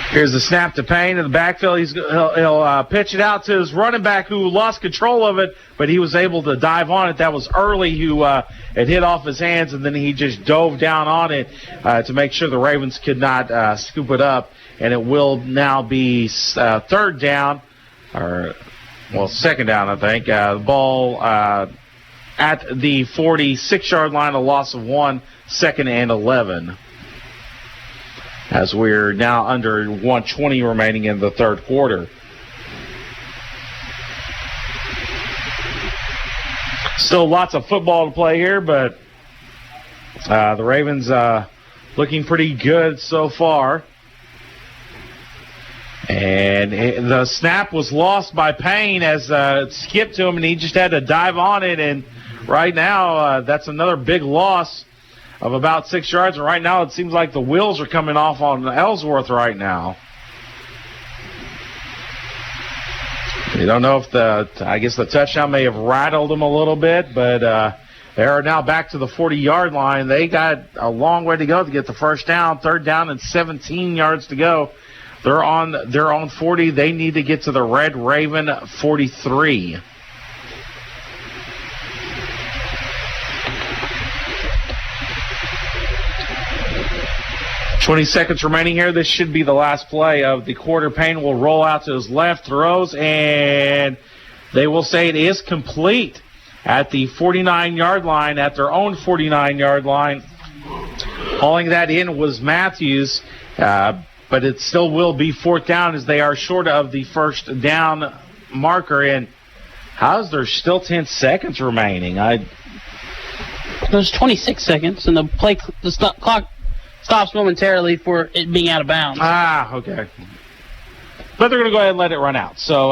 Here's the snap to Payne in the backfield. He'll pitch it out to his running back who lost control of it, but he was able to dive on it. That was Early who it hit off his hands, and then he just dove down on it to make sure the Ravens could not scoop it up. And it will now be third down, second down, I think. The ball at the 46-yard line, a loss of 1, second and 11. As we're now under 1:20 remaining in the third quarter. Still lots of football to play here, but the Ravens looking pretty good so far. And the snap was lost by Payne as it skipped to him, and he just had to dive on it. And right now, that's another big loss of about 6 yards, and right now it seems like the wheels are coming off on Ellsworth right now. You don't know if I guess the touchdown may have rattled them a little bit, but they are now back to the 40-yard line. They got a long way to go to get the first down. Third down and 17 yards to go. They're on 40. They need to get to the Red Raven 43. 20 seconds remaining here. This should be the last play of the quarter. Payne will roll out to his left, throws, and they will say it is complete at the 49-yard line, at their own 49-yard line. Hauling that in was Matthews, but it still will be fourth down as they are short of the first down marker. And how's there still 10 seconds remaining? There's 26 seconds, and the clock stops momentarily for it being out of bounds. Okay. But they're going to go ahead and let it run out. So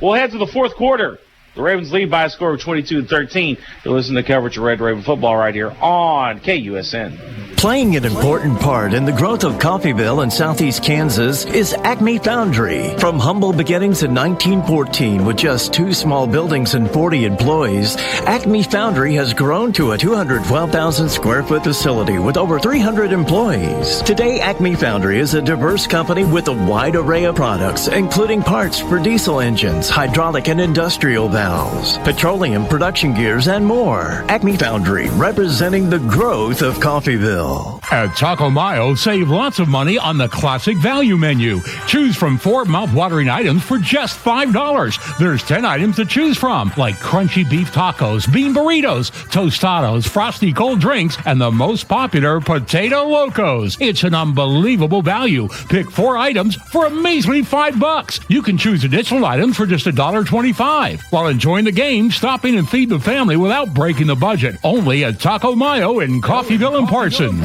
we'll head to the fourth quarter. The Ravens lead by a score of 22-13. You're listening to coverage of Red Raven football right here on KUSN. Playing an important part in the growth of Coffeyville in southeast Kansas is Acme Foundry. From humble beginnings in 1914 with just 2 small buildings and 40 employees, Acme Foundry has grown to a 212,000 square foot facility with over 300 employees. Today, Acme Foundry is a diverse company with a wide array of products, including parts for diesel engines, hydraulic and industrial valves, petroleum production gears, and more. Acme Foundry, representing the growth of Coffeyville. At Taco Mayo, save lots of money on the classic value menu. Choose from 4 mouth-watering items for just $5. There's 10 items to choose from, like crunchy beef tacos, bean burritos, tostados, frosty cold drinks, and the most popular Potato Locos. It's an unbelievable value. Pick 4 items for a measly $5. You can choose additional items for just $1.25. While enjoying the game, stop in and feed the family without breaking the budget. Only at Taco Mayo in Coffeyville and Parsons.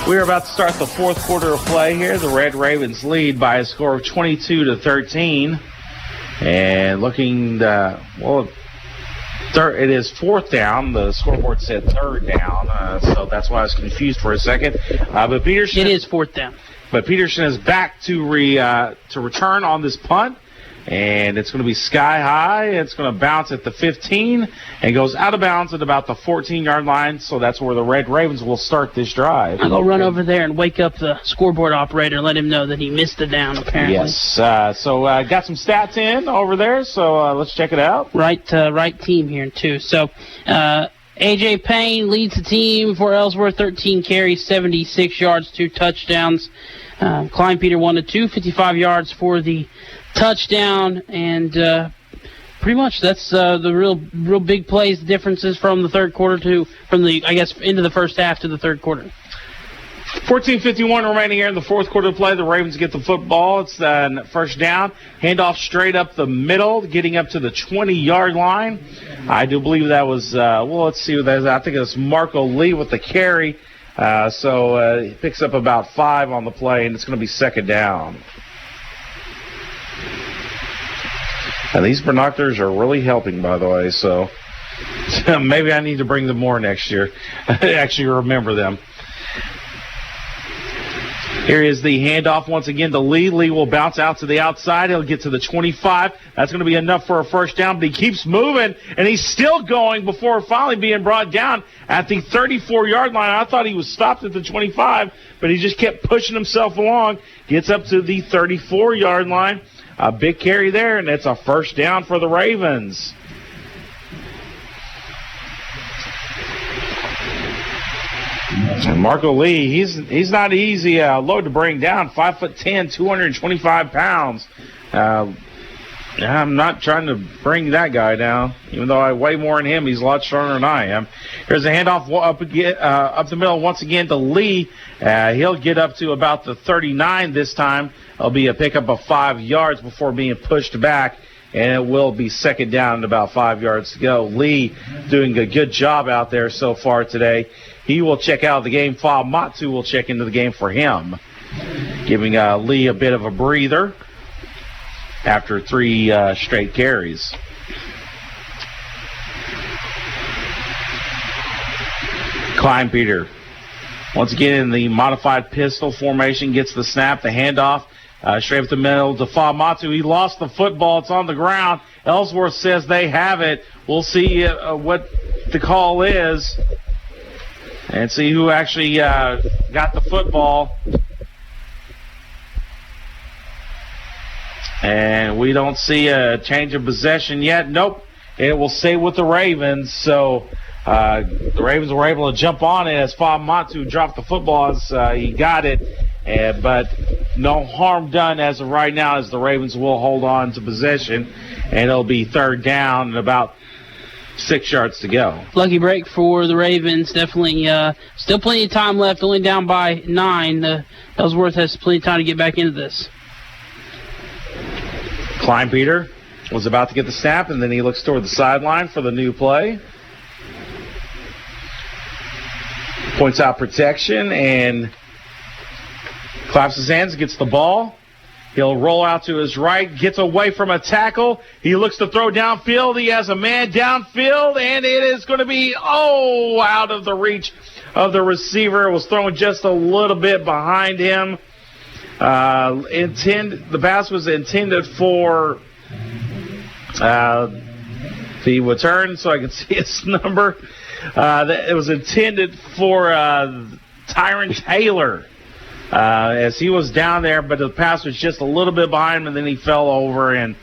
We're about to start the fourth quarter of play here. The Red Ravens lead by a score of 22-13. And looking, it is 4th down. The scoreboard said 3rd down, so that's why I was confused for a second. But Peterson, it is 4th down. But Peterson is back to return on this punt. And it's going to be sky high. It's going to bounce at the 15 and goes out of bounds at about the 14-yard line. So that's where the Red Ravens will start this drive. I'll go run over there and wake up the scoreboard operator and let him know that he missed the down, apparently. Yes. So got some stats in over there. So let's check it out. Right team here, too. So A.J. Payne leads the team for Ellsworth, 13 carries, 76 yards, 2 touchdowns. Klein Peter 1 of 2, 55 yards for the touchdown, and pretty much that's the real big plays, the differences from the third quarter into the first half to the third quarter. 14:51 remaining here in the fourth quarter of play. The Ravens get the football. It's first down. Handoff straight up the middle, getting up to the 20-yard line. I do believe that was, let's see what that is. I think it was Marco Lee with the carry. So he picks up about 5 on the play, and it's going to be second down. And these binoculars are really helping, by the way, so maybe I need to bring them more next year. Actually remember them. Here is the handoff once again to Lee. Lee will bounce out to the outside. He'll get to the 25. That's going to be enough for a first down, but he keeps moving, and he's still going before finally being brought down at the 34-yard line. I thought he was stopped at the 25, but he just kept pushing himself along. Gets up to the 34-yard line. A big carry there, and it's a first down for the Ravens. And Marco Lee, he's not easy load to bring down. 5'10", 225 pounds. I'm not trying to bring that guy down, even though I weigh more than him. He's a lot stronger than I am. Here's a handoff up the middle once again to Lee. He'll get up to about the 39 this time. It'll be a pickup of 5 yards before being pushed back, and it will be second down and about 5 yards to go. Lee doing a good job out there so far today. He will check out of the game. Fa Matu will check into the game for him, giving Lee a bit of a breather after 3 straight carries. Klein Peter, once again in the modified pistol formation, gets the snap, the handoff, straight up the middle to Fa Matu. He lost the football. It's on the ground. Ellsworth says they have it. We'll see what the call is and see who actually got the football. And we don't see a change of possession yet. Nope. It will stay with the Ravens. So the Ravens were able to jump on it as Fa Matu dropped the football as he got it. But no harm done as of right now, as the Ravens will hold on to possession. And it'll be third down and about 6 yards to go. Lucky break for the Ravens. Definitely still plenty of time left, only down by 9. Ellsworth has plenty of time to get back into this. Klein Peter was about to get the snap, and then he looks toward the sideline for the new play. Points out protection and claps his hands, gets the ball. He'll roll out to his right, gets away from a tackle. He looks to throw downfield. He has a man downfield, and it is going to be, out of the reach of the receiver. It was thrown just a little bit behind him. The pass was intended for the return, so I can see his number. It was intended for Tyron Taylor. As he was down there, but the pass was just a little bit behind him, and then he fell over. And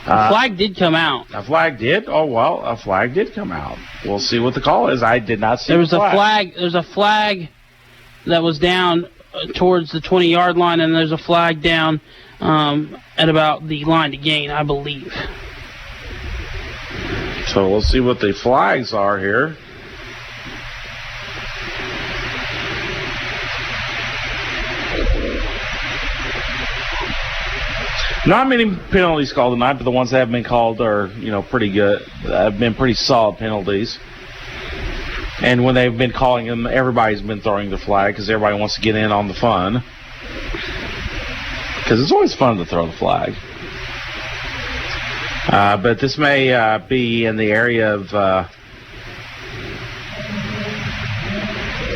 a flag did come out. A flag did? Oh, well, a flag did come out. We'll see what the call is. I did not see There was the flag. There's a flag that was down towards the 20-yard line, and there's a flag down at about the line to gain, I believe. So we'll see what the flags are here. Not many penalties called tonight, but the ones that have been called are, pretty good. Have been pretty solid penalties. And when they've been calling them, everybody's been throwing the flag because everybody wants to get in on the fun. Because it's always fun to throw the flag. But this may be in the area of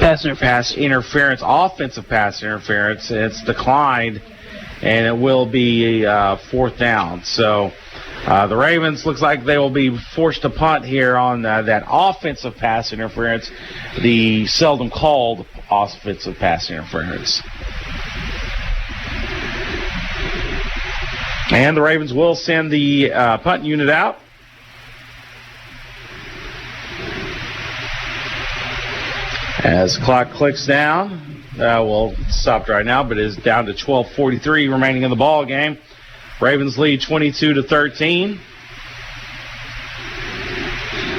pass interference, offensive pass interference. It's declined. And it will be fourth down. So the Ravens looks like they will be forced to punt here on that offensive pass interference, the seldom called offensive pass interference. And the Ravens will send the punt unit out. As the clock clicks down. Well, it stopped right now, but it is down to 12:43 remaining in the ball game. Ravens lead 22-13.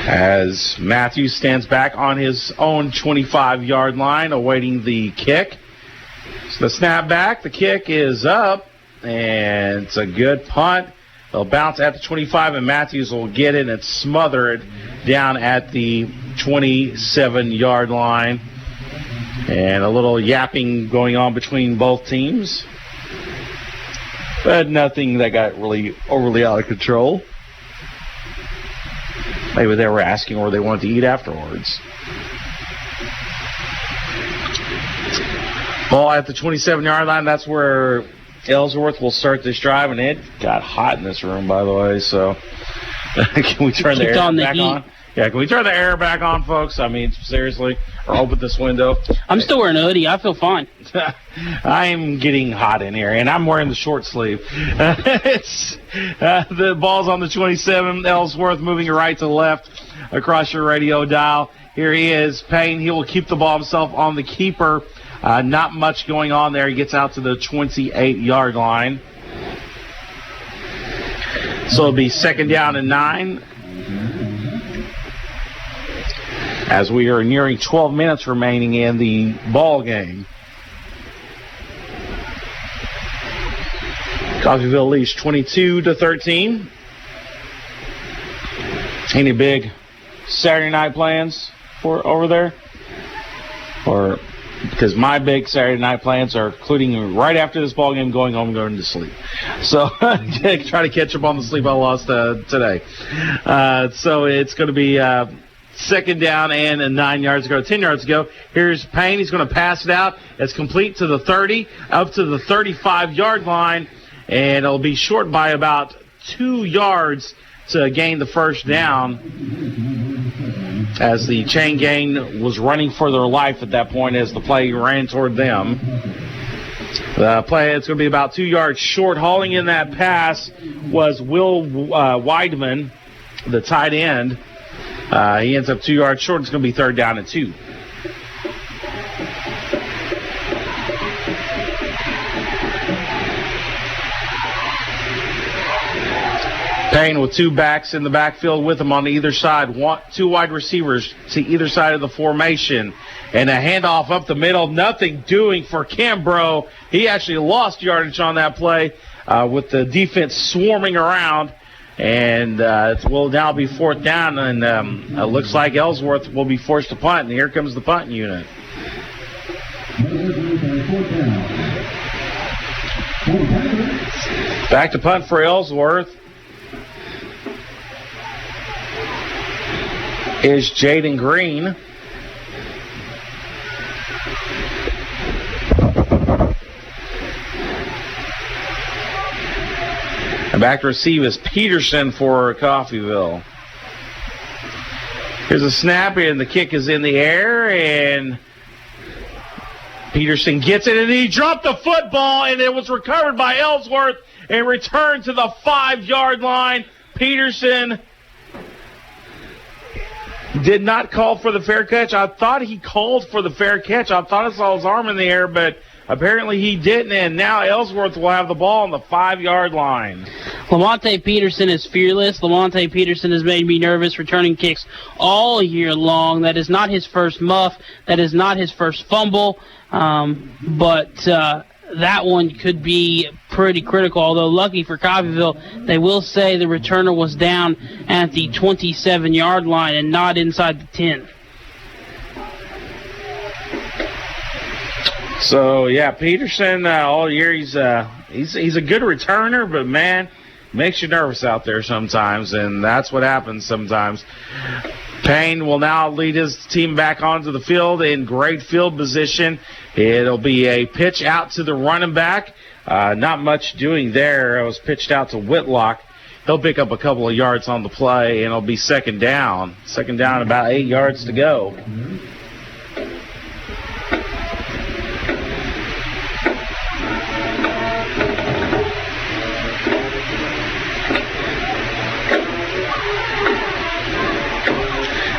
As Matthews stands back on his own 25-yard line, awaiting the kick. So the snap back, the kick is up, and it's a good punt. They'll bounce at the 25, and Matthews will get it and smother it down at the 27-yard line. And a little yapping going on between both teams. But nothing that got really overly out of control. Maybe they were asking where they wanted to eat afterwards. Ball at the 27-yard line. That's where Ellsworth will start this drive. And it got hot in this room, by the way. So can we turn the air back on? Yeah, can we turn the air back on, folks? I mean, seriously. Or open this window. I'm still wearing a hoodie. I feel fine. I'm getting hot in here, and I'm wearing the short sleeve. The ball's on the 27. Ellsworth moving right to left across your radio dial. Here he is. Payne, he will keep the ball himself on the keeper. Not much going on there. He gets out to the 28-yard line. So it'll be 2nd down and 9. As we are nearing 12 minutes remaining in the ball game. Coffeyville leads 22-13. Any big Saturday night plans for over there? Or because my big Saturday night plans are including right after this ball game going home and going to sleep. So try to catch up on the sleep I lost today. So it's going to be 2nd down and 9 yards ago, 10 yards ago. Here's Payne. He's going to pass it out. It's complete to the 30, up to the 35-yard line, and it'll be short by about 2 yards to gain the first down as the chain gang was running for their life at that point as the play ran toward them. The play, it's going to be about 2 yards short. Hauling in that pass was Will Weidman, the tight end. He ends up 2 yards short. It's going to be 3rd down and 2. Payne with 2 backs in the backfield with him on either side. 2 wide receivers to either side of the formation. And a handoff up the middle. Nothing doing for Cambro. He actually lost yardage on that play with the defense swarming around. And it will now be 4th down, and it looks like Ellsworth will be forced to punt, and here comes the punt unit. Back to punt for Ellsworth is Jaden Green. And back to receive is Peterson for Coffeyville. Here's a snap, and the kick is in the air, and Peterson gets it, and he dropped the football, and it was recovered by Ellsworth and returned to the 5-yard line. Peterson did not call for the fair catch. I thought he called for the fair catch. I thought I saw his arm in the air, but apparently he didn't, and now Ellsworth will have the ball on the 5-yard line. Lamonte Peterson is fearless. Lamonte Peterson has made me nervous returning kicks all year long. That is not his first muff. That is not his first fumble. But that one could be pretty critical, although lucky for Coffeyville, they will say the returner was down at the 27-yard line and not inside the 10. So, yeah, Peterson all year, he's a good returner, but, man, makes you nervous out there sometimes, and that's what happens sometimes. Payne will now lead his team back onto the field in great field position. It'll be a pitch out to the running back. Not much doing there. It was pitched out to Whitlock. He'll pick up a couple of yards on the play, and it'll be second down. Second down, about 8 yards to go.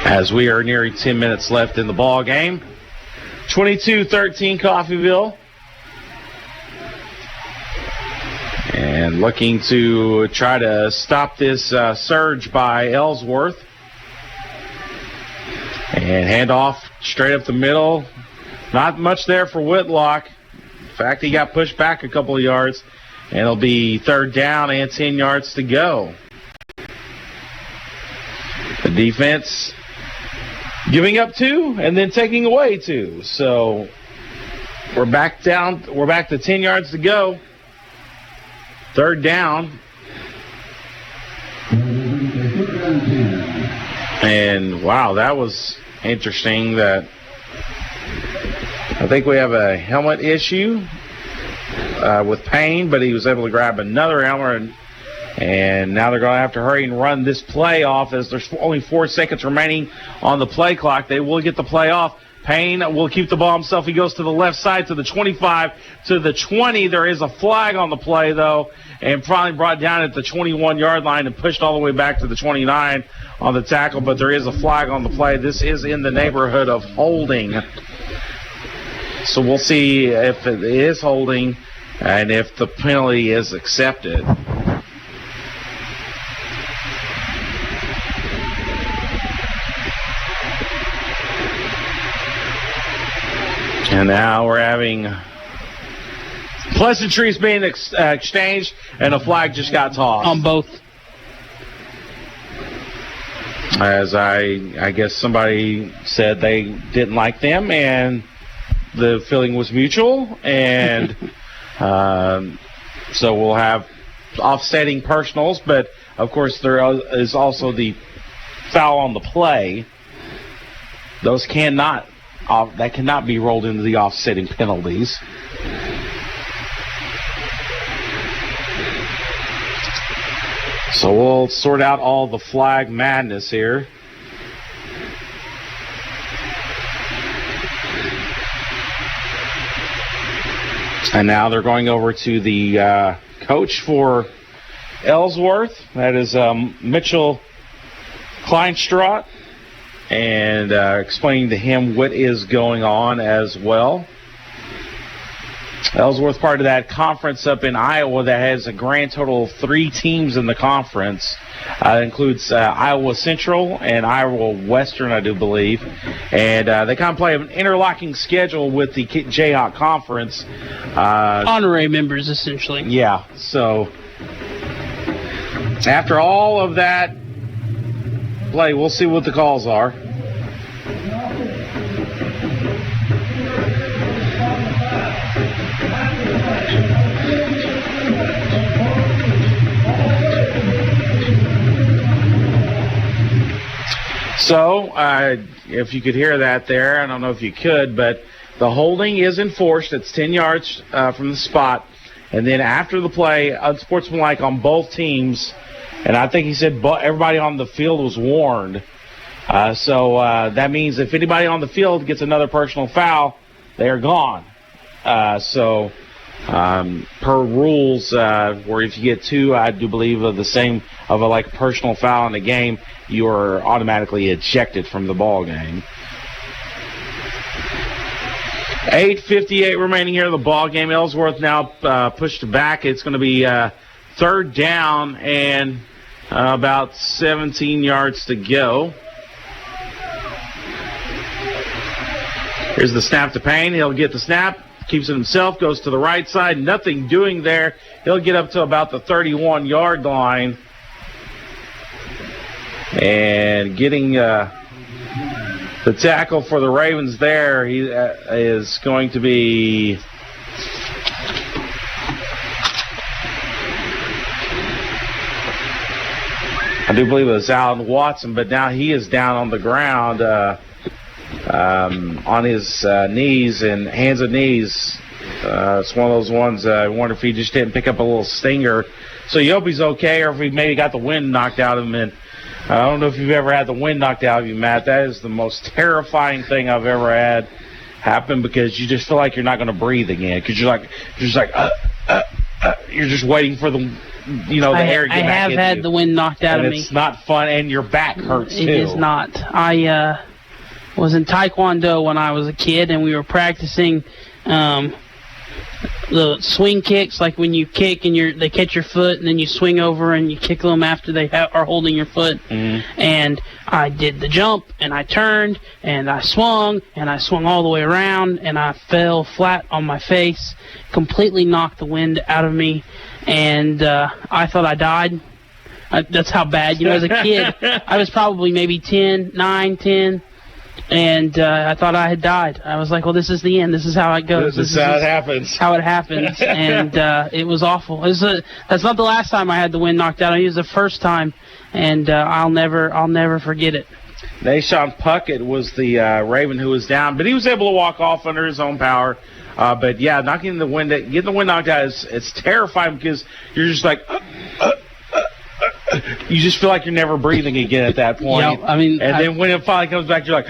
As we are nearing 10 minutes left in the ball game. 22-13 Coffeyville. And looking to try to stop this surge by Ellsworth. And handoff straight up the middle. Not much there for Whitlock. In fact, he got pushed back a couple of yards. And it'll be third down and 10 yards to go. The defense giving up 2 and then taking away 2. So we're back down. We're back to 10 yards to go. Third down. And wow, that was interesting. That I think we have a helmet issue with Payne, but he was able to grab another helmet. And now they're going to have to hurry and run this play off as there's only 4 seconds remaining on the play clock. They will get the play off. Payne will keep the ball himself. He goes to the left side to the 25, to the 20. There is a flag on the play, though, and probably brought down at the 21-yard line and pushed all the way back to the 29 on the tackle. But there is a flag on the play. This is in the neighborhood of holding. So we'll see if it is holding and if the penalty is accepted. And now we're having pleasantries being exchanged, and a flag just got tossed. On both. As I guess somebody said they didn't like them, and the feeling was mutual. And so we'll have offsetting personals, but, of course, there is also the foul on the play. Those cannot be rolled into the offsetting penalties. So we'll sort out all the flag madness here. And now they're going over to the coach for Ellsworth. That is Mitchell Kleinstraat. And explaining to him what is going on as well. Ellsworth part of that conference up in Iowa that has a grand total of 3 teams in the conference. It includes Iowa Central and Iowa Western, I do believe. And they kind of play an interlocking schedule with the Jayhawk Conference. Honorary members, essentially. Yeah, so after all of that play, we'll see what the calls are. So, if you could hear that there, I don't know if you could, but the holding is enforced. It's 10 yards from the spot. And then after the play, unsportsmanlike on both teams. And I think he said everybody on the field was warned. So that means if anybody on the field gets another personal foul, they are gone. Per rules, where if you get two, I do believe of the same of a personal foul in the game, you are automatically ejected from the ball game. 8:58 remaining here in the ball game. Ellsworth now pushed back. It's going to be third down and about 17 yards to go. Here's the snap to Payne. He'll get the snap, keeps it himself, goes to the right side. Nothing doing there. He'll get up to about the 31-yard line. And getting the tackle for the Ravens there, he is going to be I do believe it was Alan Watson, but now he is down on the ground on his knees and hands and knees. It's one of those ones, I wonder if he just didn't pick up a little stinger. So you hope he's okay, or if he maybe got the wind knocked out of him. And I don't know if you've ever had the wind knocked out of you, Matt. That is the most terrifying thing I've ever had happen, because you just feel like you're not going to breathe again, because you're just waiting for the air to get back into you. I have had the wind knocked out of me. It's not fun, and your back hurts too. It is not. I was in Taekwondo when I was a kid, and we were practicing the swing kicks, like when you kick and they catch your foot, and then you swing over and you kick them after they are holding your foot. Mm-hmm. And I did the jump, and I turned, and I swung all the way around, and I fell flat on my face, completely knocked the wind out of me, and I thought I died. That's how bad, as a kid. I was probably maybe 9, 10. And I thought I had died. I was like, well, this is the end. This is how it goes. This is how it happens. How it happens. And it was awful. That's not the last time I had the wind knocked out of me. It was the first time, and I'll never forget it. Nashawn Puckett was the Raven who was down, but he was able to walk off under his own power. But yeah, getting the wind knocked out it's terrifying, because you're just like. You just feel like you're never breathing again at that point. Yeah, then when it finally comes back, you're like,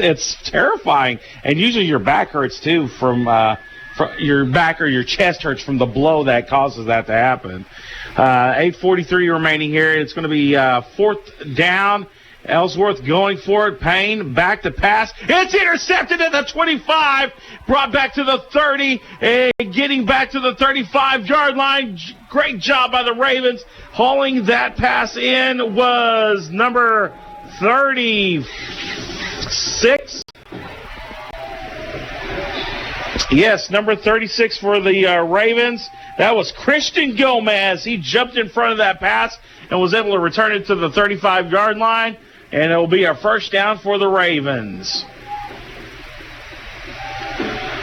it's terrifying. And usually your back hurts too from your back, or your chest hurts from the blow that causes that to happen. 8:43 remaining here. It's going to be fourth down. Ellsworth going for it. Payne back to pass. It's intercepted at the 25. Brought back to the 30. And getting back to the 35-yard line. Great job by the Ravens. Hauling that pass in was number 36. Yes, number 36 for the Ravens. That was Christian Gomez. He jumped in front of that pass and was able to return it to the 35-yard line. And it will be a first down for the Ravens.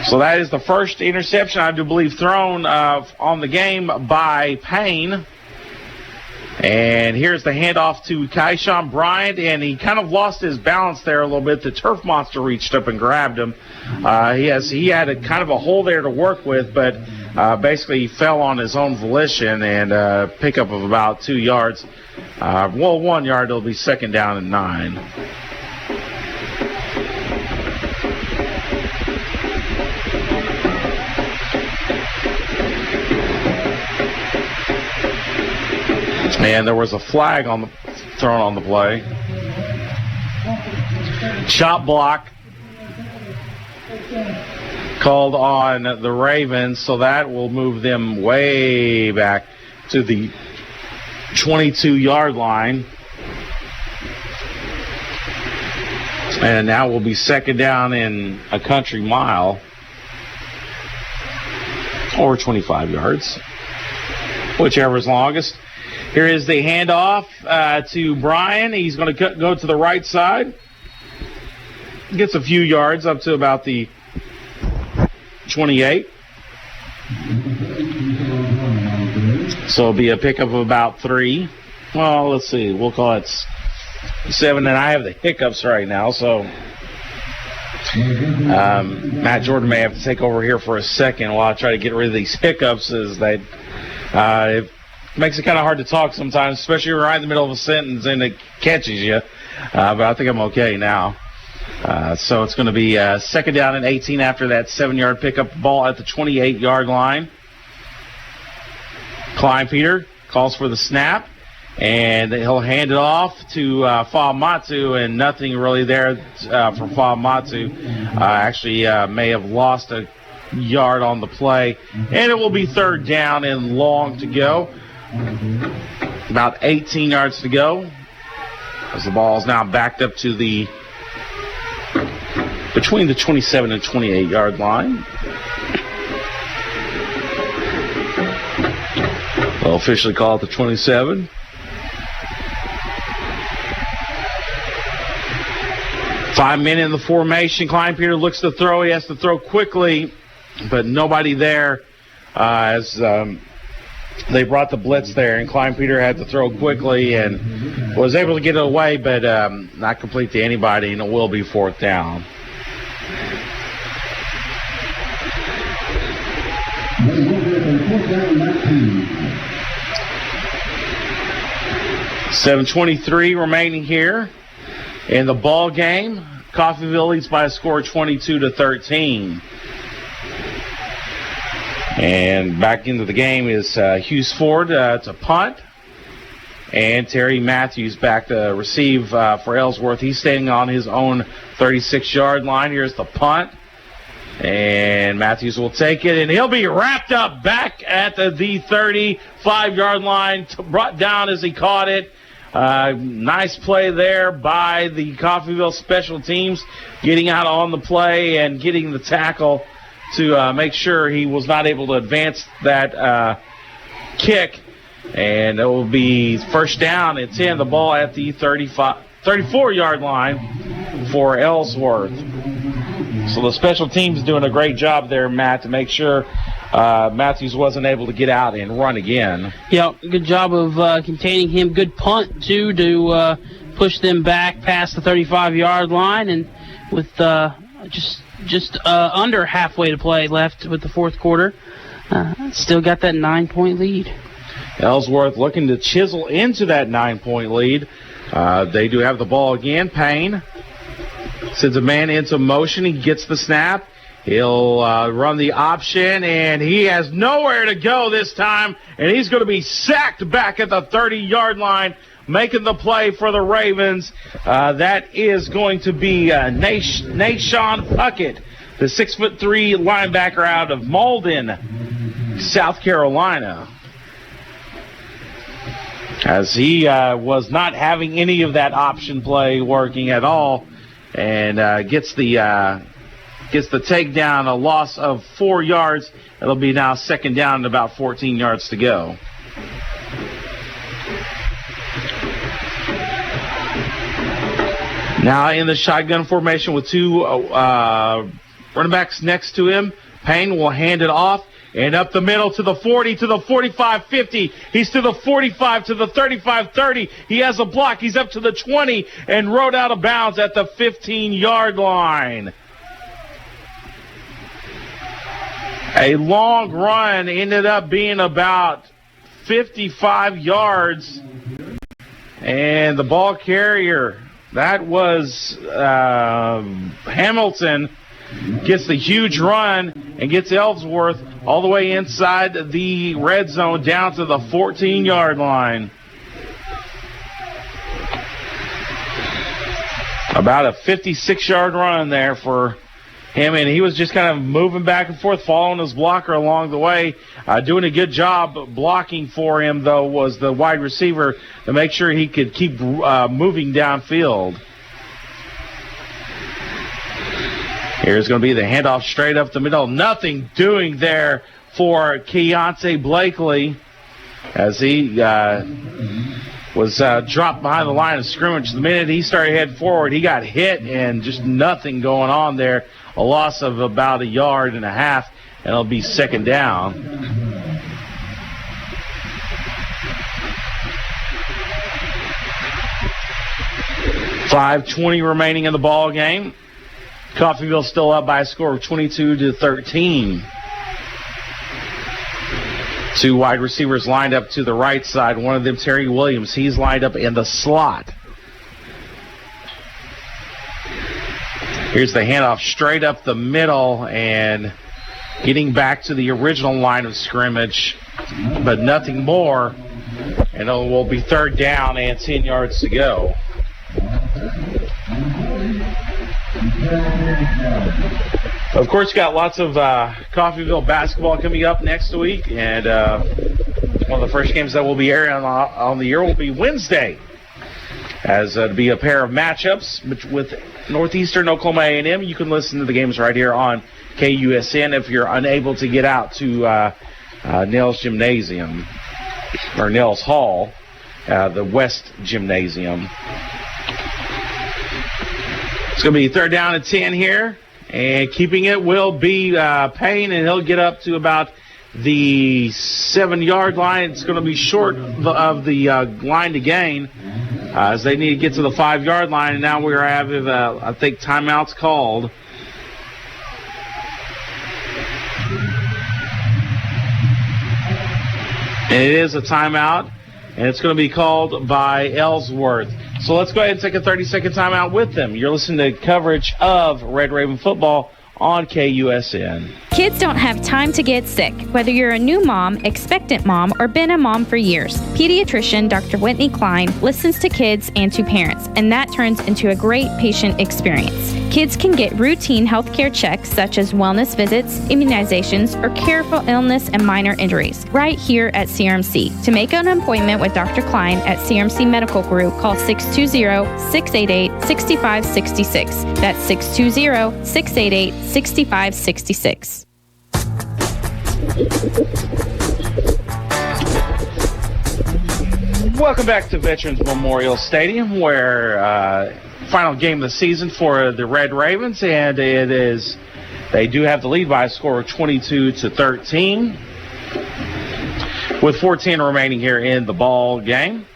So that is the first interception, I do believe, thrown on the game by Payne. And here's the handoff to Keyshawn Bryant, and he kind of lost his balance there a little bit. The turf monster reached up and grabbed him. He had a kind of a hole there to work with, but basically he fell on his own volition, and pickup of about 2 yards. 1 yard. It'll be second down and 9. And there was a flag thrown on the play. Chop block called on the Ravens, so that will move them way back to the 22-yard line. And now we'll be second down in a country mile, or 25 yards, whichever is longest. Here is the handoff to Brian. He's going to go to the right side. Gets a few yards up to about the 28. So it'll be a pickup of about 3. well, let's see. We'll call it 7, and I have the hiccups right now, so Matt Jordan may have to take over here for a second while I try to get rid of these hiccups. It makes it kind of hard to talk sometimes, especially when you're right in the middle of a sentence and it catches you. But I think I'm okay now. So it's going to be 2nd down and 18 after that 7-yard pickup, ball at the 28-yard line. Kleinpeter calls for the snap, and he'll hand it off to Fa'amatu, and nothing really there for Fa'amatu. Actually may have lost a yard on the play, and it will be 3rd down and long to go. About 18 yards to go, as the ball is now backed up to between the 27 and 28-yard line. They'll officially call it the 27. Five men in the formation. Kleinpeter looks to throw. He has to throw quickly, but nobody there as they brought the blitz there, and Kleinpeter had to throw quickly and was able to get it away, but not complete to anybody, and it will be 4th down. .7:23 remaining here in the ball game. Coffeyville leads by a score of 22-13. And back into the game is Hughes Ford. It's a punt. And Terry Matthews back to receive for Ellsworth. He's standing on his own 36-yard line. Here's the punt. And Matthews will take it, and he'll be wrapped up back at the 35-yard line, brought down as he caught it. Nice play there by the Coffeyville special teams, getting out on the play and getting the tackle to make sure he was not able to advance that kick. And it will be 1st down and 10, the ball at the 34-yard line for Ellsworth. So the special teams doing a great job there, Matt, to make sure Matthews wasn't able to get out and run again. Yeah, good job of containing him. Good punt, too, to push them back past the 35-yard line. And with just under halfway to play left with the 4th quarter, still got that 9-point lead. Ellsworth looking to chisel into that 9-point lead. They do have the ball again. Payne sends a man into motion. He gets the snap. He'll run the option, and he has nowhere to go this time, and he's going to be sacked back at the 30-yard line, making the play for the Ravens. That is going to be Nashawn Puckett, the 6'3" linebacker out of Malden, South Carolina. As he was not having any of that option play working at all, and gets the takedown, a loss of 4 yards. It'll be now 2nd down and about 14 yards to go. Now in the shotgun formation with 2 running backs next to him. Payne will hand it off. And up the middle to the 40, to the 45-50. He's to the 45, to the 35-30. He has a block. He's up to the 20 and rode out of bounds at the 15-yard line. A long run ended up being about 55 yards. And the ball carrier, that was Hamilton, gets the huge run and gets Ellsworth all the way inside the red zone down to the 14-yard line. About a 56-yard run there for him, and he was just kind of moving back and forth, following his blocker along the way. Doing a good job blocking for him, though, was the wide receiver to make sure he could keep moving downfield. Here's going to be the handoff straight up the middle. Nothing doing there for Keontae Blakely as he was dropped behind the line of scrimmage. The minute he started heading forward, he got hit and just nothing going on there. A loss of about 1.5 yards, and it'll be 2nd down. 5:20 remaining in the ball game. Coffeyville still up by a score of 22-13. Two wide receivers lined up to the right side. One of them, Terry Williams, he's lined up in the slot. Here's the handoff straight up the middle and getting back to the original line of scrimmage, but nothing more. And it will be third down and 10 yards to go. Of course, got lots of Coffeyville basketball coming up next week, and one of the first games that will be airing on the year will be Wednesday, as it'll be a pair of matchups with Northeastern Oklahoma A&M. You can listen to the games right here on KUSN if you're unable to get out to Nels Gymnasium, or Nels Hall, the West Gymnasium. It's going to be third down and 10 here, and keeping it will be Payne, and he'll get up to about the 7-yard line. It's going to be short of the line to gain, as they need to get to the 5-yard line, and now we're having, I think, timeouts called. And it is a timeout, and it's going to be called by Ellsworth. So let's go ahead and take a 30-second timeout with them. You're listening to coverage of Red Raven football on KUSN. Kids don't have time to get sick. Whether you're a new mom, expectant mom, or been a mom for years, pediatrician Dr. Whitney Klein listens to kids and to parents, and that turns into a great patient experience. Kids can get routine healthcare checks such as wellness visits, immunizations, or care for illness and minor injuries right here at CRMC. To make an appointment with Dr. Klein at CRMC Medical Group, call 620-688-6566. That's 620-688-6566. Welcome back to Veterans Memorial Stadium, where final game of the season for the Red Ravens, and they do have the lead by a score of 22-13 with 4:10 remaining here in the ball game.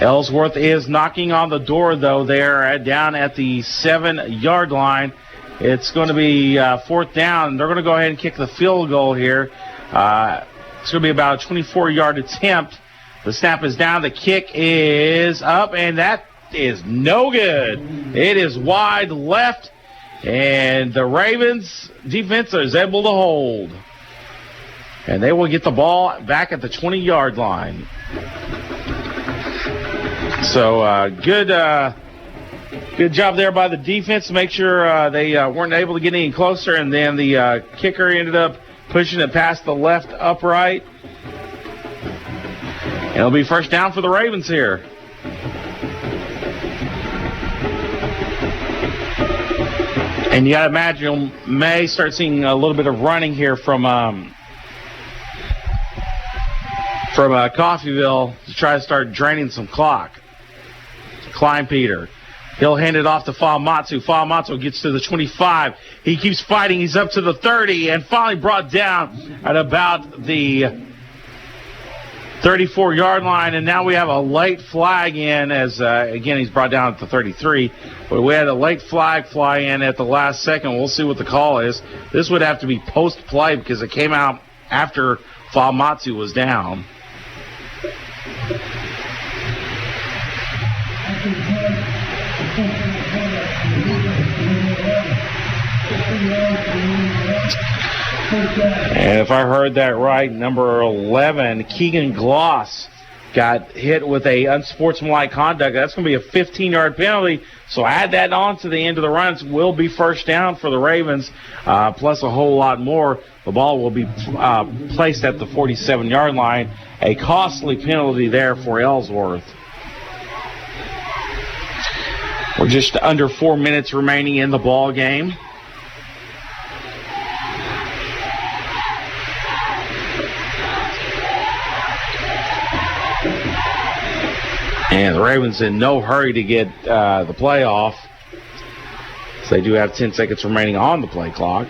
Ellsworth is knocking on the door, though. They're down at the 7-yard line. It's going to be fourth down. They're going to go ahead and kick the field goal here. It's going to be about a 24-yard attempt. The snap is down. The kick is up, and that is no good. It is wide left, and the Ravens defense is able to hold. And they will get the ball back at the 20-yard line. So good job there by the defense to make sure they weren't able to get any closer, and then the kicker ended up pushing it past the left upright. And it'll be first down for the Ravens here. And you got to imagine you may start seeing a little bit of running here from Coffeyville to try to start draining some clock. Klein Peter. He'll hand it off to Fa'amatsu. Fa'amatsu gets to the 25. He keeps fighting. He's up to the 30 and finally brought down at about the 34-yard line. And now we have a late flag in as, again, he's brought down at the 33. But we had a late flag fly in at the last second. We'll see what the call is. This would have to be post-play because it came out after Fa'amatsu was down. And if I heard that right, number 11, Keegan Gloss, got hit with a unsportsmanlike conduct. That's going to be a 15-yard penalty. So add that on to the end of the runs. Will be first down for the Ravens, plus a whole lot more. The ball will be placed at the 47-yard line. A costly penalty there for Ellsworth. We're just under 4 minutes remaining in the ball game. And the Ravens in no hurry to get the play off. So they do have 10 seconds remaining on the play clock.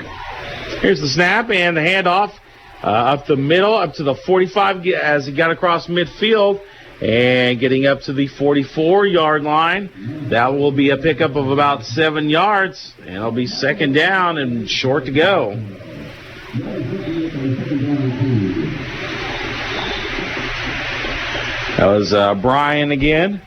Here's the snap and the handoff up the middle, up to the 45 as he got across midfield. And getting up to the 44-yard line, that will be a pickup of about 7 yards, and it'll be second down and short to go. That was Brian again.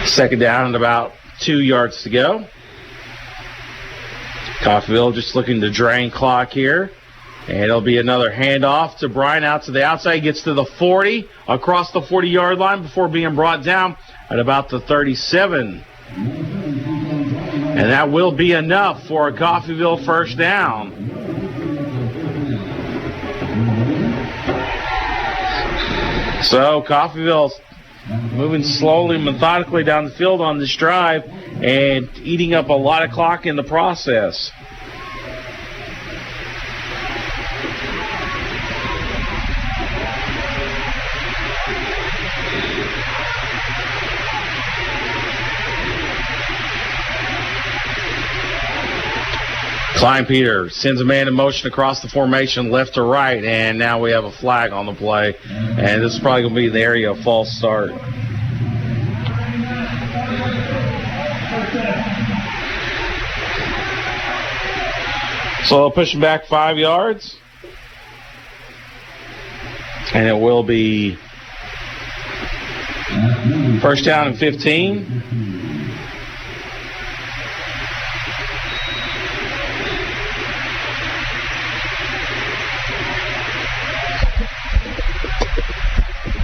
Second down and about 2 yards to go. Coffeyville just looking to drain clock here. And it'll be another handoff to Brian out to the outside. He gets to the 40, across the 40-yard line before being brought down at about the 37. And that will be enough for a Coffeyville first down. So Coffeyville's moving slowly, methodically down the field on this drive and eating up a lot of clock in the process. Klein Peter sends a man in motion across the formation left to right, and now we have a flag on the play. And this is probably going to be in the area of false start. So they'll push him back 5 yards. And it will be first down and 15.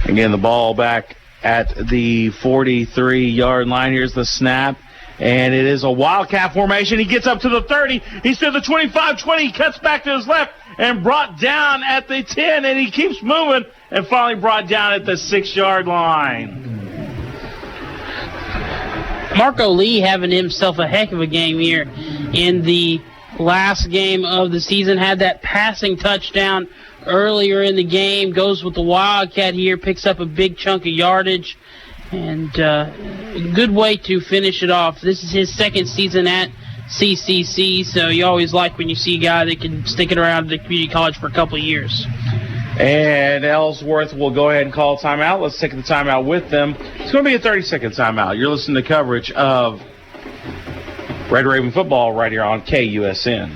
Again, the ball back at the 43-yard line. Here's the snap, and it is a wildcat formation. He gets up to the 30. He's to the 25-20. He cuts back to his left and brought down at the 10, and he keeps moving and finally brought down at the 6-yard line. Marco Lee having himself a heck of a game here in the last game of the season. Had that passing touchdown earlier in the game, goes with the Wildcat here, picks up a big chunk of yardage, and good way to finish it off. This is his second season at CCC, so you always like when you see a guy that can stick it around the community college for a couple of years. And Ellsworth will go ahead and call a timeout. Let's take the timeout with them. It's going to be a 30-second timeout. You're listening to coverage of Red Raven football right here on KUSN.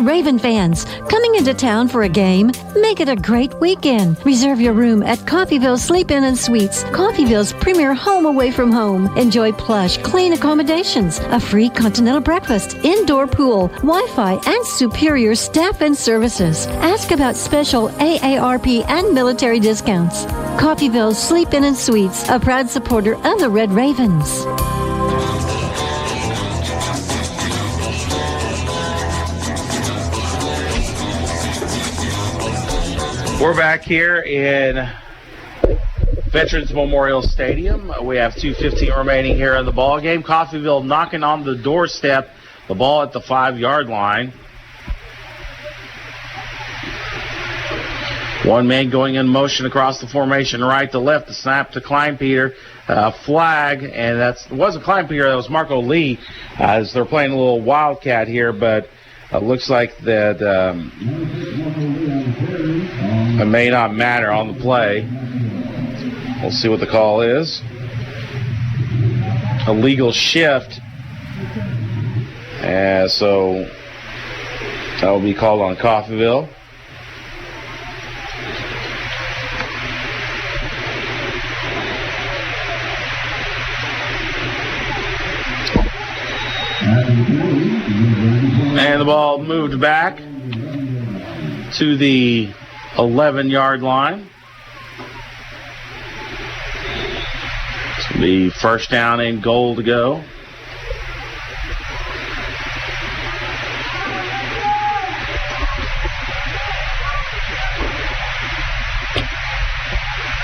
Raven fans, coming into town for a game? Make it a great weekend. Reserve your room at Coffeyville Sleep-In and Suites, Coffeyville's premier home away from home. Enjoy plush, clean accommodations, a free continental breakfast, indoor pool, Wi-Fi, and superior staff and services. Ask about special AARP and military discounts. Coffeyville Sleep-In and Suites, a proud supporter of the Red Ravens. We're back here in Veterans Memorial Stadium. We have 2:15 remaining here in the ball game. Coffeyville knocking on the doorstep. The ball at the 5-yard line. One man going in motion across the formation, right to left. The snap to Klein Peter. Flag, and that wasn't Klein Peter. That was Marco Lee. As they're playing a little wildcat here, but it looks like that it may not matter on the play. We'll see what the call is. A legal shift. So that will be called on Coffeyville. And the ball moved back to the 11-yard line. It's going to be first down and goal to go.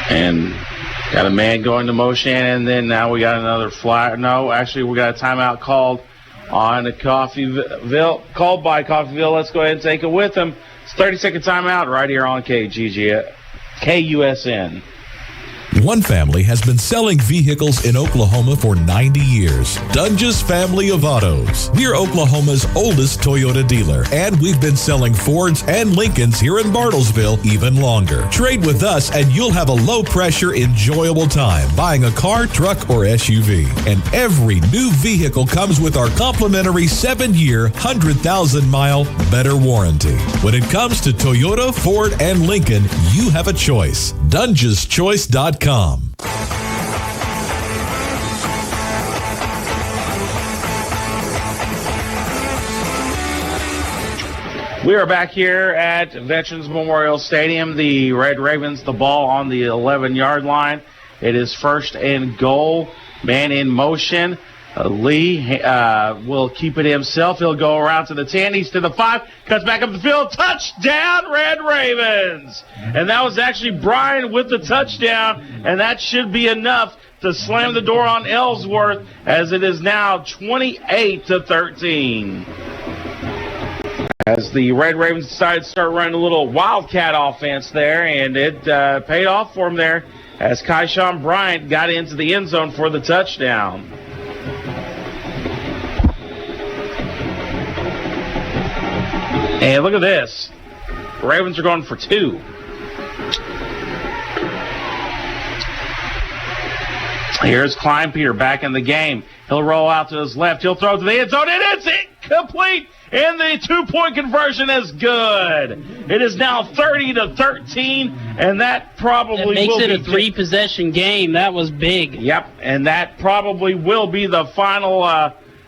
And got a man going to motion, and then now we got another flag. No, actually, we got a timeout called on the Coffeyville, called by Coffeyville. Let's go ahead and take it with them. It's 30-second timeout right here on KUSN. One family has been selling vehicles in Oklahoma for 90 years. Dunges Family of Autos. We're Oklahoma's oldest Toyota dealer, and we've been selling Fords and Lincolns here in Bartlesville even longer. Trade with us and you'll have a low-pressure, enjoyable time buying a car, truck, or SUV. And every new vehicle comes with our complimentary 7-year, 100,000-mile better warranty. When it comes to Toyota, Ford, and Lincoln, you have a choice. DungesChoice.com. We are back here at Veterans Memorial Stadium. The Red Ravens, the ball on the 11-yard line. It is first and goal. Man in motion. Lee will keep it himself. He'll go around to the 10. He's to the 5. Cuts back up the field. Touchdown, Red Ravens. And that was actually Brian with the touchdown. And that should be enough to slam the door on Ellsworth, as it is now 28-13. As the Red Ravens decided to start running a little wildcat offense there, and it paid off for him there as Kyshawn Bryant got into the end zone for the touchdown. And look at this. The Ravens are going for 2. Here's Kleinpeter back in the game. He'll roll out to his left. He'll throw to the end zone, and it's incomplete. And the 2-point conversion is good. It is now 30-13, and that probably will be... It makes it a 3-possession game. That was big. Yep, and that probably will be the final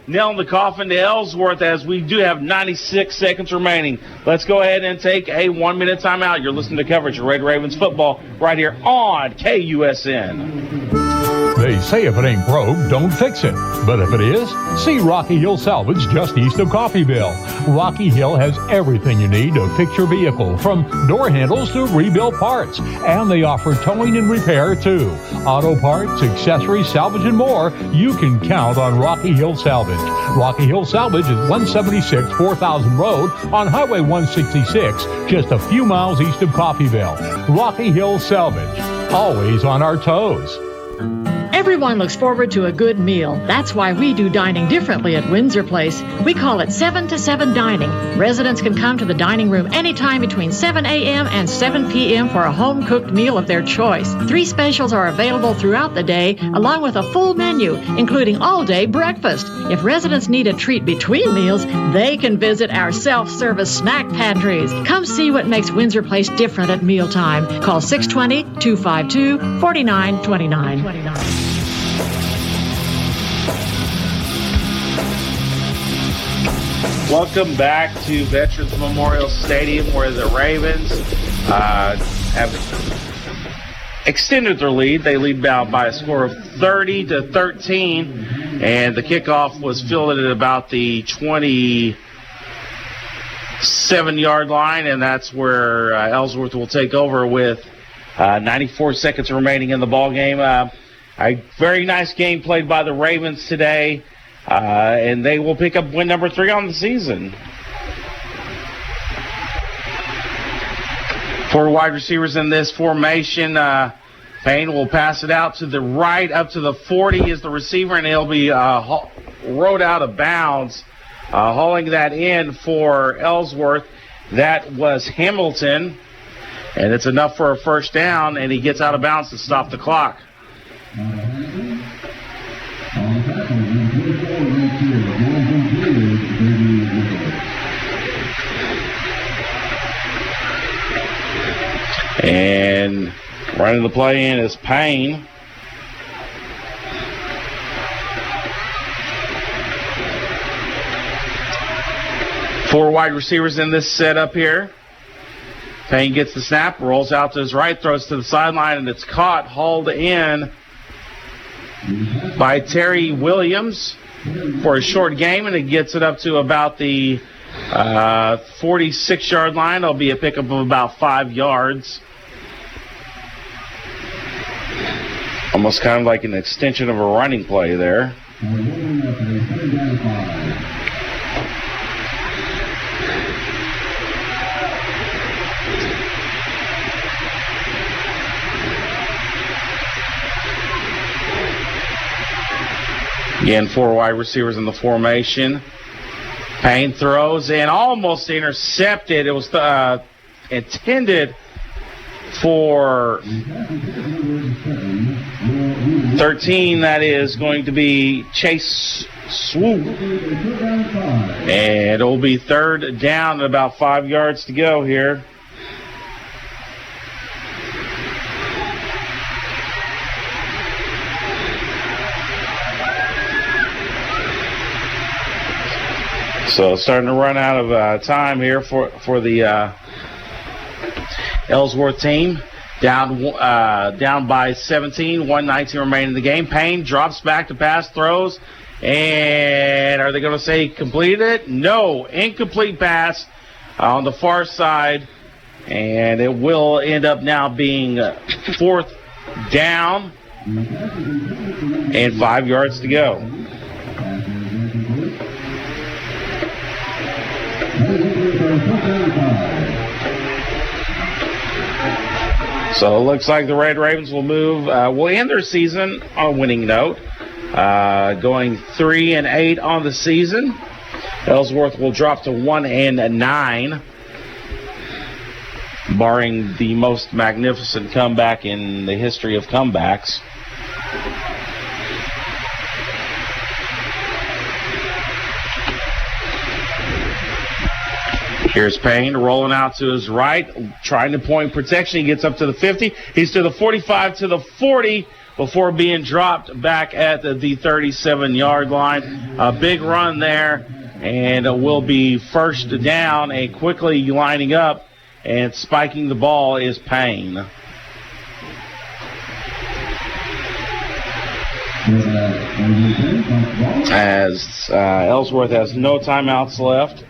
nail in the coffin to Ellsworth, as we do have 96 seconds remaining. Let's go ahead and take a 1-minute timeout. You're listening to coverage of Red Ravens football right here on KUSN. They say if it ain't broke, don't fix it. But if it is, see Rocky Hill Salvage just east of Coffeyville. Rocky Hill has everything you need to fix your vehicle, from door handles to rebuild parts. And they offer towing and repair, too. Auto parts, accessories, salvage, and more. You can count on Rocky Hill Salvage. Rocky Hill Salvage is 176 4000 Road on Highway 166, just a few miles east of Coffeyville. Rocky Hill Salvage, always on our toes. Everyone looks forward to a good meal. That's why we do dining differently at Windsor Place. We call it 7 to 7 dining. Residents can come to the dining room anytime between 7 a.m. and 7 p.m. for a home-cooked meal of their choice. 3 specials are available throughout the day, along with a full menu, including all-day breakfast. If residents need a treat between meals, they can visit our self-service snack pantries. Come see what makes Windsor Place different at mealtime. Call 620-252-4929. Welcome back to Veterans Memorial Stadium, where the Ravens have extended their lead. They lead now by a score of 30-13, and the kickoff was fielded at about the 27-yard line, and that's where Ellsworth will take over with 94 seconds remaining in the ball game. A very nice game played by the Ravens today. And they will pick up win number 3 on the season. 4 wide receivers in this formation. Payne will pass it out to the right, up to the 40 is the receiver, and he'll be rode out of bounds. Hauling that in for Ellsworth, that was Hamilton, and it's enough for a first down, and he gets out of bounds to stop the clock. And running the play in is Payne. Four wide receivers in this setup here. Payne gets the snap, rolls out to his right, throws to the sideline, and it's caught, hauled in by Terry Williams for a short game, and it gets it up to about the 46-yard line. There'll be a pickup of about 5 yards. Almost kind of like an extension of a running play there. Again, 4 wide receivers in the formation. Payne throws and almost intercepted. It was intended for 13. That is going to be Chase Swoop. And it will be 3rd down and about 5 yards to go here. So starting to run out of time here for the Ellsworth team. Down by 17, 1:19 remaining in the game. Payne drops back to pass, throws, and are they going to say completed it? No, incomplete pass on the far side, and it will end up now being 4th down and 5 yards to go. So it looks like the Red Ravens will will end their season on a winning note, going 3-8 on the season. Ellsworth will drop to 1-9, barring the most magnificent comeback in the history of comebacks. Here's Payne rolling out to his right, trying to point protection. He gets up to the 50. He's to the 45, to the 40, before being dropped back at the 37-yard line. A big run there, and it will be 1st down, and quickly lining up and spiking the ball is Payne. As Ellsworth has no timeouts left.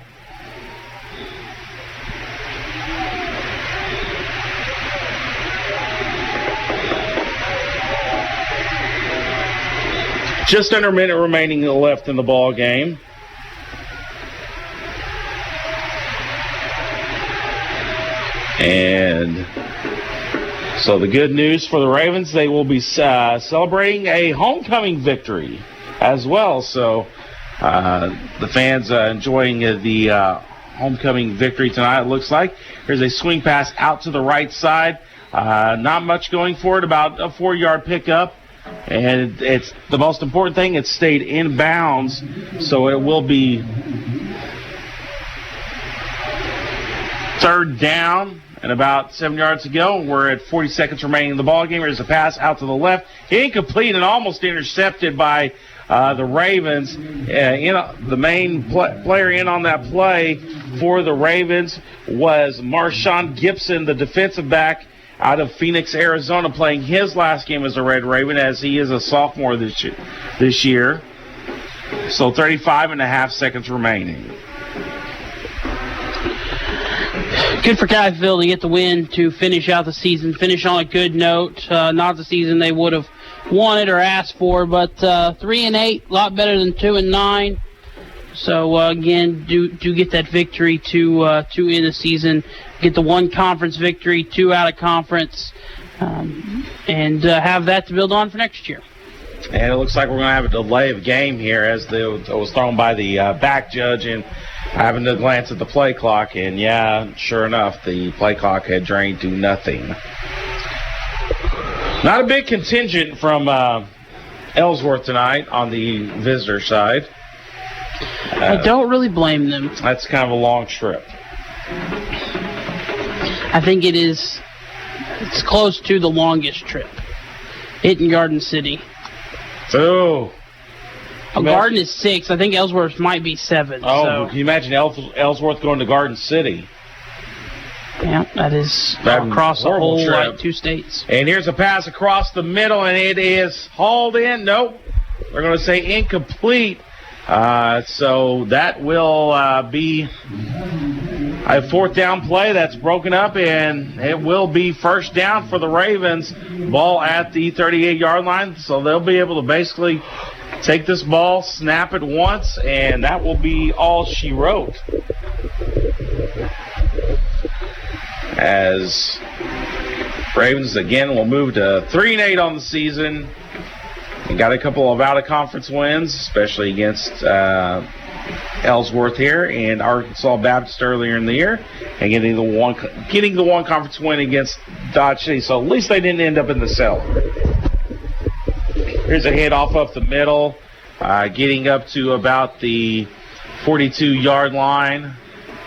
Just under a minute remaining left in the ball game. And so the good news for the Ravens, they will be celebrating a homecoming victory as well. So the fans enjoying the homecoming victory tonight, it looks like. Here's a swing pass out to the right side. Not much going for it, about a 4-yard pickup. And it's the most important thing, it stayed in bounds, so it will be 3rd down and about 7 yards to go. We're at 40 seconds remaining in the ballgame. There's a pass out to the left, incomplete and almost intercepted by the Ravens. The main player in on that play for the Ravens was Marshawn Gibson, the defensive back out of Phoenix, Arizona, playing his last game as a Red Raven, as he is a sophomore this year. So 35.5 seconds remaining. Good for Coffeyville to get the win to finish out the season, finish on a good note. Not the season they would have wanted or asked for, but 3-8, a lot better than 2-9. So again, do get that victory to end the season. Get the 1 conference victory, 2 out of conference, and have that to build on for next year. And it looks like we're going to have a delay of game here, as it was thrown by the back judge, and having to glance at the play clock. And yeah, sure enough, the play clock had drained to nothing. Not a big contingent from Ellsworth tonight on the visitor side. I don't really blame them. That's kind of a long trip. I think it's close to the longest trip. Hitting Garden City. Oh. Garden is 6. I think Ellsworth might be 7. Oh, so. Can you imagine Ellsworth going to Garden City? Yeah, that is across the whole 2 states. And here's a pass across the middle, and it is hauled in. Nope. We're going to say incomplete. So that will be a 4th down play that's broken up, and it will be 1st down for the Ravens. Ball at the 38-yard line, so they'll be able to basically take this ball, snap it once, and that will be all she wrote. As Ravens again will move to 3-8 on the season. got a couple of out-of-conference wins, especially against Ellsworth here and Arkansas Baptist earlier in the year, and getting the one conference win against Dodge City. So at least they didn't end up in the cellar. Here's a hit off up the middle, getting up to about the 42-yard line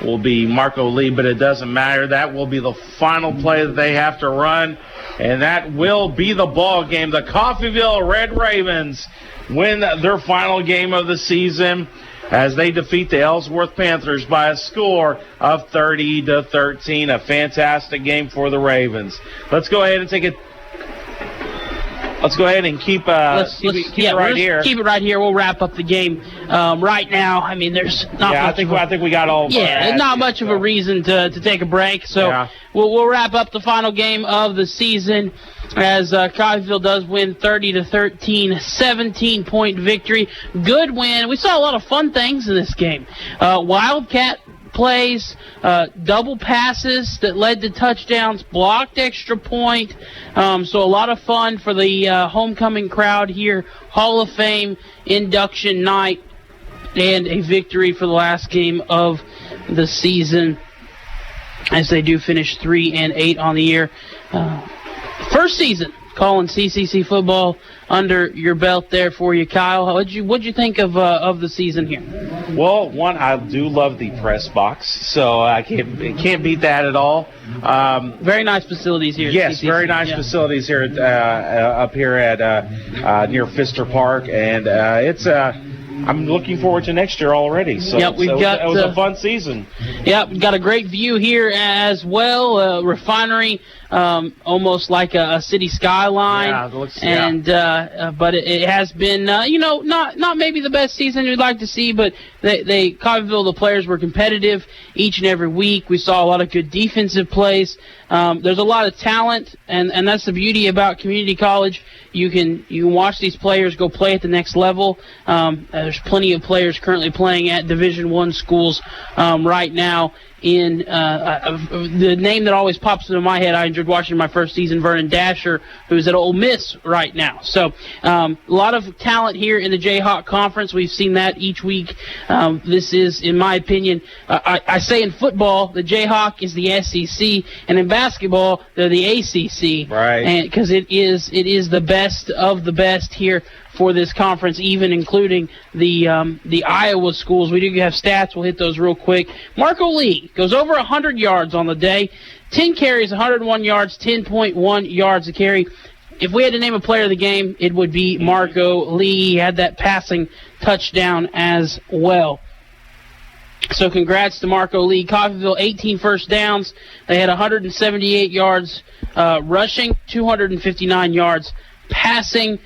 will be Marco Lee, but it doesn't matter. That will be the final play that they have to run, and that will be the ball game. The Coffeyville Red Ravens win their final game of the season as they defeat the Ellsworth Panthers by a score of 30-13. A fantastic game for the Ravens. Let's go ahead and keep it right here. Keep it right here. We'll wrap up the game right now. I mean, there's not. Yeah, I think we got all. Yeah, not much of a reason to take a break. So we'll wrap up the final game of the season as Coffeyville does win 30-13, 17-point victory. Good win. We saw a lot of fun things in this game. Wildcat plays, double passes that led to touchdowns, blocked extra point. So a lot of fun for the homecoming crowd here. Hall of Fame induction night and a victory for the last game of the season as they do finish 3-8 on the year. First season calling CCC football under your belt there for you, Kyle. What'd you think of the season here? Well, one, I do love the press box, so I can't beat that at all. Very nice facilities here. Yes, at CCC. very nice facilities here up here at near Pfister Park, and it's I'm looking forward to next year already. So, it was a fun season. Yep, we've got a great view here as well. Refinery, almost like a city skyline. Yeah, it looks, but it has been, not maybe the best season we'd like to see, but Coffeyville, the players were competitive each and every week. We saw a lot of good defensive plays. There's a lot of talent, and that's the beauty about community college. You can watch these players go play at the next level. There's plenty of players currently playing at Division I schools right now. In the name that always pops into my head, I enjoyed watching my first season, Vernon Dasher, who's at Ole Miss right now. So a lot of talent here in the Jayhawk Conference. We've seen that each week. This is, in my opinion, I say in football, the Jayhawk is the SEC, and in basketball, they're the ACC. Right. Because it is the best of the best here for this conference, even including the Iowa schools. We do have stats. We'll hit those real quick. Marco Lee goes over 100 yards on the day. 10 carries, 101 yards, 10.1 yards a carry. If we had to name a player of the game, it would be Marco Lee. He had that passing touchdown as well. So congrats to Marco Lee. Coffeyville, 18 first downs. They had 178 yards rushing, 259 yards passing.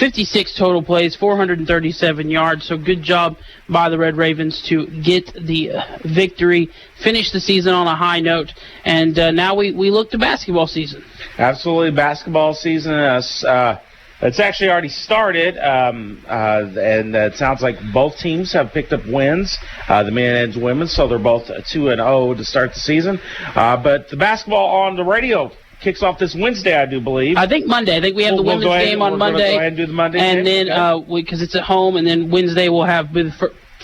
56 total plays, 437 yards. So good job by the Red Ravens to get the victory, finish the season on a high note, and now we look to basketball season. Absolutely, basketball season. It's actually already started, and it sounds like both teams have picked up wins, the men and women, so they're both 2-0 to start the season. But the basketball on the radio kicks off this Wednesday, I do believe. I think Monday. I think we have the women's game on Monday. Go ahead and do the Monday game. And then, okay. Because it's at home, and then Wednesday we'll have the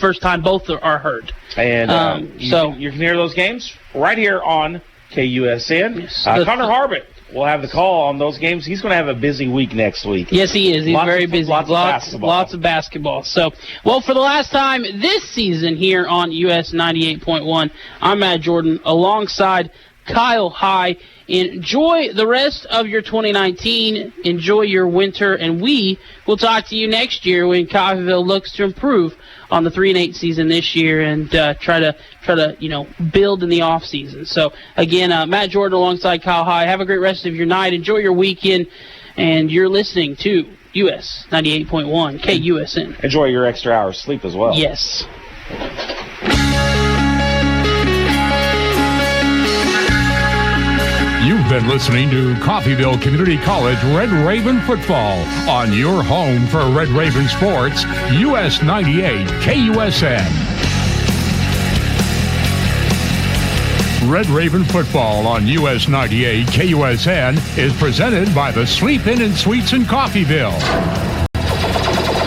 first time both are heard. And you can hear those games right here on KUSN. Yes. Connor Harbert will have the call on those games. He's going to have a busy week next week. Yes, he is. He's very busy. Lots of basketball. So, well, for the last time this season here on US 98.1, I'm Matt Jordan alongside Kyle High. Enjoy the rest of your 2019. Enjoy your winter, and we will talk to you next year when Coffeyville looks to improve on the 3-8 season this year and try to build in the off season. So again, Matt Jordan alongside Kyle High. Have a great rest of your night. Enjoy your weekend, and you're listening to US 98.1 KUSN. Enjoy your extra hours sleep as well. Yes. You've been listening to Coffeyville Community College Red Raven Football on your home for Red Raven Sports, US 98 KUSN. Red Raven Football on US 98 KUSN is presented by the Sleep Inn and Suites in Coffeyville.